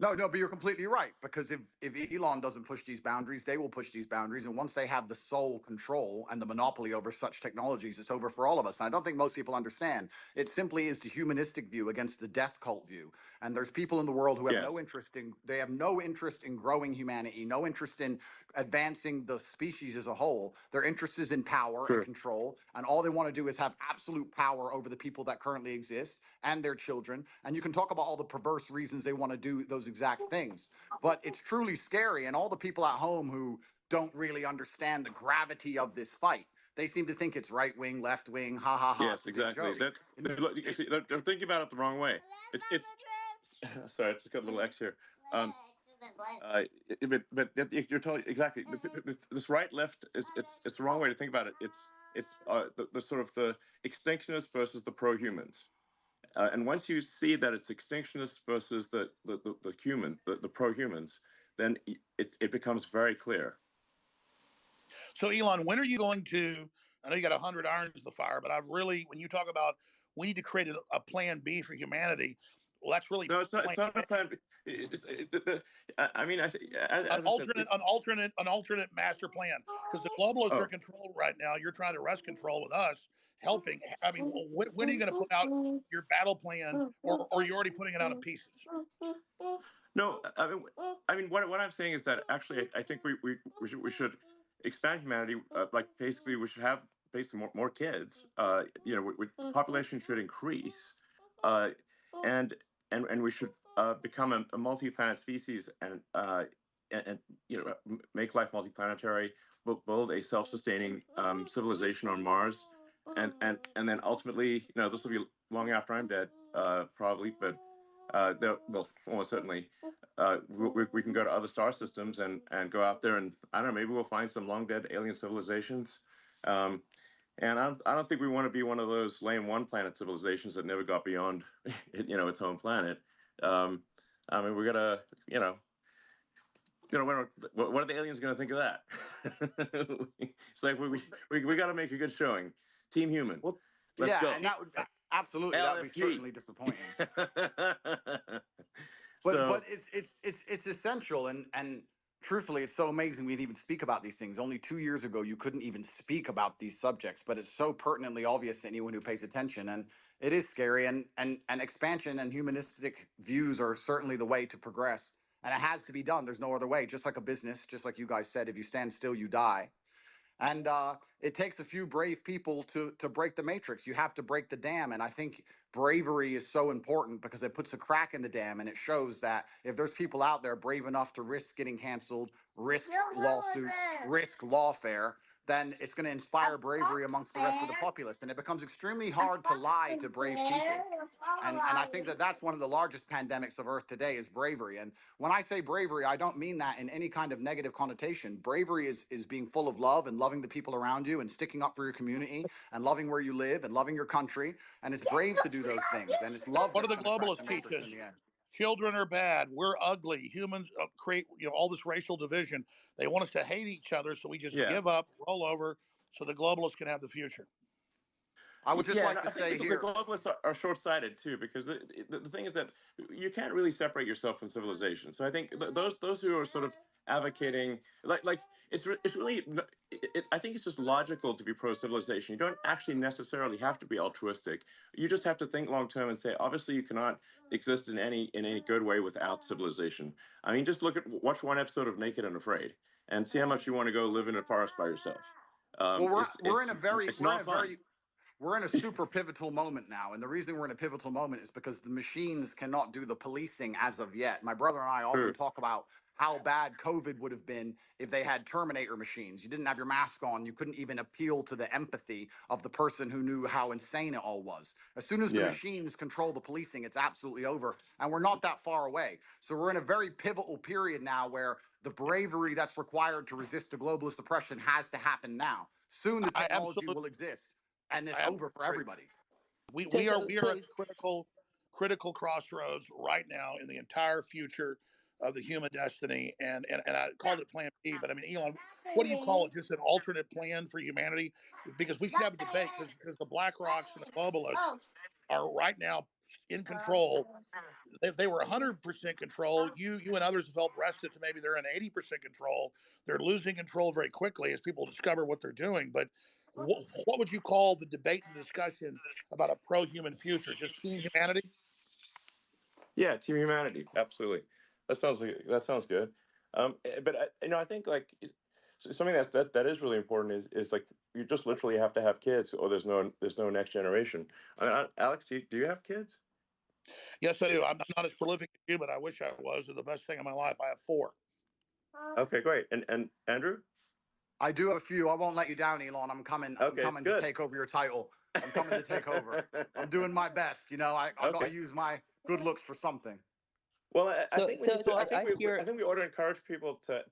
No, but you're completely right, because if Elon doesn't push these boundaries, they will push these boundaries. And once they have the sole control and the monopoly over such technologies, it's over for all of us. And I don't think most people understand. It simply is the humanistic view against the death cult view. And there's people in the world who have no interest in growing humanity, no interest in advancing the species as a whole. Their interest is in power and control. And all they want to do is have absolute power over the people that currently exist and their children. And you can talk about all the perverse reasons they want to do those exact things, but it's truly scary. And all the people at home who don't really understand the gravity of this fight, they seem to think it's right wing, left wing, ha ha ha. Yes, exactly. They're thinking about it the wrong way. It's sorry, I just got a little X here. But you're totally exactly. This right left is it's the wrong way to think about it. It's the sort of the extinctionists versus the pro-humans. And once you see that it's extinctionists versus the pro-humans, then it becomes very clear. So, Elon, when are you going to? I know you got 100 irons in the fire, but when you talk about we need to create a plan B for humanity, well, that's really no. It's not a plan B. I mean, an alternate master plan, because the globalists are in control right now. You're trying to wrest control with us, helping. I mean, when are you going to put out your battle plan, or you're already putting it out in pieces? No, I mean, what I'm saying is that actually, I think we should expand humanity. Like basically, we should have basically more kids. Population should increase, and we should become a multi-planet species and make life multiplanetary. Build a self-sustaining civilization on Mars, and then ultimately, this will be long after I'm dead, probably, but. Almost certainly, we can go to other star systems and go out there and I don't know, maybe we'll find some long dead alien civilizations. And I don't think we want to be one of those lame one planet civilizations that never got beyond, its home planet. I mean, we gotta, what are the aliens going to think of that? It's like we got to make a good showing. Team Human. Well, Let's go. And that would absolutely that would be certainly disappointing. But it's essential and truthfully, it's so amazing we even speak about these things. Only 2 years ago, you couldn't even speak about these subjects, but it's so pertinently obvious to anyone who pays attention. And it is scary. And expansion and humanistic views are certainly the way to progress. And it has to be done. There's no other way. Just like a business, just like you guys said, if you stand still, you die. And it takes a few brave people to break the matrix. You have to break the dam. And I think bravery is so important because it puts a crack in the dam and it shows that if there's people out there brave enough to risk getting canceled, risk lawsuits, risk lawfare, then it's going to inspire bravery amongst the rest of the populace. And it becomes extremely hard to lie to brave people. And I think that's one of the largest pandemics of Earth today is bravery. And when I say bravery, I don't mean that in any kind of negative connotation. Bravery is being full of love and loving the people around you and sticking up for your community and loving where you live and loving your country. And it's brave to do those things. And it's love. What do the globalists teach us? Children are bad. We're ugly. Humans create all this racial division. They want us to hate each other, so we just give up, roll over, so the globalists can have the future. I would just like to say the globalists are short-sighted too, because the thing is that you can't really separate yourself from civilization. So I think those who are sort of advocating like it's really I think it's just logical to be pro-civilization. You don't actually necessarily have to be altruistic. You just have to think long-term and say, obviously, you cannot exist in any good way without civilization. I mean, just watch one episode of Naked and Afraid and see how much you want to go live in a forest by yourself. Well, we're in a very we're in a super pivotal moment now. And the reason we're in a pivotal moment is because the machines cannot do the policing as of yet. My brother and I often talk about how bad COVID would have been if they had Terminator machines. You didn't have your mask on. You couldn't even appeal to the empathy of the person who knew how insane it all was. As soon as the machines control the policing, it's absolutely over. And we're not that far away. So we're in a very pivotal period now where the bravery that's required to resist the globalist oppression has to happen now. Soon the technology will exist, and it's over for everybody. We are at the critical crossroads right now in the entire future of the human destiny, and I called it Plan B, but I mean, Elon, what do you call it? Just an alternate plan for humanity? Because we could have a debate because the Black Rocks and the globalists are right now in control. They were 100% control. You and others have helped wrest it to maybe they're in 80% control. They're losing control very quickly as people discover what they're doing. But what would you call the debate and the discussion about a pro-human future? Just team humanity? Yeah, team humanity. Absolutely. That sounds good. But I think like something that is really important is like you just literally have to have kids, or there's no next generation. I mean, Alex, do you have kids? Yes, I do. I'm not as prolific as you, but I wish I was. They're the best thing in my life. I have 4. Okay, great. And Andrew? I do have a few. I won't let you down, Elon. I'm coming to take over your title. I'm coming to take over. I'm doing my best. You know, I got to use my good looks for something. Well, I think we ought to encourage people to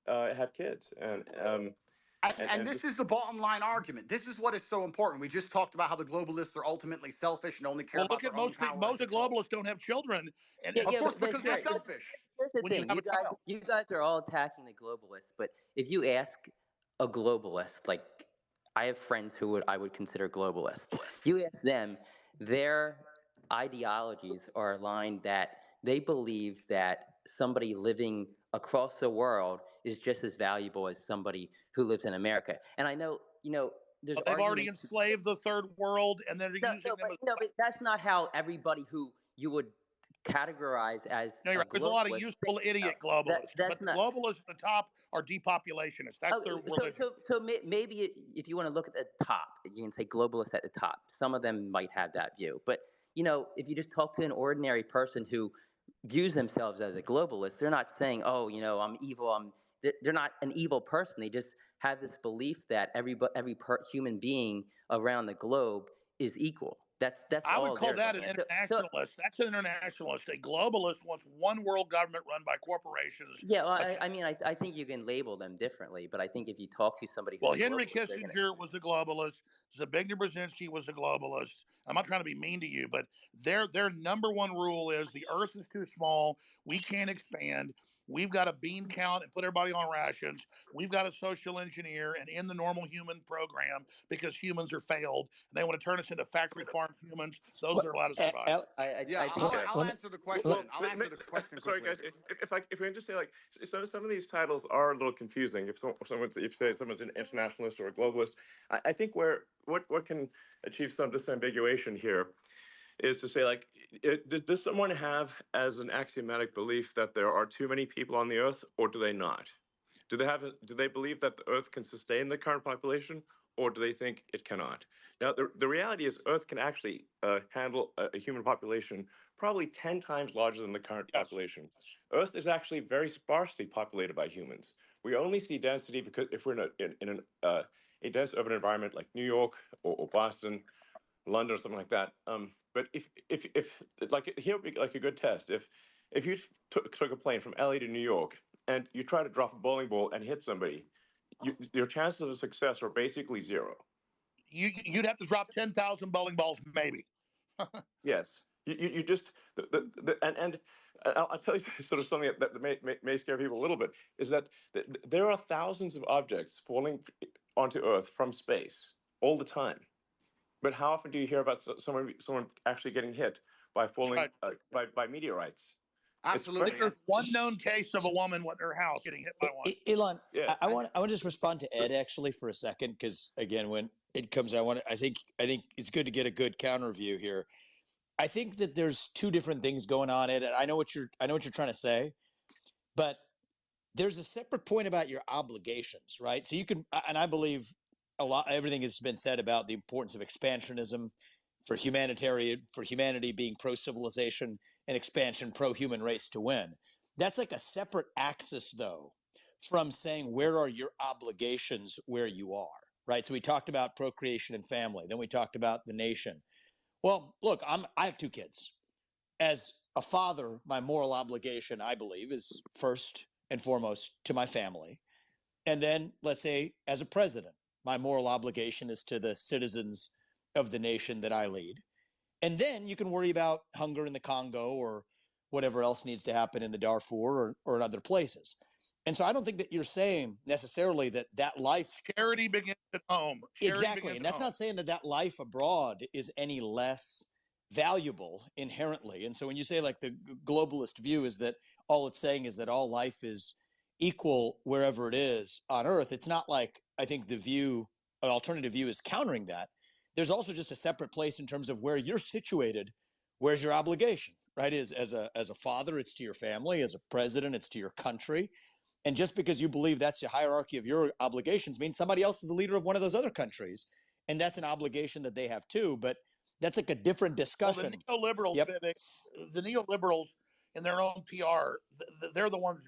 have kids and this is the bottom line argument. This is what is so important. We just talked about how the globalists are ultimately selfish and only care about their own power. Most of the globalists don't have children, and of course, because they're selfish. Here's the thing: you guys are all attacking the globalists, but if you ask a globalist, like I have friends who I would consider globalists, you ask them, their ideologies are aligned that they believe that somebody living across the world is just as valuable as somebody who lives in America. And I know, there's they've already enslaved the third world, and they're using them as... No, but that's not how everybody who you would categorize as no, there's a lot of useful idiot globalists, but the globalists at the top are depopulationists. That's their religion. So maybe if you want to look at the top, you can say globalists at the top. Some of them might have that view, but if you just talk to an ordinary person who views themselves as a globalist, they're not saying, "Oh, I'm evil." They're not an evil person. They just have this belief that every human being around the globe is equal. I would call that an internationalist. That's an internationalist. A globalist wants one world government run by corporations. Yeah, well, I think you can label them differently, but I think if you talk to somebody, Henry Kissinger was a globalist. Zbigniew Brzezinski was a globalist. I'm not trying to be mean to you, but their number one rule is the Earth is too small. We can't expand. We've got to bean count and put everybody on rations. We've got to social engineer and end the normal human program because humans are failed. And they want to turn us into factory farm humans. Those are allowed to survive. I'll answer the question. Sorry, guys. If we can just say, like, some of these titles are a little confusing. If someone's an internationalist or a globalist, I think what can achieve some disambiguation here is to say, like, does someone have as an axiomatic belief that there are too many people on the Earth, or do they not? Do they believe that the Earth can sustain the current population, or do they think it cannot? Now, the reality is Earth can actually handle a human population probably 10 times larger than the current population. Earth is actually very sparsely populated by humans. We only see density because if we're in a dense urban environment like New York or Boston, London or something like that. But if like here would be like a good test. If you took a plane from LA to New York and you try to drop a bowling ball and hit somebody, your chances of success are basically 0. You'd have to drop 10,000 bowling balls, maybe. Yes, you just and I'll tell you sort of something that may scare people a little bit is that there are thousands of objects falling onto Earth from space all the time. But how often do you hear about someone actually getting hit by falling by meteorites? Absolutely. There's one known case of a woman with her house getting hit by one. Elon, I want to just respond to Ed actually for a second, because again, when it comes, I think it's good to get a good counter view here. I think that there's two different things going on, Ed. I know what you're trying to say, but there's a separate point about your obligations, right? So you can, and I believe everything has been said about the importance of expansionism for humanity being pro-civilization and expansion pro-human race to win. That's like a separate axis, though, from saying where are your obligations where you are, right? So we talked about procreation and family. Then we talked about the nation. Well, look, I have 2 kids. As a father, my moral obligation, I believe, is first and foremost to my family. And then, let's say, as a president, my moral obligation is to the citizens of the nation that I lead. And then you can worry about hunger in the Congo or whatever else needs to happen in the Darfur or in other places. And so I don't think that you're saying necessarily that life... Charity begins at home. Exactly. And that's not saying that life abroad is any less valuable inherently. And so when you say like the globalist view is that all it's saying is that all life is equal wherever it is on Earth, it's not like I think an alternative view is countering that. There's also just a separate place in terms of where you're situated. Where's your obligation, right? As a father, it's to your family. As a president, it's to your country. And just because you believe that's the hierarchy of your obligations means somebody else is the leader of one of those other countries. And that's an obligation that they have too. But that's like a different discussion. Well, the neoliberals, the neoliberals in their own PR, they're the ones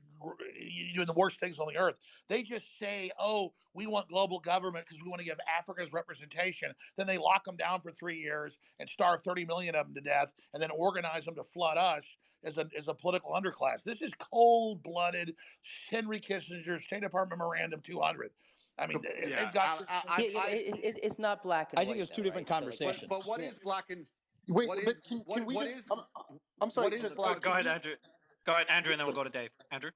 doing the worst things on the earth. They just say, oh, we want global government because we want to give Africa's representation. Then they lock them down for 3 years and starve 30 million of them to death and then organize them to flood us as a political underclass. This is cold-blooded Henry Kissinger's State Department Memorandum 200. I mean, they've got... it's not black and white. I think there's 2 different conversations. But what is black and... Wait, can we just... I'm sorry. Go ahead, Andrew. Go ahead, Andrew, and then we'll go to Dave. Andrew?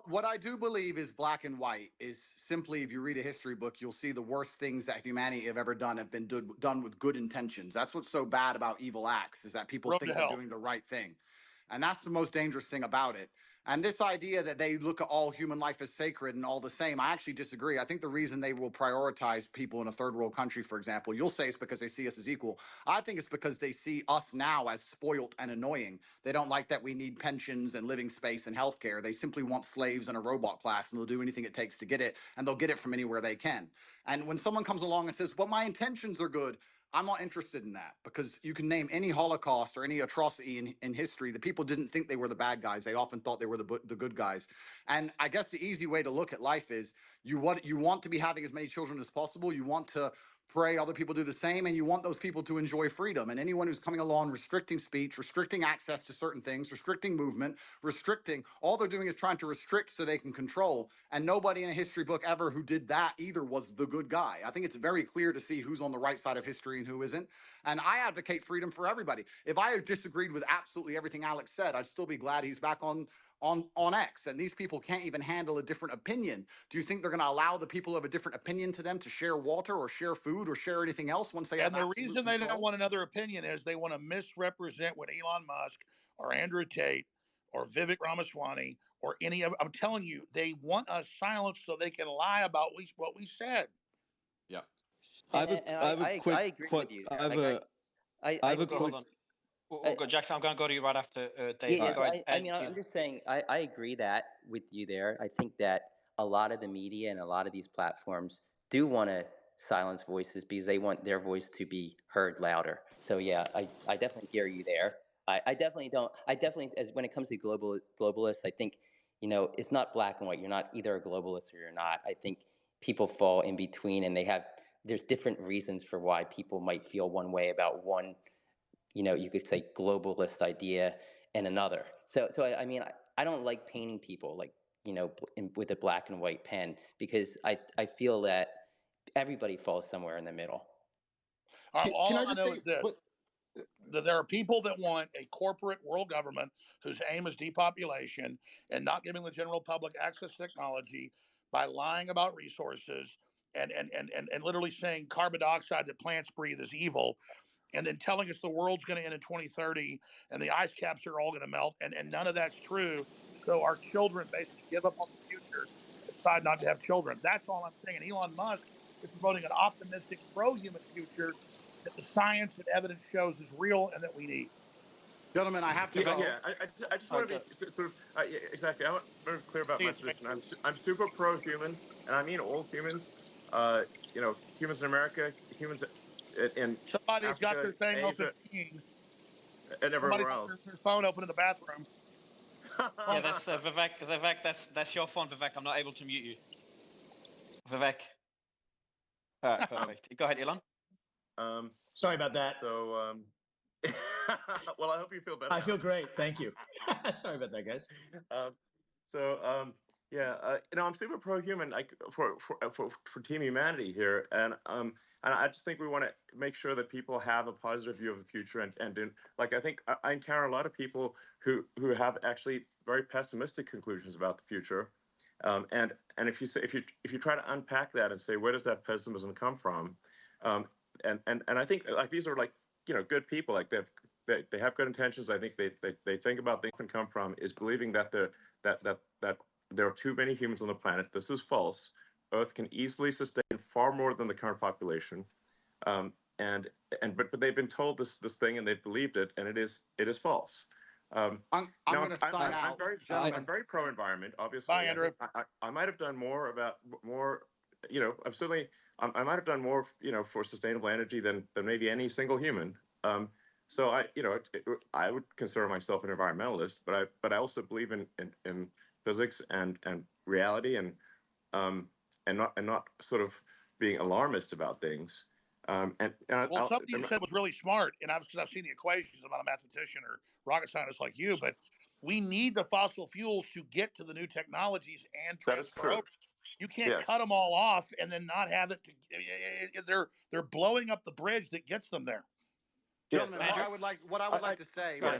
What I do believe is black and white is simply, if you read a history book, you'll see the worst things that humanity have ever done have been done with good intentions. That's what's so bad about evil acts, is that people think they're doing the right thing. And that's the most dangerous thing about it. And this idea that they look at all human life as sacred and all the same, I actually disagree. I think the reason they will prioritize people in a third world country, for example, you'll say it's because they see us as equal. I think it's because they see us now as spoilt and annoying. They don't like that we need pensions and living space and healthcare. They simply want slaves and a robot class, and they'll do anything it takes to get it, and they'll get it from anywhere they can. And when someone comes along and says, well, my intentions are good, I'm not interested in that, because you can name any Holocaust or any atrocity in history. The people didn't think they were the bad guys. They often thought they were the good guys. And I guess the easy way to look at life is you want to be having as many children as possible. You want to pray other people do the same, and you want those people to enjoy freedom. And anyone who's coming along restricting speech, restricting access to certain things, restricting movement, all they're doing is trying to restrict so they can control. And nobody in a history book ever who did that either was the good guy. I think it's very clear to see who's on the right side of history and who isn't. And I advocate freedom for everybody. If I disagreed with absolutely everything Alex said, I'd still be glad he's back on X, and these people can't even handle a different opinion. Do you think they're going to allow the people who have a different opinion to them to share water or share food or share anything else once they have? And the reason they don't want another opinion is they want to misrepresent what Elon Musk or Andrew Tate or Vivek Ramaswamy or any of... I'm telling you, they want us silenced so they can lie about what we said. Yeah. I agree with you. I have a quick... We'll go, Jackson. I'm going to go to you right after Dave. I'm just saying, I agree that with you there. I think that a lot of the media and a lot of these platforms do want to silence voices because they want their voice to be heard louder. So yeah, I definitely hear you there. I definitely don't. As when it comes to globalists, I think, it's not black and white. You're not either a globalist or you're not. I think people fall in between, and there's different reasons for why people might feel one way about one, you could say globalist idea and another. So I don't like painting people like, with a black and white pen, because I feel that everybody falls somewhere in the middle. All I know is this, that there are people that want a corporate world government whose aim is depopulation and not giving the general public access to technology by lying about resources and literally saying carbon dioxide that plants breathe is evil, and then telling us the world's going to end in 2030 and the ice caps are all going to melt, and none of that's true. So our children basically give up on the future and decide not to have children. That's all I'm saying. And Elon Musk is promoting an optimistic, pro-human future that the science and evidence shows is real and that we need. Gentlemen, I have to go. Yeah, I just want to be sort of exactly. I want to be clear about my position. I'm super pro-human, and I mean all humans. humans in America, humans in Somebody's Africa, got their thing Asia, open. and Somebody's everywhere got else. their phone open in the bathroom. Yeah, that's Vivek. Vivek, that's your phone, Vivek. I'm not able to mute you. Vivek. All right, perfect. Go ahead, Elon. Sorry about that. So, well, I hope you feel better. I feel great. Thank you. Sorry about that, guys. I'm super pro-human, like for Team Humanity here, and I just think we want to make sure that people have a positive view of the future, and like I think I encounter a lot of people who have actually very pessimistic conclusions about the future, and if you try to unpack that and say where does that pessimism come from, and I think like these are like good people, like they have good intentions. I think they think about things and come from is believing that there are too many humans on the planet. This is false. Earth can easily sustain far more than the current population, but they've been told this thing and they've believed it, and it is false. I'm going to sign out. I'm very pro environment. Obviously, Bye, Andrew. I might have done more. I might have done more, for sustainable energy than maybe any single human. So I would consider myself an environmentalist, but I also believe in physics and reality and not sort of being alarmist about things. Something you said was really smart, and because I've seen the equations. I'm not a mathematician or rocket scientist like you, but we need the fossil fuels to get to the new technologies and transfer over. You can't cut them all off and then not have it. They're blowing up the bridge that gets them there. Gentlemen, what I would like to say, my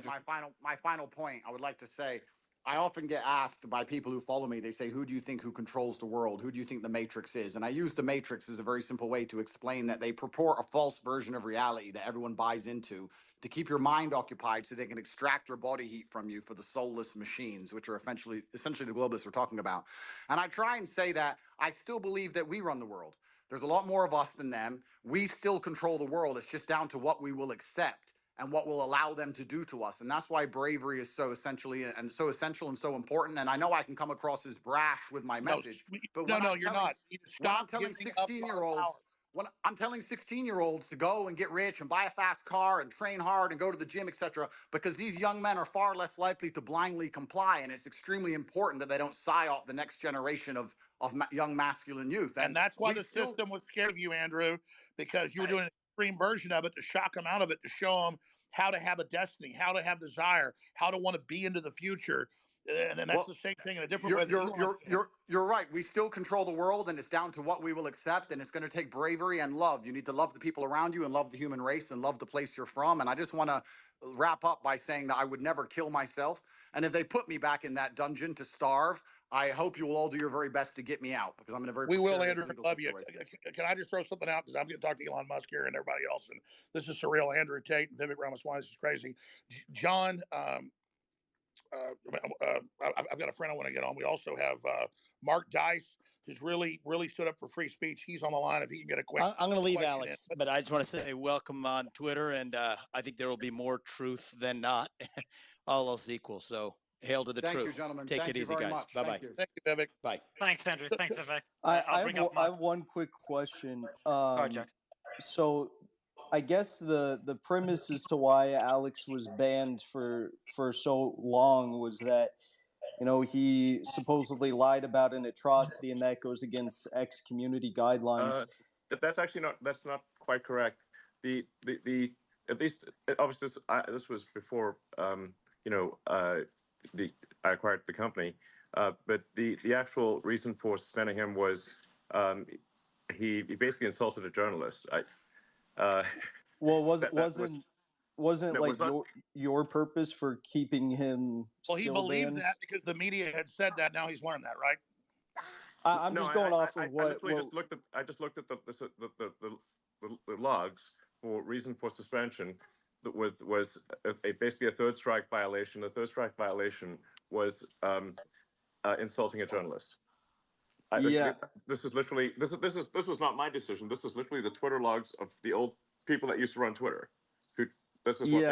final point, I would like to say, I often get asked by people who follow me, they say, who controls the world? Who do you think the Matrix is? And I use the Matrix as a very simple way to explain that they purport a false version of reality that everyone buys into to keep your mind occupied so they can extract your body heat from you for the soulless machines, which are essentially the globalists we're talking about. And I try and say that I still believe that we run the world. There's a lot more of us than them. We still control the world. It's just down to what we will accept and what will allow them to do to us. And that's why bravery is so essential and so important. And I know I can come across as brash with my message. But you're not. You stop when I'm telling 16-year-olds, when I'm telling 16-year-olds to go and get rich and buy a fast car and train hard and go to the gym, etc., because these young men are far less likely to blindly comply. And it's extremely important that they don't psyop the next generation of young masculine youth. And that's why the system was scared of you, Andrew, because you were doing an extreme version of it to shock them out of it, to show them how to have a destiny, how to have desire, how to want to be into the future. And then that's the same thing in a different way. You're right. We still control the world, and it's down to what we will accept. And it's going to take bravery and love. You need to love the people around you and love the human race and love the place you're from. And I just want to wrap up by saying that I would never kill myself. And if they put me back in that dungeon to starve, I hope you will all do your very best to get me out, because I'm in a very. We will, Andrew. Love you. Can I just throw something out, because I'm going to talk to Elon Musk here and everybody else. And this is surreal. Andrew Tate and Vivek Ramaswamy. This is crazy. John. I've got a friend I want to get on. We also have Mark Dice, who's really stood up for free speech. He's on the line. If he can get a quick. I'm going to leave Alex, but I just want to say welcome on Twitter, and I think there will be more truth than not, all else equal. So hail to the truth. Thank you, gentlemen. Take it easy, guys. Bye bye. Thank you, Vivek. Bye. Thanks, Andrew. Thanks, Vivek. I have one quick question. So I guess the premise as to why Alex was banned for so long was that, he supposedly lied about an atrocity, and that goes against X community guidelines. That's not quite correct. The at least obviously this was before I acquired the company, but the actual reason for suspending him was he basically insulted a journalist. Wasn't like your purpose for keeping him? Well, he believed that because the media had said that. Now he's learned that, right? I'm just going off of what. I just looked at the logs for reason for suspension. That was basically a third strike violation. The third strike violation was insulting a journalist. This was not my decision. This is literally the Twitter logs of the old people that used to run Twitter. This is what they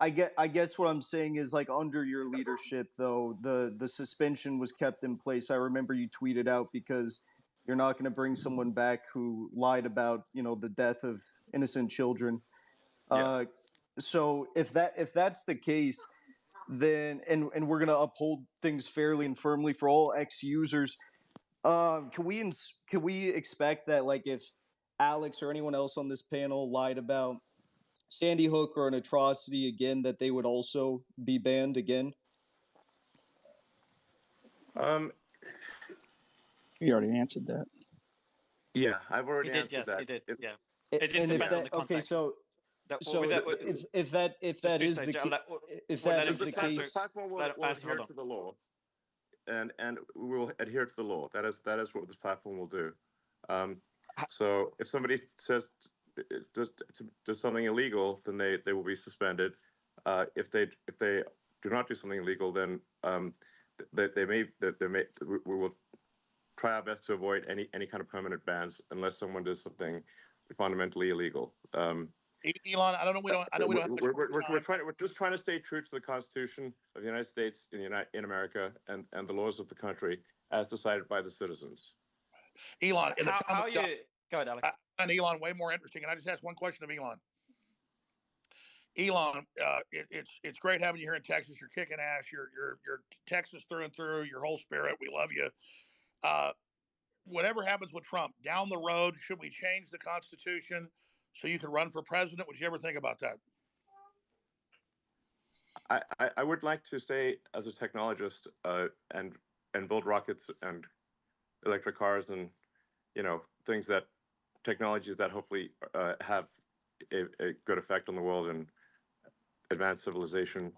wrote. I guess what I'm saying is, like, under your leadership, though, the suspension was kept in place. I remember you tweeted out because You're not going to bring someone back who lied about, the death of innocent children. Yes. So if that's the case, then and we're going to uphold things fairly and firmly for all ex-users. Can we expect that, like, if Alex or anyone else on this panel lied about Sandy Hook or an atrocity again, that they would also be banned again? You already answered that. Yeah, I've already He did, answered yes, that. he did. Yeah. It just And if depends on the that okay, context. so if that is Just the let him is the just case, The platform will adhere to the law, and we will adhere to the law. That is what this platform will do. So if somebody says does something illegal, then they will be suspended. If they do not do something illegal, then we will try our best to avoid any kind of permanent bans unless someone does something fundamentally illegal. Elon, I know we don't have much We're just trying to stay true to the Constitution of the United States in America and the laws of the country as decided by the citizens. Elon, how you go ahead, Alex. And Elon, way more interesting. And I just asked one question of Elon. Elon, it's great having you here in Texas. You're kicking ass. You're Texas through and through. Your whole spirit. We love you. Whatever happens with Trump down the road, should we change the Constitution so you could run for president? Would you ever think about that? I would like to stay as a technologist and build rockets and electric cars and technologies that hopefully have a good effect on the world and advance civilization.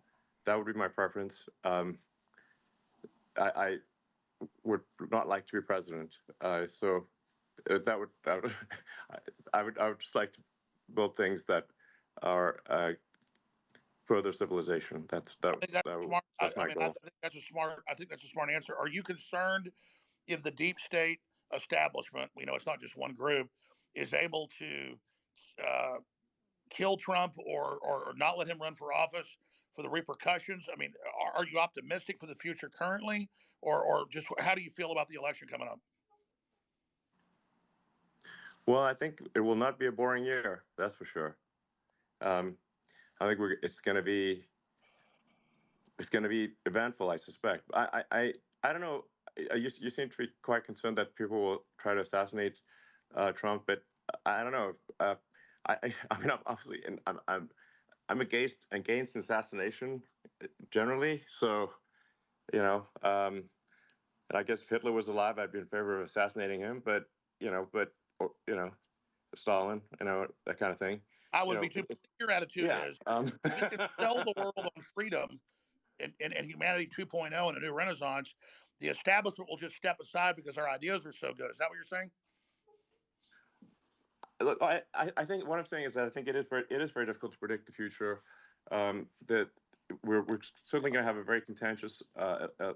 That would be my preference. I would not like to be president. So that would I would just like to build things that are further civilization. That's my goal. I think that's a smart answer. Are you concerned if the deep state establishment, we know it's not just one group, is able to kill Trump or not let him run for office for the repercussions? I mean, are you optimistic for the future currently, or just how do you feel about the election coming up? Well, I think it will not be a boring year. That's for sure. I think it's going to be eventful. I suspect. I don't know. You seem to be quite concerned that people will try to assassinate Trump, but I don't know. I mean, obviously, and I'm against assassination generally. So, I guess if Hitler was alive, I'd be in favor of assassinating him. But Stalin, that kind of thing. I would be too. Your attitude is we can sell the world on freedom and humanity 2.0 and a new renaissance. The establishment will just step aside because our ideas are so good. Is that what you're saying? Look, I think what I'm saying is that I think it is very difficult to predict the future. That we're certainly going to have a very contentious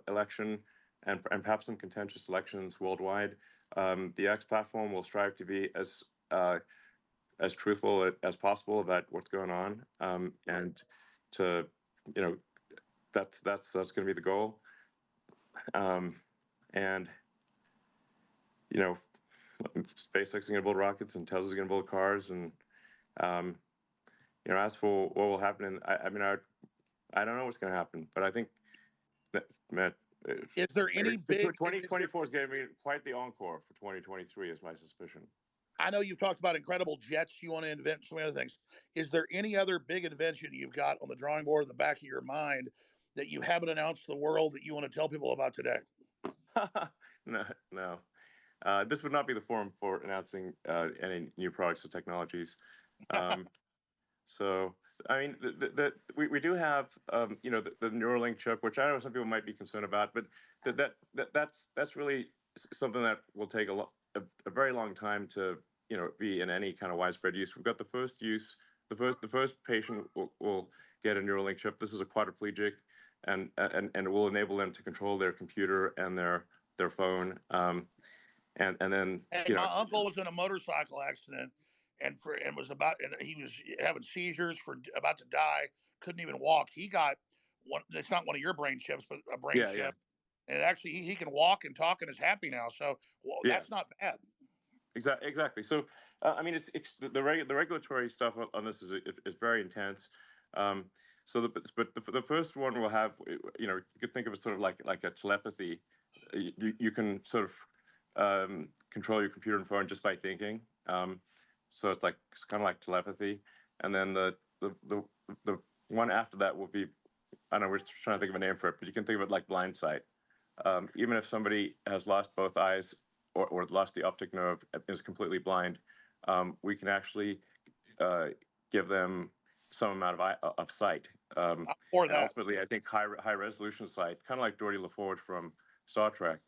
election and perhaps some contentious elections worldwide. The X platform will strive to be as truthful as possible about what's going on, and to that's going to be the goal. And SpaceX is going to build rockets and Tesla's going to build cars, and as for what will happen, I don't know what's going to happen, but I think that, Matt, is there any big 2024 is going to be quite the encore for 2023 is my suspicion. I know you've talked about incredible jets you want to invent, so many other things. Is there any other big invention you've got on the drawing board in the back of your mind that you haven't announced to the world that you want to tell people about today? No. This would not be the forum for announcing any new products or technologies. So, I mean, we do have, the Neuralink chip, which I know some people might be concerned about, but that's really something that will take a very long time to, be in any kind of widespread use. We've got the first use, the first patient will get a Neuralink chip. This is a quadriplegic, and it will enable them to control their computer and their phone. And then my uncle was in a motorcycle accident and he was having seizures about to die, couldn't even walk. He got one. It's not one of your brain chips, but a brain chip. and actually he can walk and talk and is happy now. So that's not bad. Exactly. So, I mean, it's the regulatory stuff on this is very intense. So, the first one will have, you could think of it sort of like a telepathy. You can sort of control your computer and phone just by thinking. So it's kind of like telepathy. And then the one after that will be, I don't know, we're trying to think of a name for it, but you can think of it like blind sight. Even if somebody has lost both eyes or lost the optic nerve, is completely blind, we can actually give them some amount of sight. And ultimately, I think high resolution sight, kind of like Geordi LaForge from Star Trek,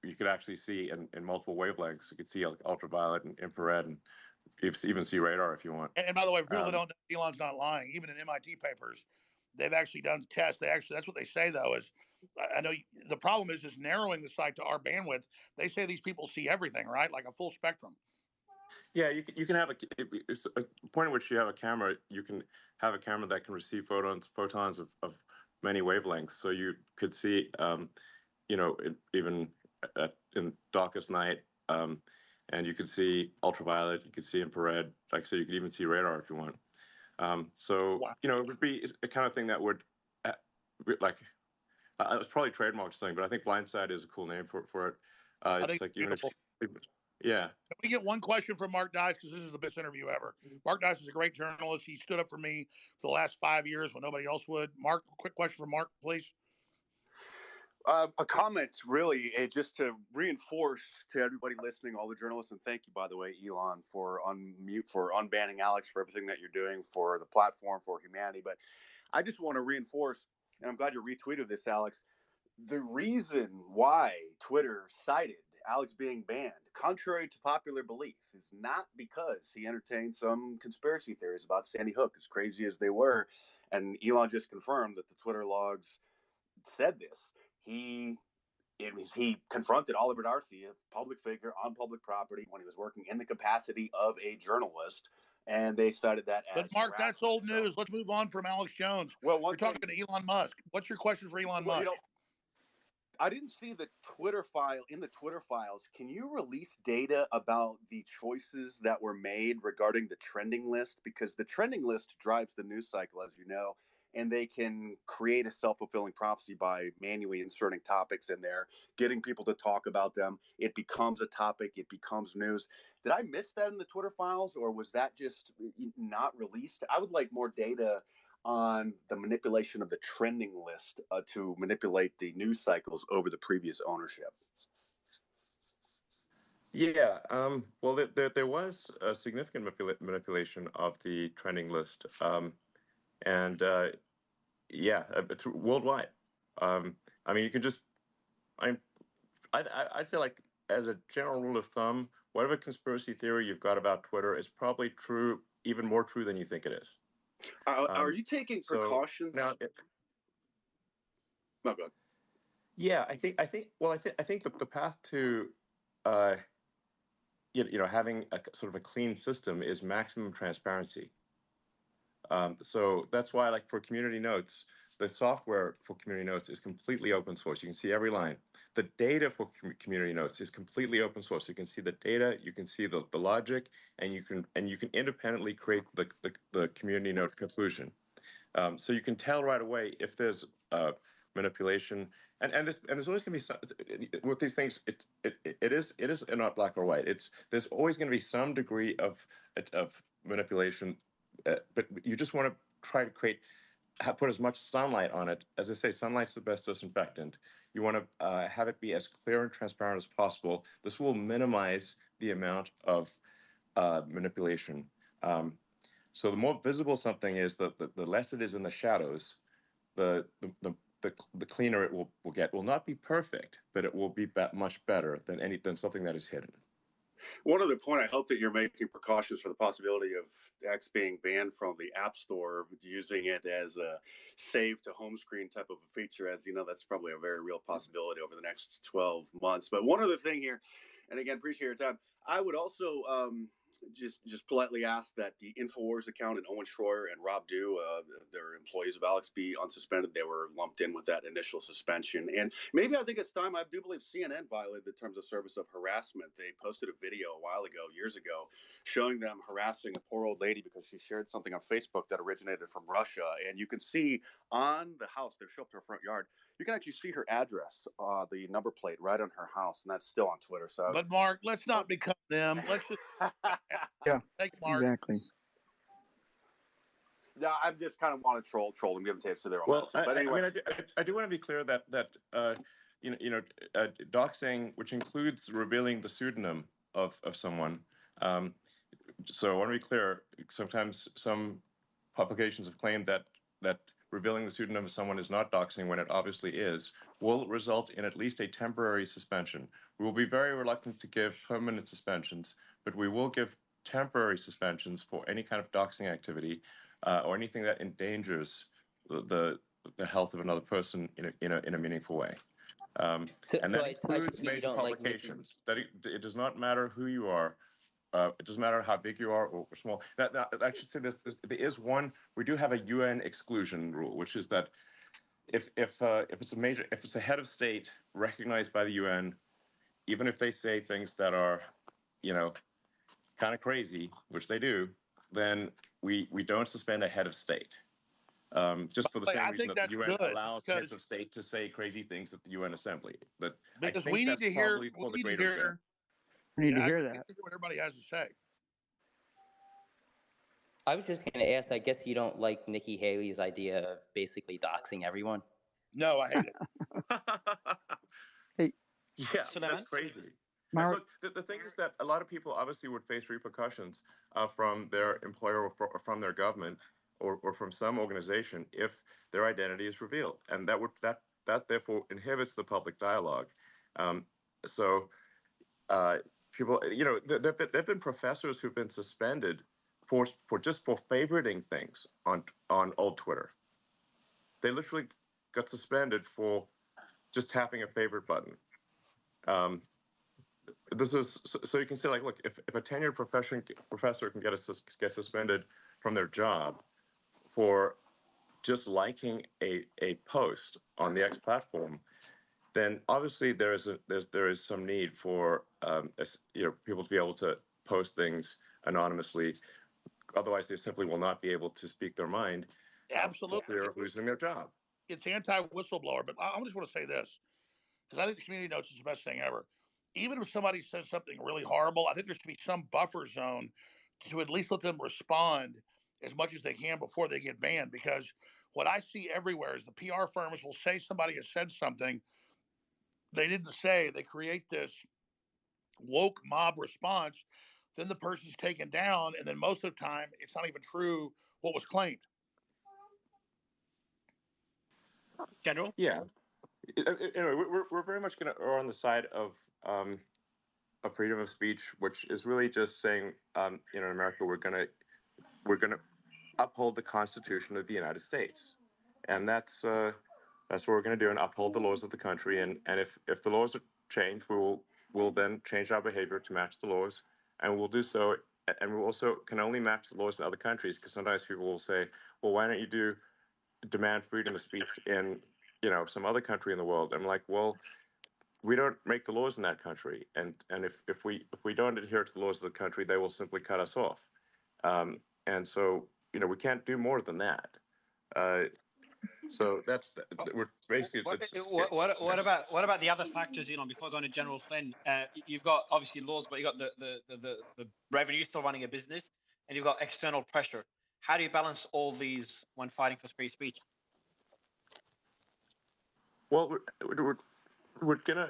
you could actually see in multiple wavelengths. You could see ultraviolet and infrared, and even see radar if you want. And by the way, for people that don't know, Elon's not lying. Even in MIT papers, they've actually done tests. That's what they say though. Is I know the problem is just narrowing the sight to our bandwidth. They say these people see everything, right? Like a full spectrum. Yeah, you can have a point at which you have a camera. You can have a camera that can receive photons of many wavelengths. So you could see, even in darkest night, and you could see ultraviolet. You could see infrared. Like I said, you could even see radar if you want. It would be a kind of thing that would I was probably trademarked something, but I think blindside is a cool name for it. It's like even if, yeah. Can we get one question from Mark Dice, because this is the best interview ever. Mark Dice is a great journalist. He stood up for me for the last 5 years when nobody else would. Mark, quick question from Mark, please. A comment, really, just to reinforce to everybody listening, all the journalists, and thank you, by the way, Elon, for unbanning Alex, for everything that you're doing for the platform, for humanity. But I just want to reinforce, and I'm glad you retweeted this, Alex, the reason why Twitter cited Alex being banned, contrary to popular belief, is not because he entertained some conspiracy theories about Sandy Hook, as crazy as they were. And Elon just confirmed that the Twitter logs said this. He confronted Oliver Darcy, a public figure on public property, when he was working in the capacity of a journalist, and they cited that as. But Mark, that's old news. Let's move on from Alex Jones. Well, we're talking to Elon Musk. What's your question for Elon Musk? I didn't see the Twitter file in the Twitter files. Can you release data about the choices that were made regarding the trending list? Because the trending list drives the news cycle, as you know, and they can create a self-fulfilling prophecy by manually inserting topics in there, getting people to talk about them. It becomes a topic. It becomes news. Did I miss that in the Twitter files, or was that just not released? I would like more data on the manipulation of the trending list to manipulate the news cycles over the previous ownership. Yeah, well, there was a significant manipulation of the trending list, and worldwide. I mean, you can just, I'd say, like, as a general rule of thumb, whatever conspiracy theory you've got about Twitter is probably true, even more true than you think it is. Are you taking precautions? Now, no, go ahead. Yeah, I think the path to, having a sort of a clean system is maximum transparency. So that's why, like, for community notes, the software for community notes is completely open source. You can see every line. The data for community notes is completely open source. You can see the data, you can see the logic, and you can independently create the community note conclusion. So you can tell right away if there's manipulation, and there's always going to be with these things. It is not black or white. There's always going to be some degree of manipulation, but you just want to try to put as much sunlight on it. As I say, sunlight's the best disinfectant. You want to have it be as clear and transparent as possible. This will minimize the amount of manipulation. So the more visible something is, the less it is in the shadows, the cleaner it will get. Will not be perfect, but it will be much better than something that is hidden. One other point, I hope that you're making precautions for the possibility of X being banned from the App Store, using it as a save to home screen type of a feature. As you know, that's probably a very real possibility over the next 12 months. But one other thing here, and again, appreciate your time. I would also just politely ask that the Infowars account and Owen Schroyer and Rob Dew, they're employees of Alex, be unsuspended. They were lumped in with that initial suspension. And maybe I think it's time. I do believe CNN violated the terms of service of harassment. They posted a video a while ago, years ago, showing them harassing a poor old lady because she shared something on Facebook that originated from Russia. And you can see on the house, they show up to her front yard, you can actually see her address, the number plate right on her house, and that's still on Twitter. So, but Mark, let's not become them. Let's just Yeah, thank you, Mark. exactly. Yeah, I just kind of want to troll them, give them tapes to their own medicine. But anyway, I do want to be clear that doxing, which includes revealing the pseudonym of someone. So I want to be clear. Sometimes some publications have claimed that revealing the pseudonym of someone is not doxing when it obviously is, will result in at least a temporary suspension. We will be very reluctant to give permanent suspensions, but we will give temporary suspensions for any kind of doxing activity or anything that endangers the health of another person in a meaningful way. And that includes major publications. That it does not matter who you are. It doesn't matter how big you are or small. I should say this. There is one. We do have a UN exclusion rule, which is that if it's a head of state recognized by the UN, even if they say things that are, kind of crazy, which they do, then we don't suspend a head of state. Just for the same reason that the UN allows heads of state to say crazy things at the UN Assembly. But because we need to hear. We need to hear. We need to hear that. What everybody has to say. I was just going to ask, I guess you don't like Nikki Haley's idea of basically doxing everyone? No, I hate it. Hey. Yeah, that's crazy. Look, the thing is that a lot of people obviously would face repercussions from their employer or from their government or from some organization if their identity is revealed. And that therefore inhibits the public dialogue. People, there've been professors who've been suspended for favoriting things on old Twitter. They literally got suspended for just tapping a favorite button. This is so you can say, like, look, if a tenured professor can get suspended from their job for just liking a post on the X platform, then obviously there is some need for people to be able to post things anonymously. Otherwise, they simply will not be able to speak their mind. Absolutely, for fear of losing their job. It's anti-whistleblower, but I just want to say this because I think the community notes is the best thing ever. Even if somebody says something really horrible, I think there should be some buffer zone to at least let them respond as much as they can before they get banned. Because what I see everywhere is the PR firms will say somebody has said something they didn't say. They create this woke mob response. Then the person's taken down, and then most of the time, it's not even true what was claimed. General? Yeah. Anyway, we're very much going to err on the side of freedom of speech, which is really just saying, in America, we're going to uphold the Constitution of the United States, and that's what we're going to do, and uphold the laws of the country. And if the laws are changed, we'll then change our behavior to match the laws, and we'll do so. And we also can only match the laws in other countries, because sometimes people will say, well, why don't you demand freedom of speech in some other country in the world? I'm like, well, we don't make the laws in that country, and if we don't adhere to the laws of the country, they will simply cut us off. And so we can't do more than that. So we're basically. What about the other factors, Elon? Before going to General Flynn, you've got obviously laws, but you got the revenue, still running a business, and you've got external pressure. How do you balance all these when fighting for free speech? Well, we're gonna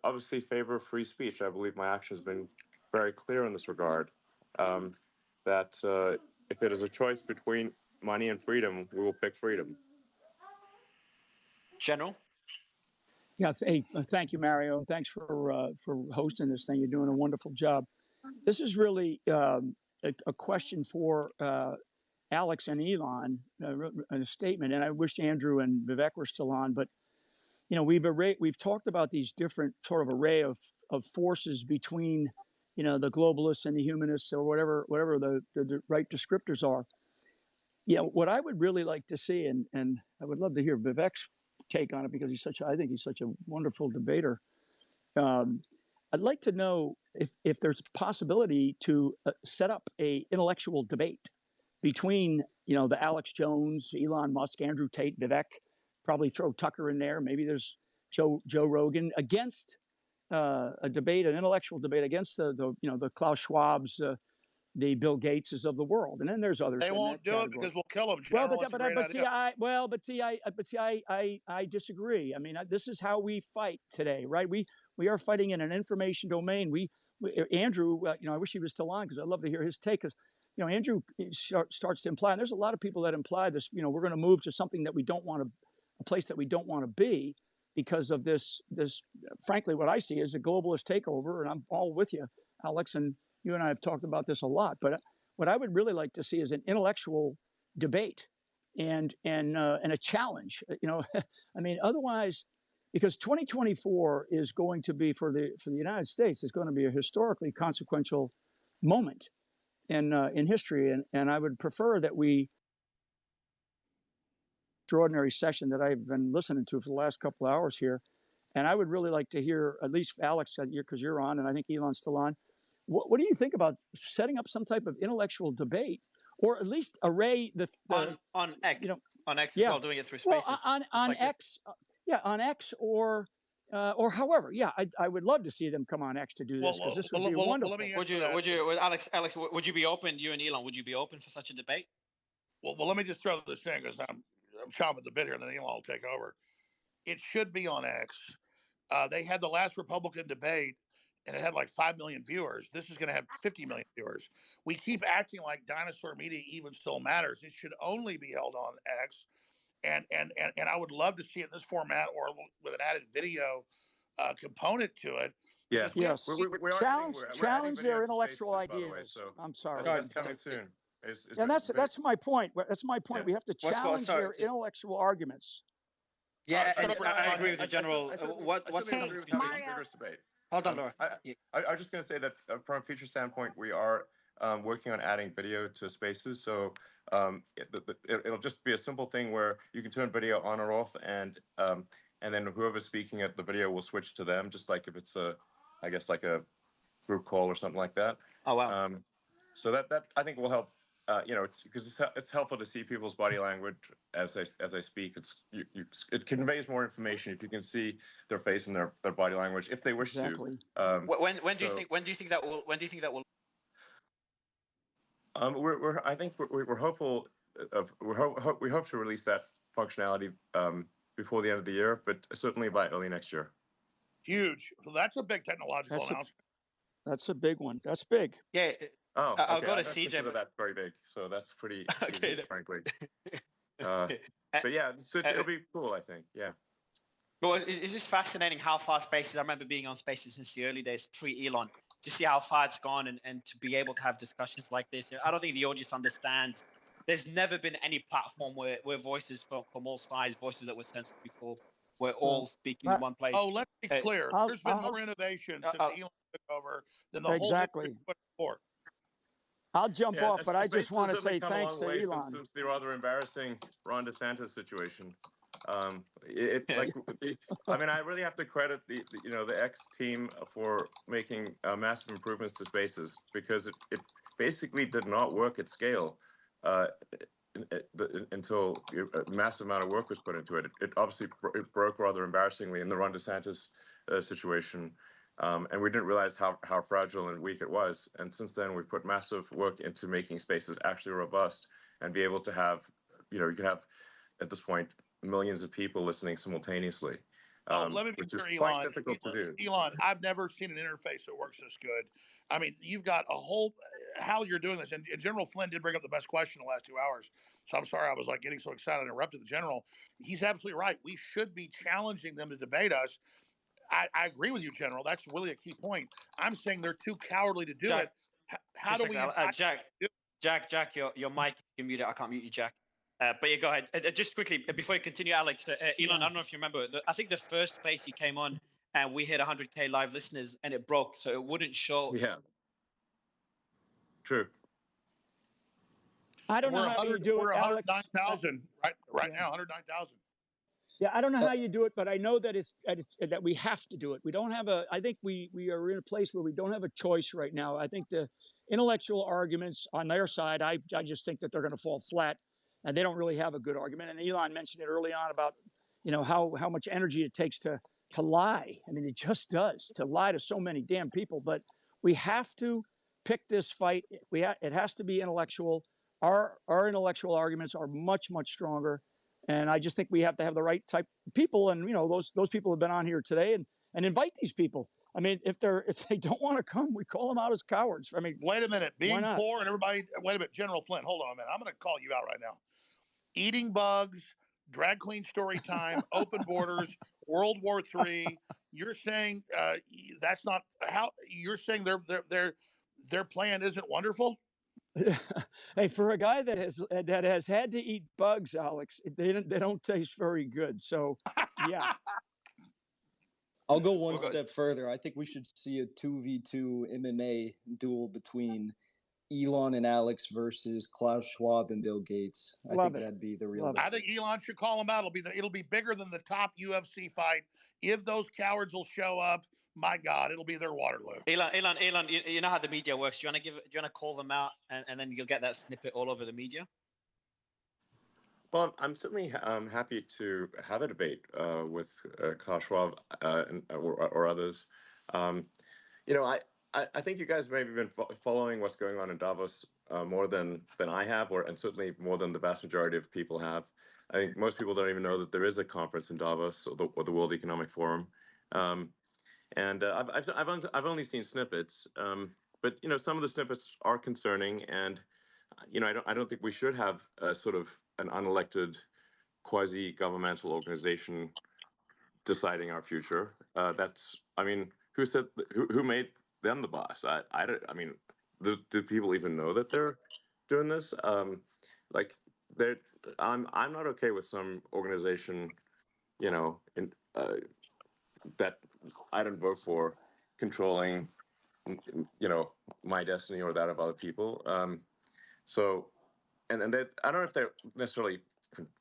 obviously favor free speech. I believe my action has been very clear in this regard. That if it is a choice between money and freedom, we will pick freedom. General? Yeah, hey, thank you, Mario. Thanks for hosting this thing. You're doing a wonderful job. This is really a question for Alex and Elon, a statement, and I wish Andrew and Vivek were still on, but we've talked about these different sort of array of forces between the globalists and the humanists or whatever the right descriptors are. What I would really like to see, and I would love to hear Vivek's take on it because I think he's such a wonderful debater. I'd like to know if there's possibility to set up a intellectual debate between the Alex Jones, Elon Musk, Andrew Tate, Vivek, probably throw Tucker in there. Maybe there's Joe Rogan against an intellectual debate against the Klaus Schwabs, the Bill Gateses of the world, and then there's others. They won't do it because we'll kill them. Well, I disagree. I mean, this is how we fight today, right? We are fighting in an information domain. Andrew, I wish he was still on because I'd love to hear his take. Because Andrew starts to imply, and there's a lot of people that imply this. We're going to move to something that we don't want to, a place that we don't want to be, because of this. Frankly, what I see is a globalist takeover, and I'm all with you, Alex, and you and I have talked about this a lot. But what I would really like to see is an intellectual debate and a challenge. I mean, otherwise, because 2024 is going to be for the United States is going to be a historically consequential moment in history, and I would prefer that we extraordinary session that I've been listening to for the last couple of hours here, and I would really like to hear at least Alex, because you're on, and I think Elon's still on. What do you think about setting up some type of intellectual debate, or at least array on X? On X as well, doing it through Spaces. Well, on like X, on X or however, I would love to see them come on X to do this because this would be wonderful. Would you, Alex, would you be open? You and Elon, would you be open for such a debate? Well, let me just throw this in because I'm chomping the bit here, and then Elon will take over. It should be on X. They had the last Republican debate, and it had like 5 million viewers. This is going to have 50 million viewers. We keep acting like dinosaur media even still matters. It should only be held on X. And I would love to see it in this format or with an added video component to it. Yeah. Yes. We're challenge their intellectual ideas. Way, so I'm sorry. That's coming soon. And that's my point. That's my point. Yeah. We have to challenge their intellectual arguments. Yeah, I agree with the general. What's Mario? Debate. Hold on, Laura. I was just going to say that from a future standpoint, we are working on adding video to Spaces. So it'll just be a simple thing where you can turn video on or off, and then whoever's speaking at the video will switch to them, just like if it's I guess like a group call or something like that. Oh wow. So that I think will help. It's because it's helpful to see people's body language as I speak. It conveys more information if you can see their face and their body language if they wish to. When do you think that will? We're hopeful we hope to release that functionality before the end of the year, but certainly by early next year. Huge. Well, that's a big technological announcement. That's a big one. That's big. Yeah. Oh, I'll go to CJ. That's very big, so that's pretty easy, frankly. But yeah, so it'll be cool, I think. Yeah. Well, it's just fascinating how far Spaces. I remember being on Spaces since the early days, pre-Elon, to see how far it's gone and to be able to have discussions like this. I don't think the audience understands. There's never been any platform where voices from all sides, voices that were censored before, were all speaking in one place. Oh, let's be clear. There's been more innovation since Elon took over than the whole thing before. I'll jump off, but I just want to say thanks to Elon. Since the rather embarrassing Ron DeSantis situation. It's like, I mean, I really have to credit the X team for making massive improvements to Spaces, because it basically did not work at scale until a massive amount of work was put into it. It obviously broke rather embarrassingly in the Ron DeSantis situation. And we didn't realize how fragile and weak it was. And since then, we've put massive work into making Spaces actually robust and be able to have, you can have, at this point, millions of people listening simultaneously. Let me be clear, Elon. Difficult to do. Elon, I've never seen an interface that works this good. I mean, you've got a whole, how you're doing this. And General Flynn did bring up the best question in the last 2 hours. So I'm sorry I was like getting so excited I interrupted the General. He's absolutely right. We should be challenging them to debate us. I agree with you, General. That's really a key point. I'm saying they're too cowardly to do it. How do we? Jack, your mic, you can mute it. I can't mute you, Jack. But yeah, go ahead. Just quickly, before you continue, Alex, Elon, I don't know if you remember, I think the first space you came on, and we hit 100K live listeners, and it broke, so it wouldn't show. Yeah. True. I don't know how you do it, We're Alex. 109,000 right now, 109,000. Yeah, I don't know how you do it, but I know that that we have to do it. We don't have I think we are in a place where we don't have a choice right now. I think the intellectual arguments on their side, I just think that they're going to fall flat, and they don't really have a good argument. And Elon mentioned it early on about, how much energy it takes to lie. I mean, it just does, to lie to so many damn people. But we have to pick this fight. It has to be intellectual. Our intellectual arguments are much, much stronger. And I just think we have to have the right type of people. And, those people have been on here today and invite these people. I mean, if they don't want to come, we call them out as cowards. I mean, wait a minute. Being poor and everybody, wait a minute. General Flynn, hold on a minute. I'm going to call you out right now. Eating bugs, drag queen story time, open borders, World War III. You're saying that's not how you're saying their plan isn't wonderful? Hey, for a guy that has had to eat bugs, Alex, they don't taste very good. So, yeah. I'll go one step further. I think we should see a 2v2 MMA duel between Elon and Alex versus Klaus Schwab and Bill Gates. I think that'd be the real. I think Elon should call them out. It'll be bigger than the top UFC fight if those cowards will show up. My God, it'll be their Waterloo. Elon, you know how the media works. Do you want to call them out, and then you'll get that snippet all over the media? Well, I'm certainly happy to have a debate with Klaus Schwab or others. I think you guys maybe been following what's going on in Davos more than I have, and certainly more than the vast majority of people have. I think most people don't even know that there is a conference in Davos or the World Economic Forum. And I've only seen snippets, but some of the snippets are concerning, and I don't think we should have sort of an unelected quasi-governmental organization deciding our future. Who said who made them the boss? Do people even know that they're doing this? I'm not okay with some organization, that I don't vote for, controlling, my destiny or that of other people. And they, I don't know if they're necessarily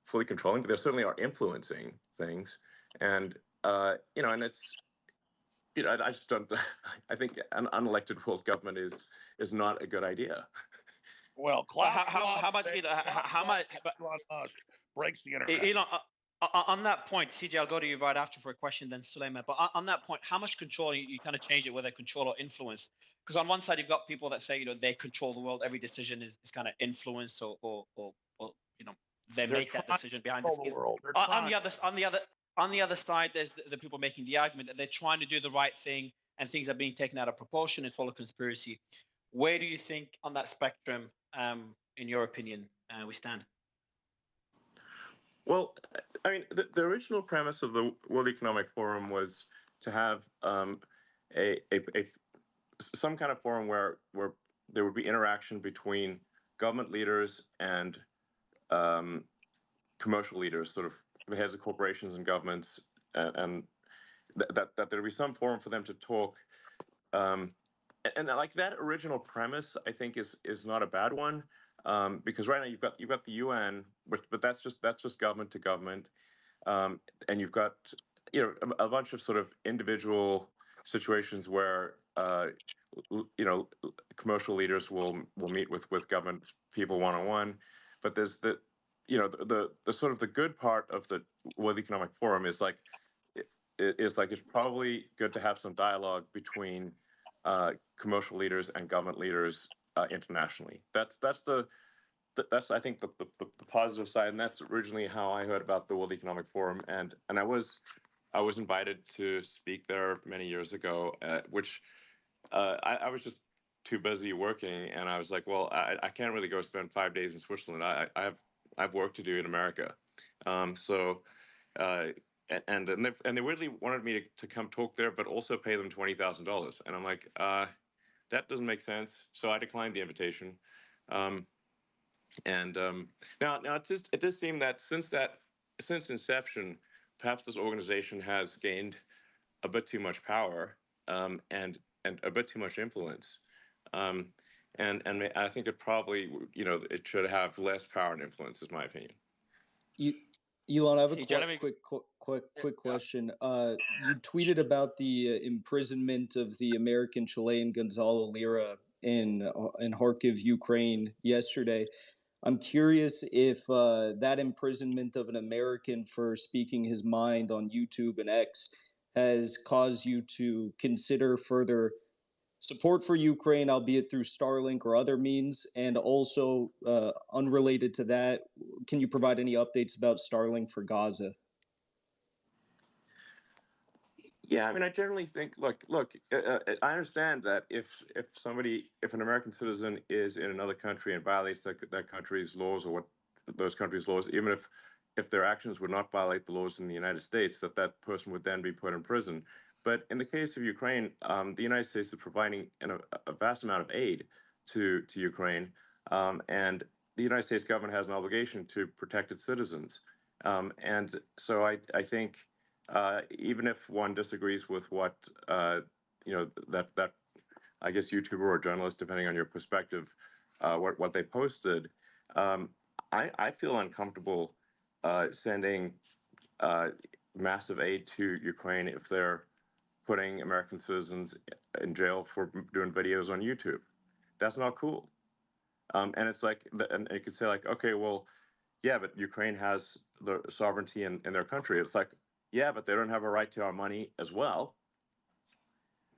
fully controlling, but they certainly are influencing things. And and it's, I just don't. I think an unelected world government is not a good idea. Well, how much Elon Musk breaks the internet? Elon, on that point, CJ, I'll go to you right after for a question, then Suleiman. But on that point, how much control, you kind of changed it, whether control or influence? Because on one side, you've got people that say, they control the world. Every decision is kind of influenced, or they make that decision behind the world. On the other side, there's the people making the argument that they're trying to do the right thing, and things are being taken out of proportion. It's all a conspiracy. Where do you think on that spectrum, in your opinion, we stand? Well, I mean, the original premise of the World Economic Forum was to have some kind of forum where there would be interaction between government leaders and commercial leaders, sort of the heads of corporations and governments, and that there would be some forum for them to talk. And like that original premise, I think is not a bad one. Because right now you've got the UN, but that's just government to government, and you've got a bunch of sort of individual situations where commercial leaders will meet with government people one-on-one, but there's the sort of the good part of the World Economic Forum is it's probably good to have some dialogue between commercial leaders and government leaders internationally. That's I think the positive side, and that's originally how I heard about the World Economic Forum, and I was invited to speak there many years ago, which I was just too busy working, and I was like, well, I can't really go spend 5 days in Switzerland. I have work to do in America, and they really wanted me to come talk there, but also pay them $20,000, and I'm like, that doesn't make sense. So I declined the invitation. Now it does seem that since inception, perhaps this organization has gained a bit too much power and a bit too much influence. and I think it probably, it should have less power and influence, is my opinion. Elon, I have a See, Jeremy, quick question. You tweeted about the imprisonment of the American Chilean Gonzalo Lira in Kharkiv, Ukraine yesterday. I'm curious if that imprisonment of an American for speaking his mind on YouTube and X has caused you to consider further support for Ukraine, albeit through Starlink or other means. And also, unrelated to that, can you provide any updates about Starlink for Gaza? Yeah, I mean, I generally think, look, I understand that if an American citizen is in another country and violates that country's laws, or what those countries' laws, even if their actions would not violate the laws in the United States, that person would then be put in prison. But in the case of Ukraine, the United States is providing a vast amount of aid to Ukraine, and the United States government has an obligation to protect its citizens. And so I think, even if one disagrees with what that I guess YouTuber or journalist, depending on your perspective, what they posted, I feel uncomfortable sending massive aid to Ukraine if they're putting American citizens in jail for doing videos on YouTube. That's not cool. And it's like, and you could say like, okay, well, yeah, but Ukraine has the sovereignty in their country. It's like, yeah, but they don't have a right to our money as well.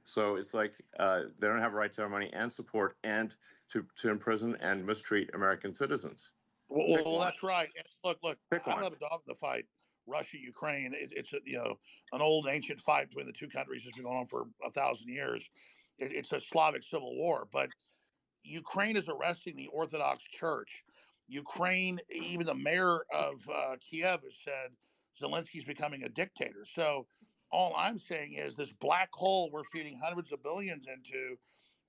So it's like, they don't have a right to our money and support and to imprison and mistreat American citizens. Well, that's right. And look, Pick I don't one. have a dog in the fight. Russia, Ukraine. It's an old ancient fight between the two countries that's been going on for 1,000 years. It's a Slavic civil war, but Ukraine is arresting the Orthodox Church. Ukraine, even the mayor of Kiev has said Zelensky's becoming a dictator. So all I'm saying is this black hole we're feeding hundreds of billions into,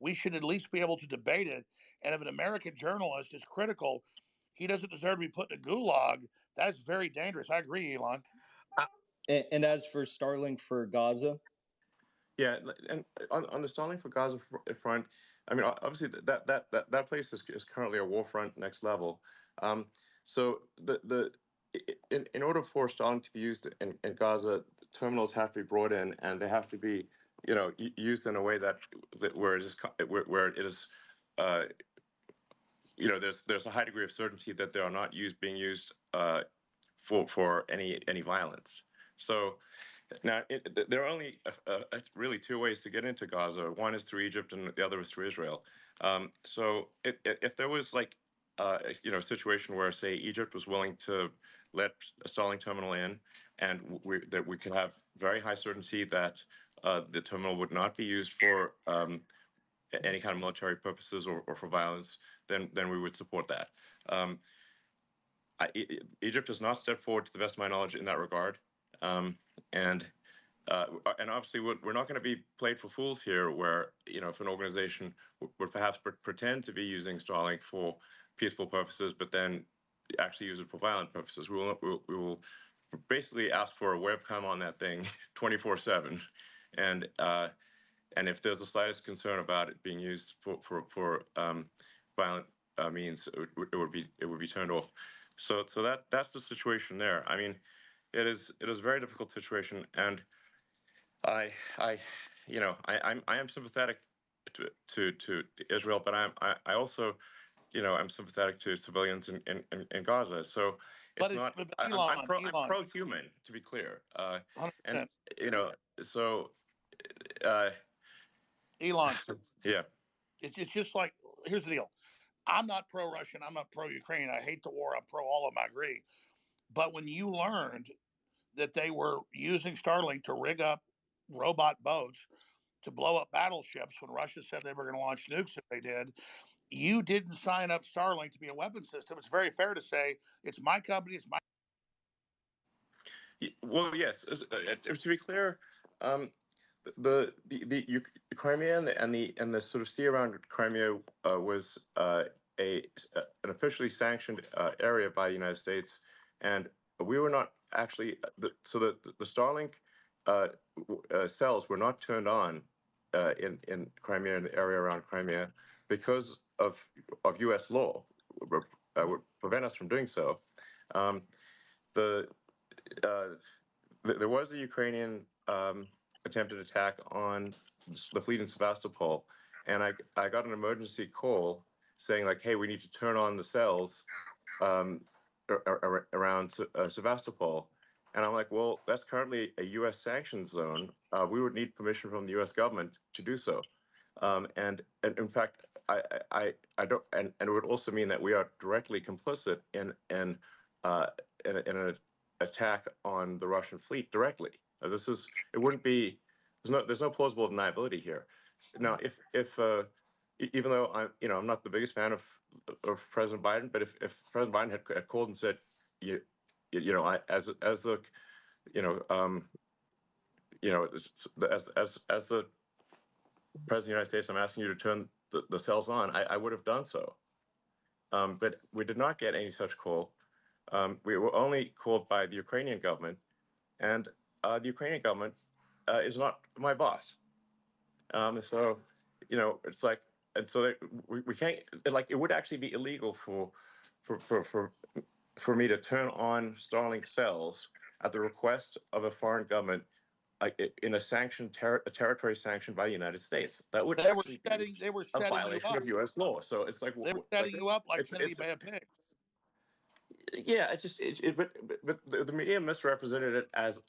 we should at least be able to debate it. And if an American journalist is critical, he doesn't deserve to be put in a gulag. That's very dangerous. I agree, Elon. And as for Starlink for Gaza? Yeah, and on the Starlink for Gaza front, I mean, obviously that place is currently a war front next level. So in order for Starlink to be used in Gaza, terminals have to be brought in, and they have to be used in a way that where it is there's a high degree of certainty that they are not being used for any violence. So now, there are only really two ways to get into Gaza. One is through Egypt, and the other is through Israel. So if there was like a situation where, say, Egypt was willing to let a Starlink terminal in, and that we could have very high certainty that the terminal would not be used for any kind of military purposes or for violence, then we would support that. Egypt has not stepped forward, to the best of my knowledge, in that regard. And obviously, we're not going to be played for fools here, where if an organization would perhaps pretend to be using Starlink for peaceful purposes, but then actually use it for violent purposes, we will basically ask for a webcam on that thing 24/7, and if there's the slightest concern about it being used for violent means, it would be turned off. So that's the situation there. I mean, it is a very difficult situation, and I am sympathetic to Israel, but I also I'm sympathetic to civilians in Gaza. So it's not. Elon, I'm pro-human, to be clear. 100%. And so Elon, yeah. It's just like, here's the deal. I'm not pro-Russian. I'm not pro-Ukraine. I hate the war. I'm pro all of them. I agree. But when you learned that they were using Starlink to rig up robot boats to blow up battleships when Russia said they were going to launch nukes if they did, you didn't sign up Starlink to be a weapon system. It's very fair to say it's my company. It's my. Well, yes. To be clear, the Crimea and the sort of sea around Crimea was an officially sanctioned area by the United States, and we were not actually the Starlink cells were not turned on in Crimea, in the area around Crimea, because of U.S. law would prevent us from doing so. There was a Ukrainian attempted attack on the fleet in Sevastopol, and I got an emergency call saying like, "Hey, we need to turn on the cells around Sevastopol." And I'm like, "Well, that's currently a U.S. sanctions zone. We would need permission from the U.S. government to do so." And in fact, I don't, and it would also mean that we are directly complicit in an attack on the Russian fleet directly. It wouldn't be, there's no plausible deniability here. Now, if even though I'm not the biggest fan of President Biden, but if President Biden had called and said, as the President of the United States, I'm asking you to turn the cells on, I would have done so. But we did not get any such call. We were only called by the Ukrainian government, and the Ukrainian government is not my boss. So, it's like, and so we can't, like, it would actually be illegal for me to turn on Starlink cells at the request of a foreign government in a territory sanctioned by the United States. That would actually be a violation of U.S. law. So it's like they were setting you up like Kennedy by a pig. Yeah, but the media misrepresented it as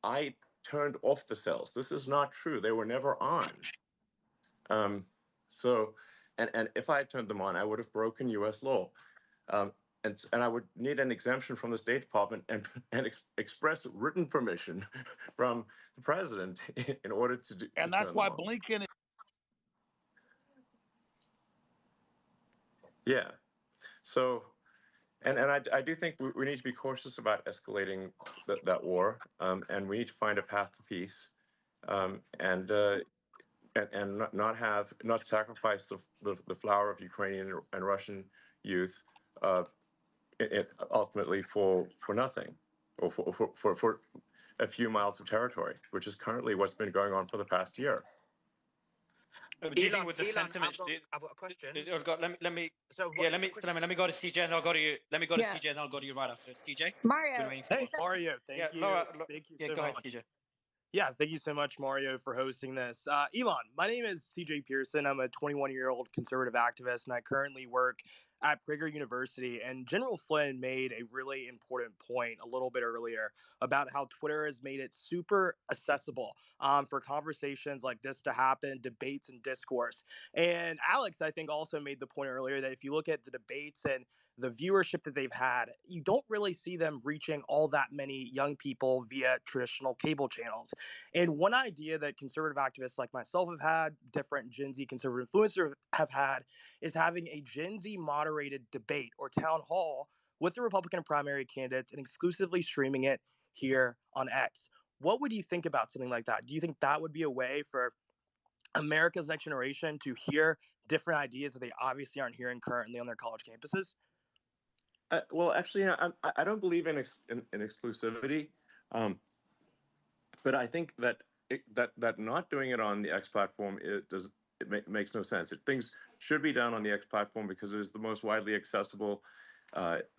I turned off the cells. This is not true. They were never on. So, and if I had turned them on, I would have broken U.S. law. And I would need an exemption from the State Department and express written permission from the president in order to do. And that's why Blinken. Yeah. So, and I do think we need to be cautious about escalating that war, and we need to find a path to peace, and not sacrifice the flower of Ukrainian and Russian youth. Ultimately for nothing, or for a few miles of territory, which is currently what's been going on for the past year. Do you think with the sentiments? I've got a question. Let me So let me go to CJ and I'll go to you. Let me go to CJ and I'll go to you right after. CJ. Mario. Hey, Mario. Thank you. Laura, thank you so go much. ahead, CJ. Yeah, thank you so much, Mario, for hosting this. Elon, my name is CJ Pearson. I'm a 21-year-old conservative activist, and I currently work at Prager University. And General Flynn made a really important point a little bit earlier about how Twitter has made it super accessible for conversations like this to happen, debates and discourse. And Alex, I think, also made the point earlier that if you look at the debates and the viewership that they've had, you don't really see them reaching all that many young people via traditional cable channels. And one idea that conservative activists like myself have had, different Gen Z conservative influencers have had, is having a Gen Z moderated debate or town hall with the Republican primary candidates and exclusively streaming it here on X. What would you think about something like that? Do you think that would be a way for America's next generation to hear different ideas that they obviously aren't hearing currently on their college campuses? Well, actually, I don't believe in exclusivity, but I think that that not doing it on the X platform makes no sense. Things should be done on the X platform because it is the most widely accessible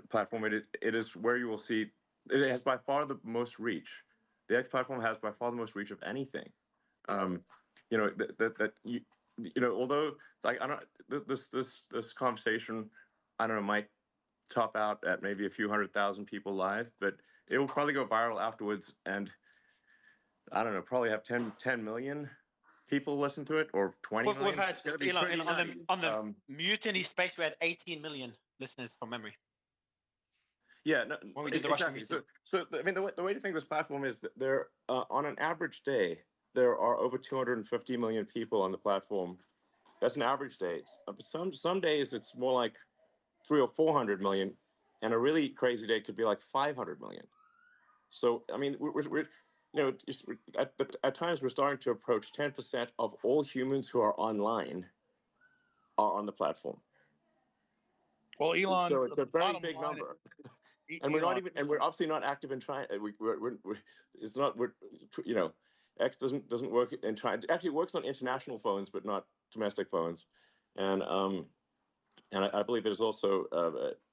platform. It is where you will see it has by far the most reach. The X platform has by far the most reach of anything. Although like I don't this conversation, I don't know, might top out at maybe a few 100,000 people live, but it will probably go viral afterwards, and I don't know, probably have 10 million people listen to it, or 20 million. We've had on the Mutiny space, we had 18 million listeners from memory. Yeah, no, when we did the Russian exactly. So I mean, the way to think of this platform is that there, on an average day, there are over 250 million people on the platform. That's an average day. Some days it's more like 300 or 400 million, and a really crazy day could be like 500 million. So I mean, we're at times we're starting to approach 10% of all humans who are online are on the platform. Well, Elon, so it's a very big number, and we're not even, and we're obviously not active in China. It's not. X doesn't work in China. It actually works on international phones, but not domestic phones, and and I believe it is also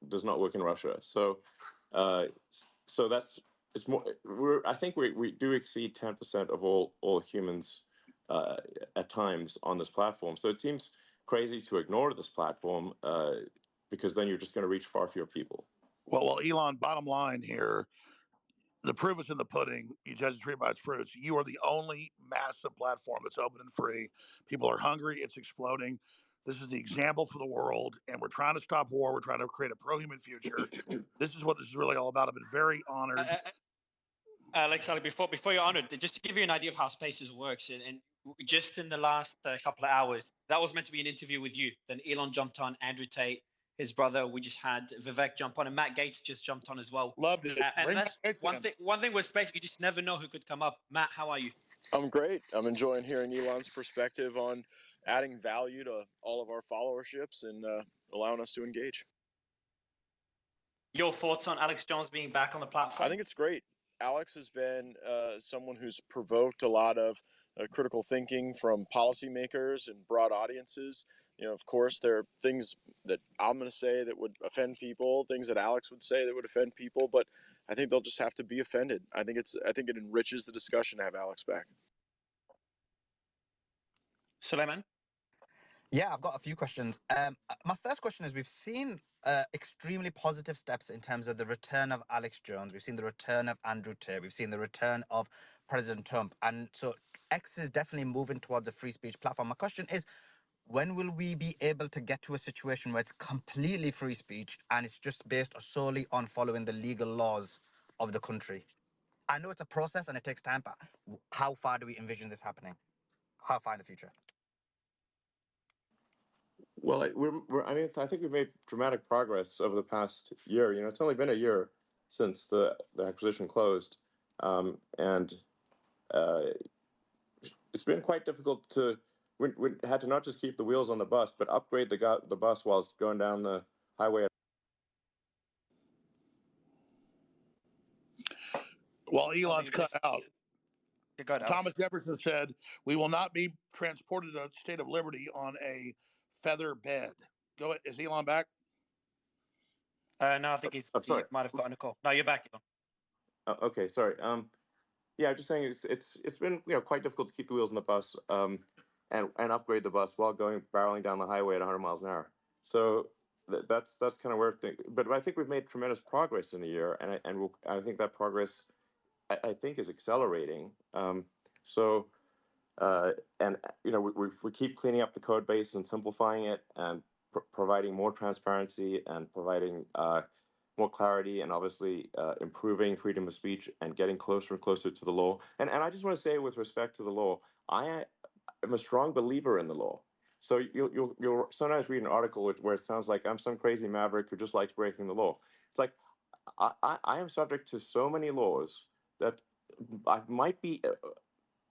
does not work in Russia. So that's it's more. I think we do exceed 10% of all humans at times on this platform. So it seems crazy to ignore this platform because then you're just going to reach far fewer people. Well, Elon. Bottom line here. The proof is in the pudding. You judge a tree by its fruits. You are the only massive platform that's open and free. People are hungry. It's exploding. This is the example for the world, and we're trying to stop war. We're trying to create a pro-human future. This is what this is really all about. I've been very honored. Alex, before you're honored, just to give you an idea of how Spaces works, and just in the last couple of hours, that was meant to be an interview with you. Then Elon jumped on, Andrew Tate, his brother. We just had Vivek jump on, and Matt Gaetz just jumped on as well. Loved it. And that's one thing with Space. You just never know who could come up. Matt, how are you? I'm great. I'm enjoying hearing Elon's perspective on adding value to all of our followerships and allowing us to engage. Your thoughts on Alex Jones being back on the platform? I think it's great. Alex has been someone who's provoked a lot of critical thinking from policymakers and broad audiences. You know, of course, there are things that I'm going to say that would offend people, things that Alex would say that would offend people, but I think they'll just have to be offended. I think it enriches the discussion to have Alex back. Suleiman? Yeah, I've got a few questions. My first question is, we've seen extremely positive steps in terms of the return of Alex Jones. We've seen the return of Andrew Tate. We've seen the return of President Trump. And so X is definitely moving towards a free speech platform. My question is, when will we be able to get to a situation where it's completely free speech and it's just based solely on following the legal laws of the country? I know it's a process and it takes time, but how far do we envision this happening? How far in the future? Well, I think we've made dramatic progress over the past year. You know, it's only been a year since the acquisition closed, and it's been quite difficult to. We had to not just keep the wheels on the bus, but upgrade the bus while it's going down the highway. Well, Elon's cut out. Thomas Jefferson said, "We will not be transported to a state of liberty on a feather bed." Go ahead. Is Elon back? No, I think he might have gotten a call. No, you're back, Elon. Okay, sorry. Yeah, I'm just saying it's been quite difficult to keep the wheels on the bus and upgrade the bus while barreling down the highway at 100 miles an hour. So that's kind of where things. But I think we've made tremendous progress in a year, and I think that progress I think is accelerating. And we keep cleaning up the code base and simplifying it and providing more transparency and providing more clarity and obviously improving freedom of speech and getting closer and closer to the law. And I just want to say, with respect to the law, I am a strong believer in the law. So you'll sometimes read an article where it sounds like I'm some crazy maverick who just likes breaking the law. It's like I am subject to so many laws that I might be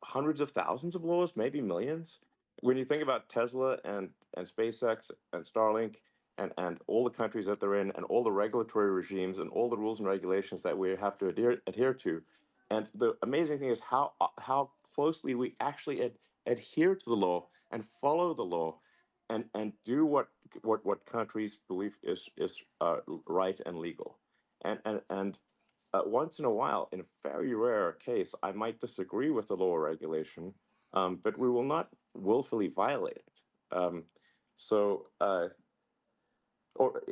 hundreds of thousands of laws, maybe millions. When you think about Tesla and SpaceX and Starlink and all the countries that they're in and all the regulatory regimes and all the rules and regulations that we have to adhere to, and the amazing thing is how closely we actually adhere to the law and follow the law and do what countries believe is right and legal. And once in a while, in a very rare case, I might disagree with the law or regulation, but we will not willfully violate it. So what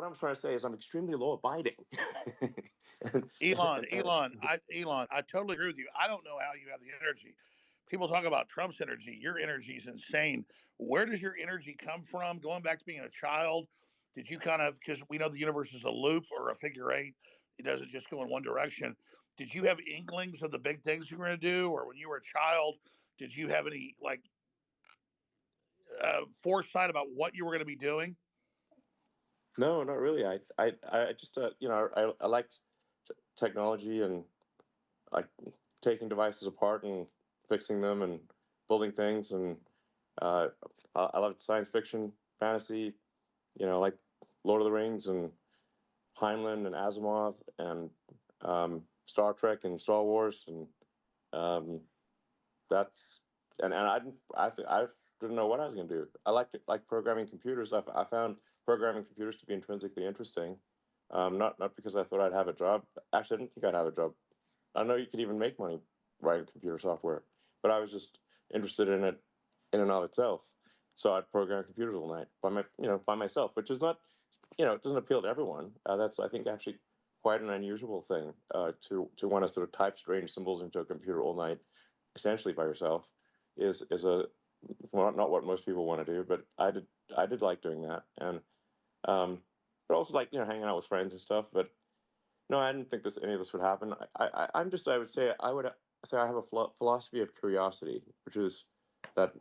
I'm trying to say is I'm extremely law-abiding. Elon, I totally agree with you. I don't know how you have the energy. People talk about Trump's energy. Your energy is insane. Where does your energy come from? Going back to being a child, did you because we know the universe is a loop or a figure eight, it doesn't just go in one direction. Did you have inklings of the big things you were going to do? Or when you were a child, did you have any foresight about what you were going to be doing? No, not really. I just I liked technology and like taking devices apart and fixing them and building things, and I loved science fiction, fantasy, like Lord of the Rings and Heinlein and Asimov and Star Trek and Star Wars, and that's and I didn't know what I was going to do. I like programming computers. I found programming computers to be intrinsically interesting. Not because I thought I'd have a job. Actually, I didn't think I'd have a job. I know you could even make money writing computer software, but I was just interested in it in and of itself. So I'd program computers all night by myself, which is not, it doesn't appeal to everyone. That's, I think, actually quite an unusual thing to want to sort of type strange symbols into a computer all night, essentially by yourself, is not what most people want to do. But I did like doing that, and but also like hanging out with friends and stuff. But no, I didn't think any of this would happen. I would say I have a philosophy of curiosity, which is that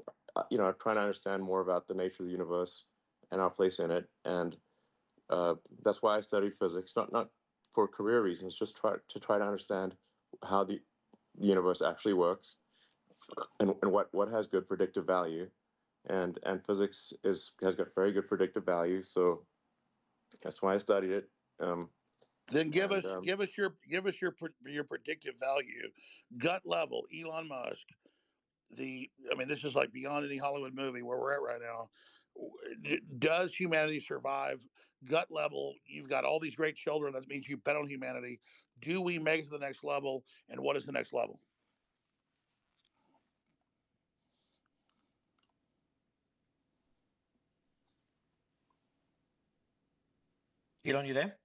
trying to understand more about the nature of the universe and our place in it, and that's why I studied physics, not for career reasons, just try to understand how the universe actually works, and what has good predictive value, and physics has got very good predictive value, so that's why I studied it. Then give us your predictive value, gut level. Elon Musk. This is like beyond any Hollywood movie where we're at right now. Does humanity survive? Gut level. You've got all these great children. That means you bet on humanity. Do we make it to the next level? And what is the next level? Elon, you there?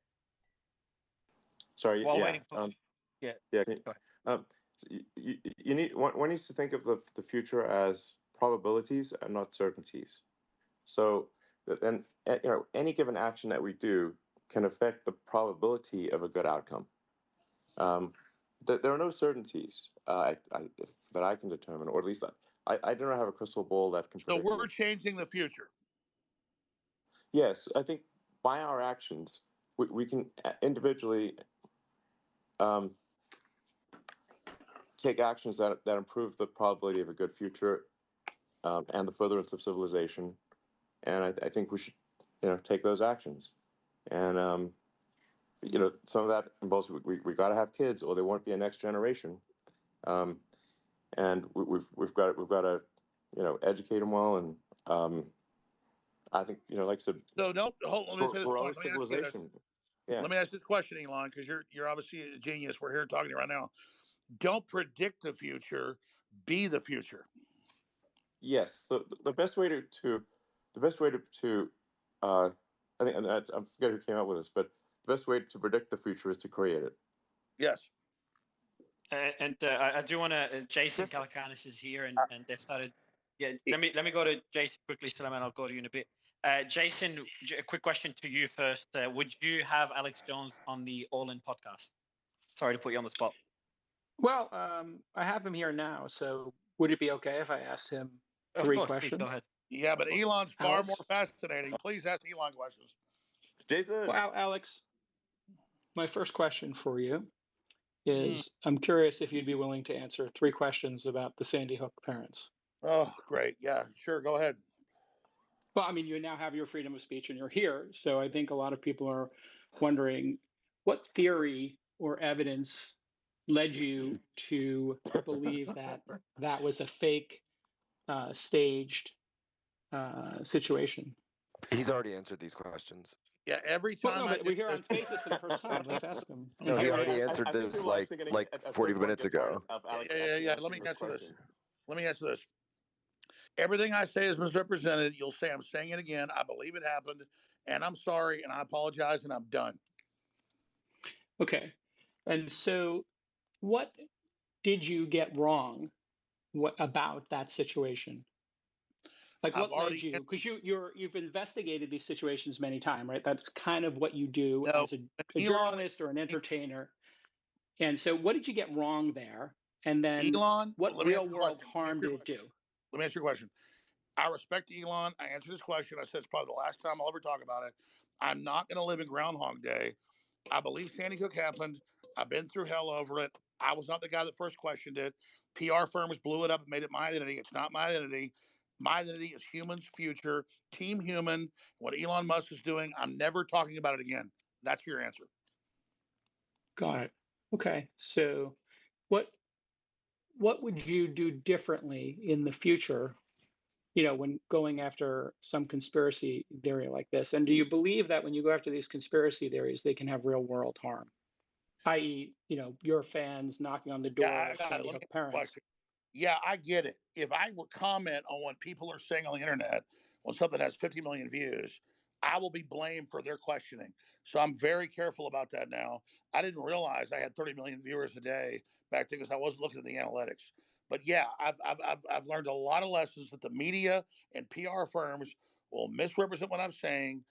Sorry. While yeah. waiting for Yeah. So one needs to think of the future as probabilities and not certainties. So then, any given action that we do can affect the probability of a good outcome. There are no certainties that I can determine, or at least I do not have a crystal ball that can predict. So we're changing the future. Yes, I think by our actions, we can individually take actions that improve the probability of a good future and the furtherance of civilization. And I think we should, take those actions. And some of that involves we got to have kids, or there won't be a next generation. And we've got to educate them well, and I think like I said. So don't hold. Let me say this point. Let me ask you this. Yeah. Let me ask this question, Elon, because you're obviously a genius. We're here talking to you right now. Don't predict the future. Be the future. Yes, the best way to I think, and that's, I forget who came up with this, but the best way to predict the future is to create it. Yes. I do want to. Jason Calacanis is here, and they've started. Yeah, let me go to Jason quickly, Salaman. I'll go to you in a bit. Jason, a quick question to you first. Would you have Alex Jones on the All In podcast? Sorry to put you on the spot. Well, I have him here now, so would it be okay if I asked him three questions? Please, go ahead. Yeah, but Elon's far more fascinating. Please ask Elon questions. Jason. Well, Alex, my first question for you is I'm curious if you'd be willing to answer three questions about the Sandy Hook parents. Oh, great. Yeah, sure. Go ahead. Well, I mean, you now have your freedom of speech and you're here. So I think a lot of people are wondering what theory or evidence led you to believe that that was a fake, staged situation. He's already answered these questions. Yeah, every time well, no, but we're here on Spaces for the first time. Let's ask him. No, he already answered this like 40 minutes ago. Yeah. Let me answer this. Everything I say is misrepresented. You'll say I'm saying it again. I believe it happened, and I'm sorry, and I apologize, and I'm done. Okay. And so what did you get wrong about that situation? Like what led you? Because you've investigated these situations many times, right? That's kind of what you do as a journalist or an entertainer. And so what did you get wrong there? And then Elon, what real world harm did it do? Let me answer your question. I respect Elon. I answered this question. I said it's probably the last time I'll ever talk about it. I'm not going to live in Groundhog Day. I believe Sandy Hook happened. I've been through hell over it. I was not the guy that first questioned it. PR firms blew it up and made it my identity. It's not my identity. My identity is humans' future, Team Human. What Elon Musk is doing, I'm never talking about it again. That's your answer. Got it. Okay. So what would you do differently in the future when going after some conspiracy theory like this? And do you believe that when you go after these conspiracy theories, they can have real world harm, i.e., your fans knocking on the door Yeah, I of got it. Sandy Let me Hook ask you a parents? question. Yeah, I get it. If I would comment on what people are saying on the internet when something has 50 million views, I will be blamed for their questioning. So I'm very careful about that now. I didn't realize I had 30 million viewers a day back then because I wasn't looking at the analytics. But yeah, I've learned a lot of lessons that the media and PR firms will misrepresent what I'm saying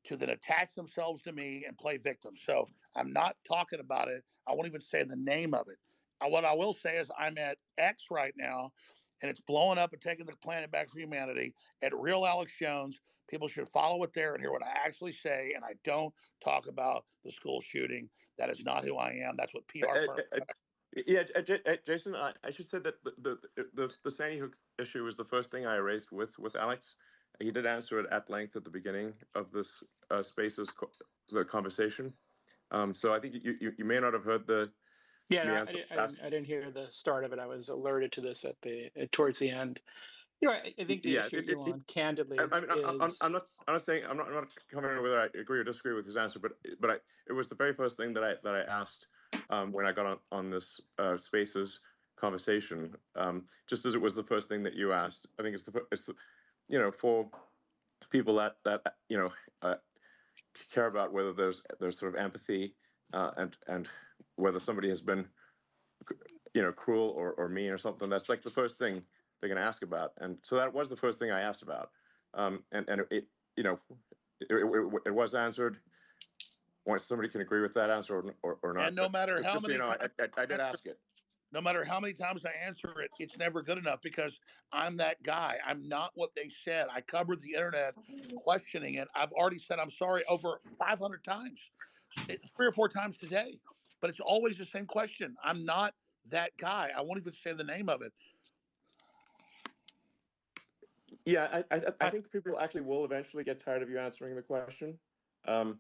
to then attach themselves to me and play victim. So I'm not talking about it. I won't even say the name of it. What I will say is I'm at X right now, and it's blowing up and taking the planet back for humanity at Real Alex Jones. People should follow it there and hear what I actually say. And I don't talk about the school shooting. That is not who I am. That's what PR firms. Yeah, Jason, I should say that the Sandy Hook issue was the first thing I raised with Alex. He did answer it at length at the beginning of this the conversation. So I think you may not have heard the Yeah, answer. I didn't hear the start of it. I was alerted to this towards the end. I think the issue, Elon, candidly, I'm not saying I'm not commenting whether I agree or disagree with his answer, but it was the very first thing that I asked when I got on this Spaces conversation. Just as it was the first thing that you asked. I think it's for people that care about whether there's sort of empathy and whether somebody has been cruel or mean or something. That's like the first thing they're going to ask about, and so that was the first thing I asked about, and it it was answered. Once somebody can agree with that answer or not. And no matter how just many so times I did ask it. No matter how many times I answer it, it's never good enough because I'm that guy. I'm not what they said. I covered the internet questioning it. I've already said I'm sorry over 500 times, 3 or 4 times today, but it's always the same question. I'm not that guy. I won't even say the name of it. Yeah, I think people actually will eventually get tired of you answering the question. When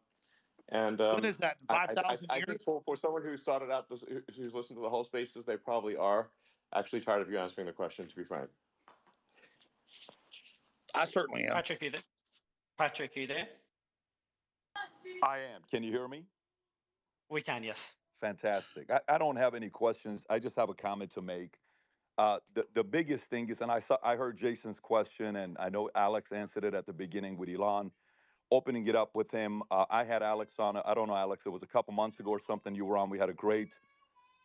is that? 5,000 I years? think for someone who started out who's listened to the whole Spaces, they probably are actually tired of you answering the question. To be frank, I certainly am. Patrick, are you there? Patrick, are you there? I am. Can you hear me? We can, yes. Fantastic. I don't have any questions. I just have a comment to make. The biggest thing is, and I heard Jason's question, and I know Alex answered it at the beginning with Elon, opening it up with him. I had Alex on. I don't know, Alex. It was a couple months ago or something. You were on. We had a great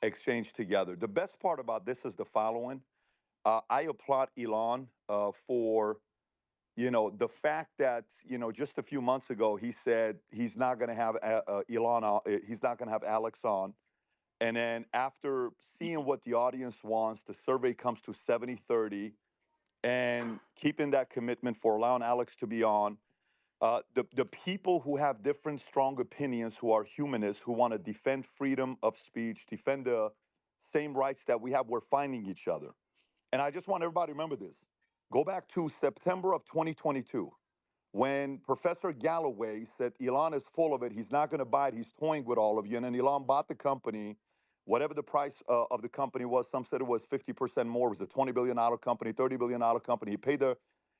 exchange together. The best part about this is the following. I applaud Elon for the fact that just a few months ago he said he's not going to have Elon on, he's not going to have Alex on, and then after seeing what the audience wants, the survey comes to 70-30, and keeping that commitment for allowing Alex to be on. The people who have different strong opinions, who are humanists, who want to defend freedom of speech, defend the same rights that we have, we're finding each other. And I just want everybody to remember this. Go back to September of 2022, when Professor Galloway said Elon is full of it, he's not going to buy it, he's toying with all of you. And then Elon bought the company, whatever the price of the company was. Some said it was 50% more. It was a $20 billion company, $30 billion company. He paid the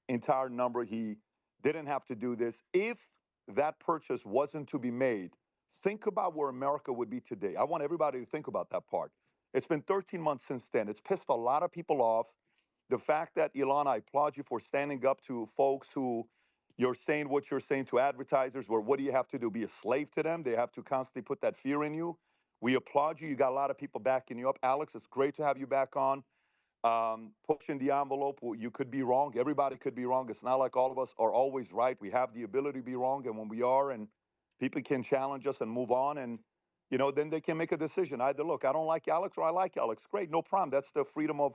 entire number. He didn't have to do this. If that purchase wasn't to be made, think about where America would be today. I want everybody to think about that part. It's been 13 months since then. It's pissed a lot of people off. The fact that, Elon, I applaud you for standing up to folks who you're saying what you're saying to advertisers, where what do you have to do? Be a slave to them? They have to constantly put that fear in you. We applaud you. You got a lot of people backing you up. Alex, it's great to have you back on. Pushing the envelope. You could be wrong. Everybody could be wrong. It's not like all of us are always right. We have the ability to be wrong. And when we are, and people can challenge us and move on, and then they can make a decision. Either, look, I don't like Alex, or I like Alex. Great, no problem. That's the freedom of,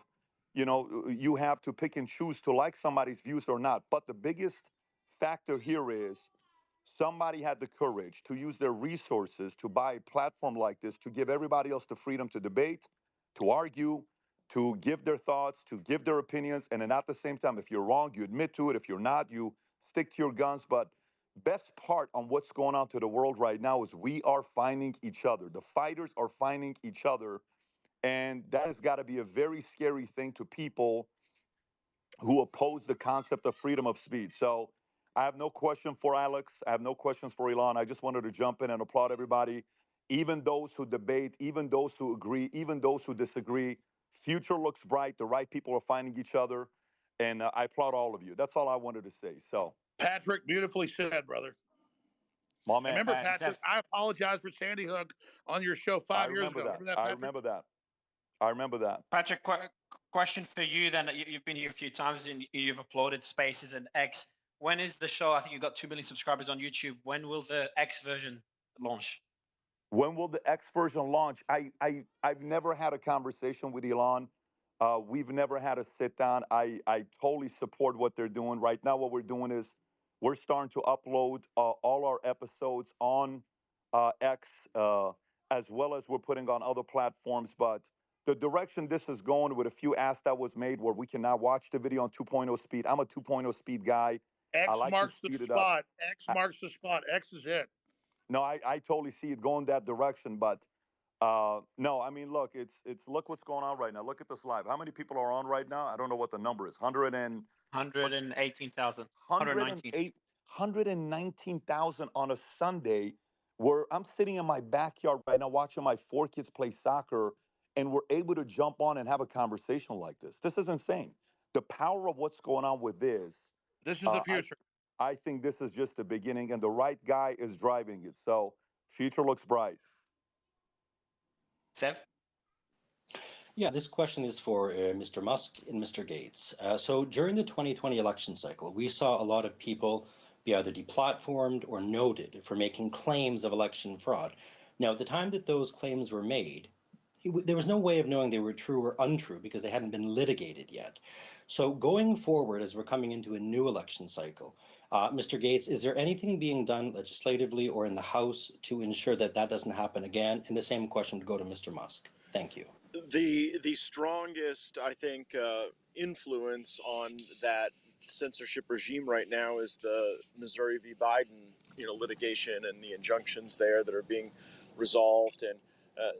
you have to pick and choose to like somebody's views or not. But the biggest factor here is somebody had the courage to use their resources to buy a platform like this, to give everybody else the freedom to debate, to argue, to give their thoughts, to give their opinions. And then at the same time, if you're wrong, you admit to it. If you're not, you stick to your guns. But best part on what's going on to the world right now is we are finding each other. The fighters are finding each other. And that has got to be a very scary thing to people who oppose the concept of freedom of speech. So I have no question for Alex. I have no questions for Elon. I just wanted to jump in and applaud everybody, even those who debate, even those who agree, even those who disagree. Future looks bright. The right people are finding each other. And I applaud all of you. That's all I wanted to say. So, Patrick, beautifully said, brother. my And man. remember, Patrick, I apologize for Sandy Hook on your show 5 years ago. Remember that, I Patrick? remember that. I remember that. Patrick, question for you then. You've been here a few times and you've uploaded Spaces and X. When is the show? I think you've got 2 million subscribers on YouTube. When will the X version launch? When will the X version launch? I've never had a conversation with Elon. We've never had a sit down. I totally support what they're doing. Right now, what we're doing is we're starting to upload all our episodes on X, as well as we're putting on other platforms. But the direction this is going, with a few asks that was made where we can now watch the video on 2.0 speed. I'm a 2.0 speed guy. X I like marks to the speed it up. spot. X marks the spot. X is it. No, I totally see it going that direction, but no, I mean, look, look what's going on right now. Look at this live. How many people are on right now? I don't know what the number is. 118,000. 119,000 on a Sunday, where I'm sitting in my backyard right now watching my 4 kids play soccer, and we're able to jump on and have a conversation like this. This is insane. The power of what's going on with this. This is the future. I think this is just the beginning, and the right guy is driving it. So, future looks bright. Sev? Yeah, this question is for Mr. Musk and Mr. Gates. So during the 2020 election cycle, we saw a lot of people be either deplatformed or noted for making claims of election fraud. Now, at the time that those claims were made, there was no way of knowing they were true or untrue because they hadn't been litigated yet. So going forward, as we're coming into a new election cycle, Mr. Gates, is there anything being done legislatively or in the House to ensure that that doesn't happen again? And the same question would go to Mr. Musk. Thank you. The strongest, I think, influence on that censorship regime right now is the Missouri v. Biden, litigation and the injunctions there that are being resolved, and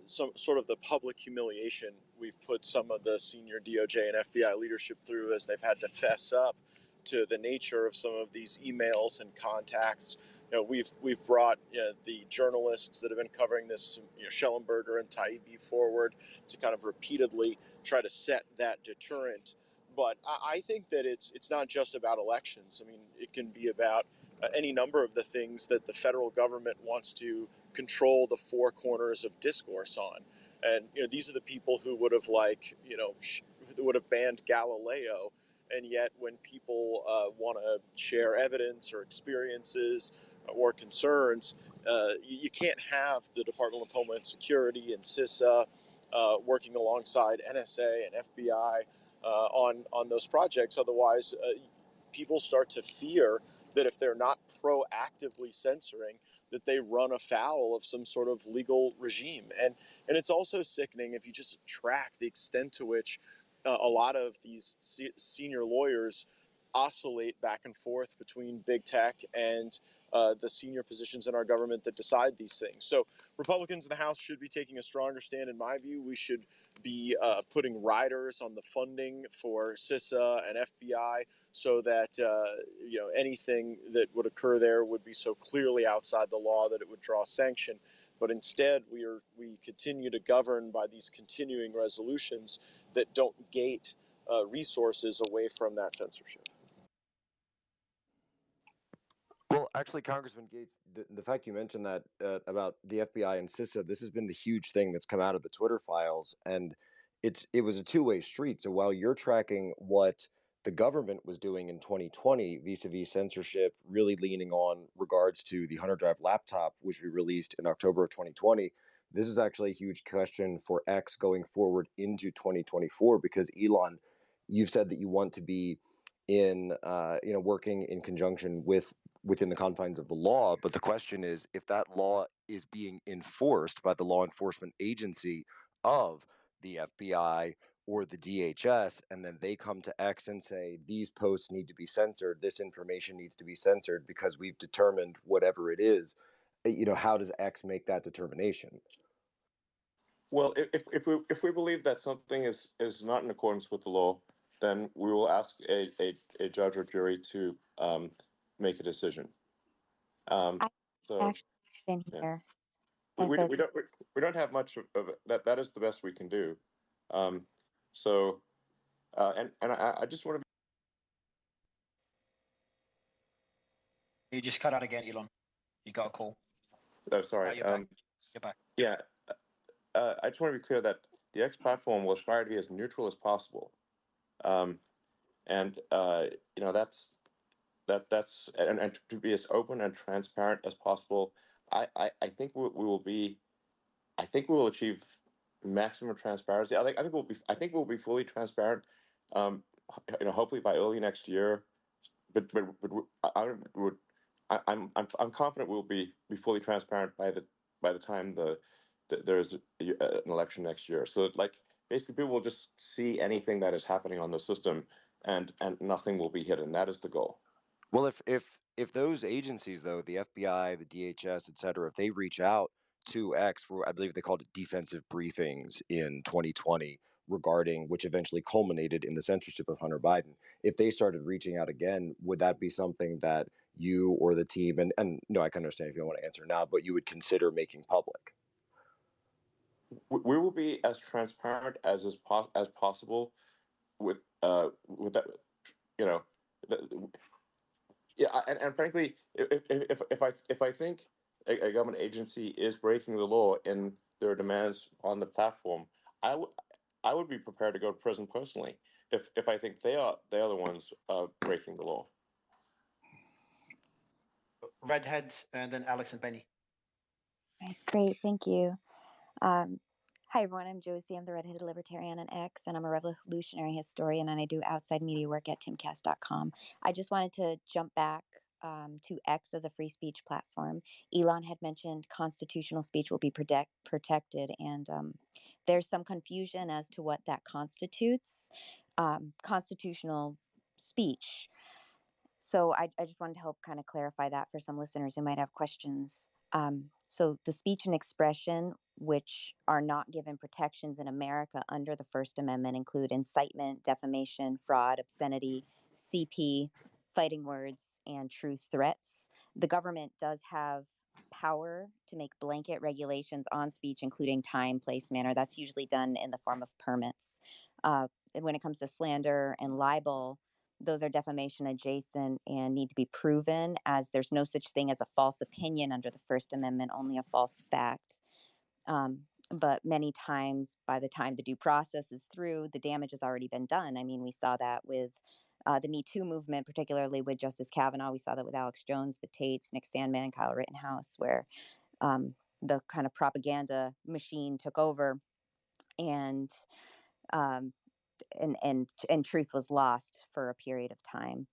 some sort of the public humiliation we've put some of the senior DOJ and FBI leadership through as they've had to fess up to the nature of some of these emails and contacts. We've brought the journalists that have been covering this, Schellenberger and Tate forward to kind of repeatedly try to set that deterrent. But I think that it's not just about elections. I mean, it can be about any number of the things that the federal government wants to control the four corners of discourse on. And these are the people who would have would have banned Galileo. And yet when people want to share evidence or experiences or concerns, you can't have the Department of Homeland Security and CISA working alongside NSA and FBI on those projects. Otherwise, people start to fear that if they're not proactively censoring, that they run afoul of some sort of legal regime. And it's also sickening if you just track the extent to which a lot of these senior lawyers oscillate back and forth between big tech and the senior positions in our government that decide these things. So Republicans in the House should be taking a stronger stand. In my view, we should be putting riders on the funding for CISA and FBI so that anything that would occur there would be so clearly outside the law that it would draw sanction. But instead, we continue to govern by these continuing resolutions that don't gate resources away from that censorship. Well, actually, Congressman Gates, the fact you mentioned that about the FBI and CISA, this has been the huge thing that's come out of the Twitter files, and it was a two-way street. So while you're tracking what the government was doing in 2020 vis-a-vis censorship, really leaning on regards to the Hunter Drive laptop, which we released in October of 2020, this is actually a huge question for X going forward into 2024, because Elon, you've said that you want to be in working in conjunction within the confines of the law, but the question is, if that law is being enforced by the law enforcement agency of the FBI or the DHS, and then they come to X and say, these posts need to be censored, this information needs to be censored because we've determined whatever it is, how does X make that determination? Well, if we believe that something is not in accordance with the law, then we will ask a judge or jury to make a decision. I've So actually been yeah. here. We don't have much of it. That is the best we can do. So and I just want to. You just cut out again, Elon. You got a call. Oh, sorry. You're back. You're back. Yeah, I just want to be clear that the X platform will aspire to be as neutral as possible, and that's and to be as open and transparent as possible. I think we will be. I think we will achieve maximum transparency. I think we'll be fully transparent. Hopefully by early next year. But I'm confident we'll be fully transparent by the time there's an election next year. So like basically people will just see anything that is happening on the system, and nothing will be hidden. That is the goal. Well, if those agencies, though, the FBI, the DHS, et cetera, if they reach out to X, I believe they called it defensive briefings in 2020 regarding, which eventually culminated in the censorship of Hunter Biden. If they started reaching out again, would that be something that you or the team, and no, I can understand if you don't want to answer now, but you would consider making public? We will be as transparent as possible with that, you know. Yeah, and frankly, if I think a government agency is breaking the law in their demands on the platform, I would be prepared to go to prison personally if I think they are the ones breaking the law. Redhead, and then Alex and Benny. Great, thank you. Hi, everyone. I'm Josie. I'm the redheaded libertarian on X, and I'm a revolutionary historian, and I do outside media work at timcast.com. I just wanted to jump back to X as a free speech platform. Elon had mentioned constitutional speech will be protected, and there's some confusion as to what that constitutes. Constitutional speech. So I just wanted to help kind of clarify that for some listeners who might have questions. So the speech and expression which are not given protections in America under the First Amendment include incitement, defamation, fraud, obscenity, CP, fighting words, and true threats. The government does have power to make blanket regulations on speech, including time, place, manner. That's usually done in the form of permits. And when it comes to slander and libel, those are defamation adjacent and need to be proven, as there's no such thing as a false opinion under the First Amendment, only a false fact. But many times, by the time the due process is through, the damage has already been done. I mean, we saw that with the Me Too movement, particularly with Justice Kavanaugh. We saw that with Alex Jones, the Tates, Nick Sandmann, Kyle Rittenhouse, where the kind of propaganda machine took over, and truth was lost for a period of time.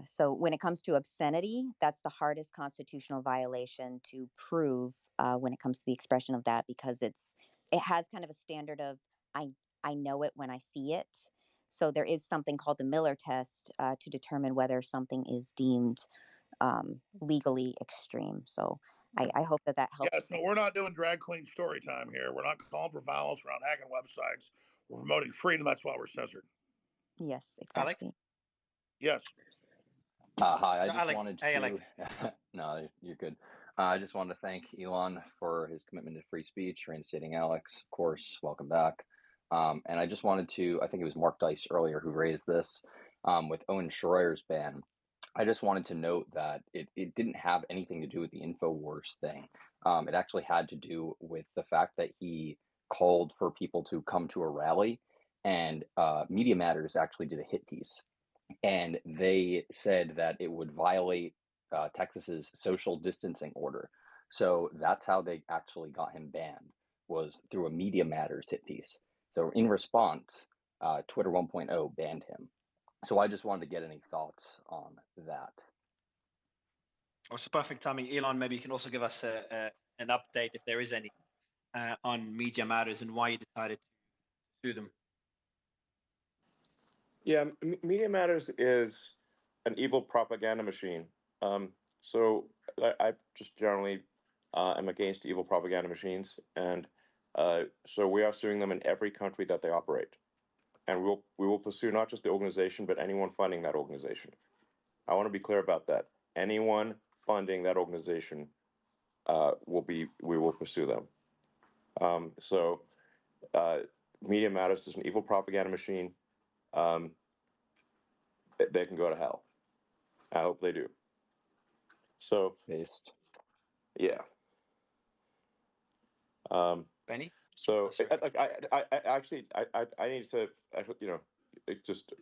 So when it comes to obscenity, that's the hardest constitutional violation to prove when it comes to the expression of that, because it has kind of a standard of I know it when I see it. So there is something called the Miller test to determine whether something is deemed legally extreme. So I hope that helps. Yeah, so we're not doing drag queen story time here. We're not calling for violence. We're not hacking websites. We're promoting freedom. That's why we're censored. Yes, exactly. Alex? Yes. Hi, I just Alex. wanted Hey, to. Alex. No, you're good. I just wanted to thank Elon for his commitment to free speech, reinstating Alex, of course. Welcome back. And I just wanted to. I think it was Mark Dice earlier who raised this with Owen Schroyer's ban. I just wanted to note that it didn't have anything to do with the InfoWars thing. It actually had to do with the fact that he called for people to come to a rally, and Media Matters actually did a hit piece. And they said that it would violate Texas's social distancing order. So that's how they actually got him banned, was through a Media Matters hit piece. So in response, Twitter 1.0 banned him. So I just wanted to get any thoughts on that. Oh, it's perfect timing. Elon, maybe you can also give us an update, if there is any, on Media Matters and why you decided to sue them. Yeah, Media Matters is an evil propaganda machine. So I just generally am against evil propaganda machines, and so we are suing them in every country that they operate. and we will pursue not just the organization, but anyone funding that organization. I want to be clear about that. Anyone funding that organization, we will pursue them. Media Matters is an evil propaganda machine. They can go to hell. I hope they do. So, based. Yeah. Benny? So, I need to, just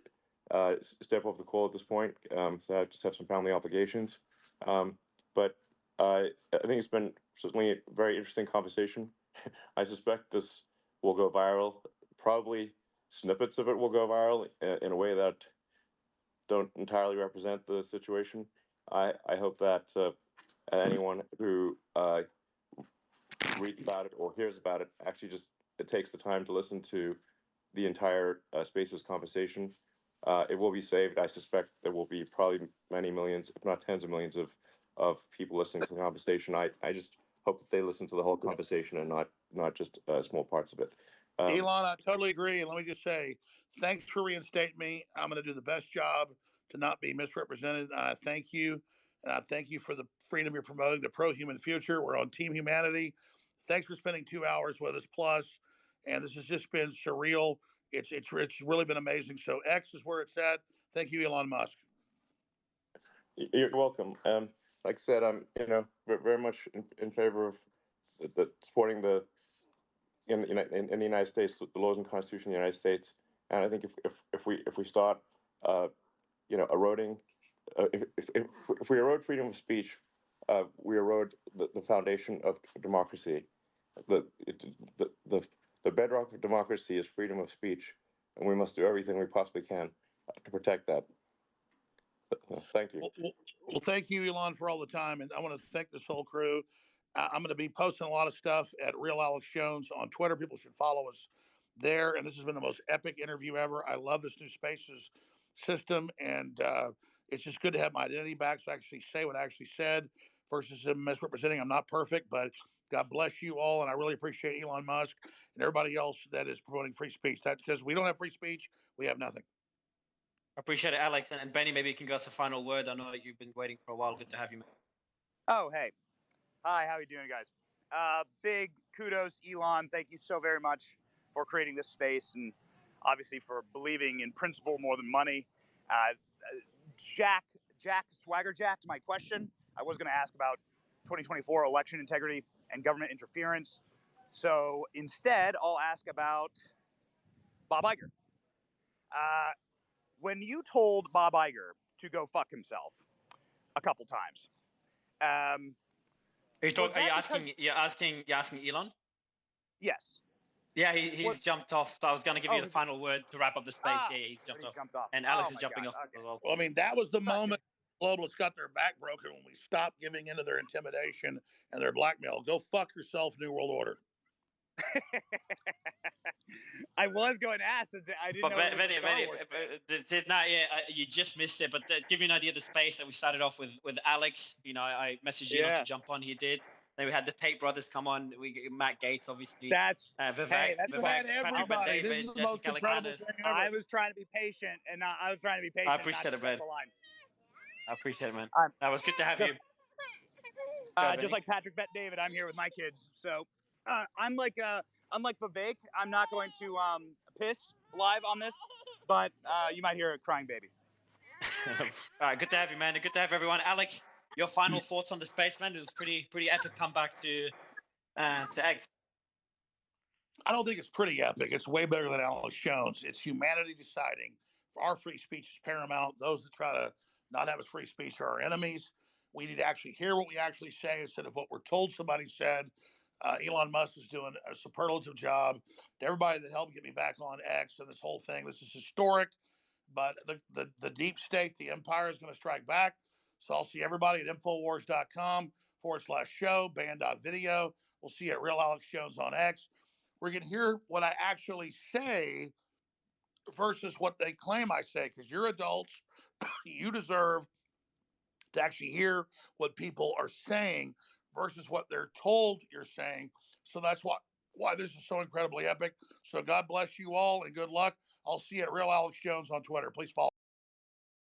step off the call at this point. So I just have some family obligations. But I think it's been certainly a very interesting conversation. I suspect this will go viral. Probably snippets of it will go viral in a way that don't entirely represent the situation. I hope that anyone who reads about it or hears about it actually just it takes the time to listen to the entire Spaces conversation. It will be saved. I suspect there will be probably many millions, if not tens of millions, of people listening to the conversation. I just hope that they listen to the whole conversation and not just small parts of it. Elon, I totally agree. And let me just say, thanks for reinstating me. I'm going to do the best job to not be misrepresented. And I thank you. And I thank you for the freedom you're promoting, the pro-human future. We're on Team Humanity. Thanks for spending 2 hours with us plus. And this has just been surreal. It's really been amazing. So X is where it's at. Thank you, Elon Musk. You're welcome. Like I said, I'm very much in favor of the supporting the in the United States, the laws and Constitution of the United States. And I think if we start eroding, if we erode freedom of speech, we erode the foundation of democracy. The bedrock of democracy is freedom of speech, and we must do everything we possibly can to protect that. Thank you. Well, thank you, Elon, for all the time. And I want to thank this whole crew. I'm going to be posting a lot of stuff at Real Alex Jones on Twitter. People should follow us there. And this has been the most epic interview ever. I love this new Spaces system. And it's just good to have my identity back so I actually say what I actually said versus misrepresenting. I'm not perfect, but God bless you all. And I really appreciate Elon Musk and everybody else that is promoting free speech. That's because we don't have free speech, we have nothing. I appreciate it, Alex. And Benny, maybe you can give us a final word. I know that you've been waiting for a while. Good to have you, man. Oh, hey. Hi, how are you doing, guys? Big kudos, Elon. Thank you so very much for creating this space and obviously for believing in principle more than money. Jack, Swagger Jack, to my question, I was going to ask about 2024 election integrity and government interference. So instead, I'll ask about Bob Iger. When you told Bob Iger to go fuck himself a couple times, Are you asking Elon? Yes. Yeah, he's jumped off. So I was going to give you the final word to wrap up the space. Yeah, he's jumped off. And Alex is jumping off as well. Well, I mean, that was the moment globalists got their back broken when we stopped giving into their intimidation and their blackmail. Go fuck yourself, New World Order. I was going to ask. I didn't know. You just missed it. But to give you an idea of the space that we started off with Alex, I messaged Elon to jump on. He did. Then we had the Tate brothers come on. We Matt Gates, obviously. That's Vivek, everybody. David, Jessica Laganas. I was trying to be patient, and I was trying to be patient. I appreciate it, man. I appreciate it, man. That was good to have you. Just like Patrick Bet David, I'm here with my kids. So I'm like Vivek. I'm not going to piss live on this, but you might hear a crying baby. All right, good to have you, man. And good to have everyone. Alex, your final thoughts on the space, man? It was pretty epic comeback to X. I don't think it's pretty epic. It's way better than Alex Jones. It's humanity deciding. For our free speech is paramount. Those that try to not have us free speech are our enemies. We need to actually hear what we actually say instead of what we're told somebody said. Elon Musk is doing a superlative job. To everybody that helped get me back on X and this whole thing, this is historic. But the deep state, the empire is going to strike back. So I'll see everybody at Infowars.com/show, band.video. We'll see you at Real Alex Jones on X. We're going to hear what I actually say versus what they claim I say, because you're adults. You deserve to actually hear what people are saying versus what they're told you're saying. So that's why this is so incredibly epic. So God bless you all and good luck. I'll see you at Real Alex Jones on Twitter. Please follow.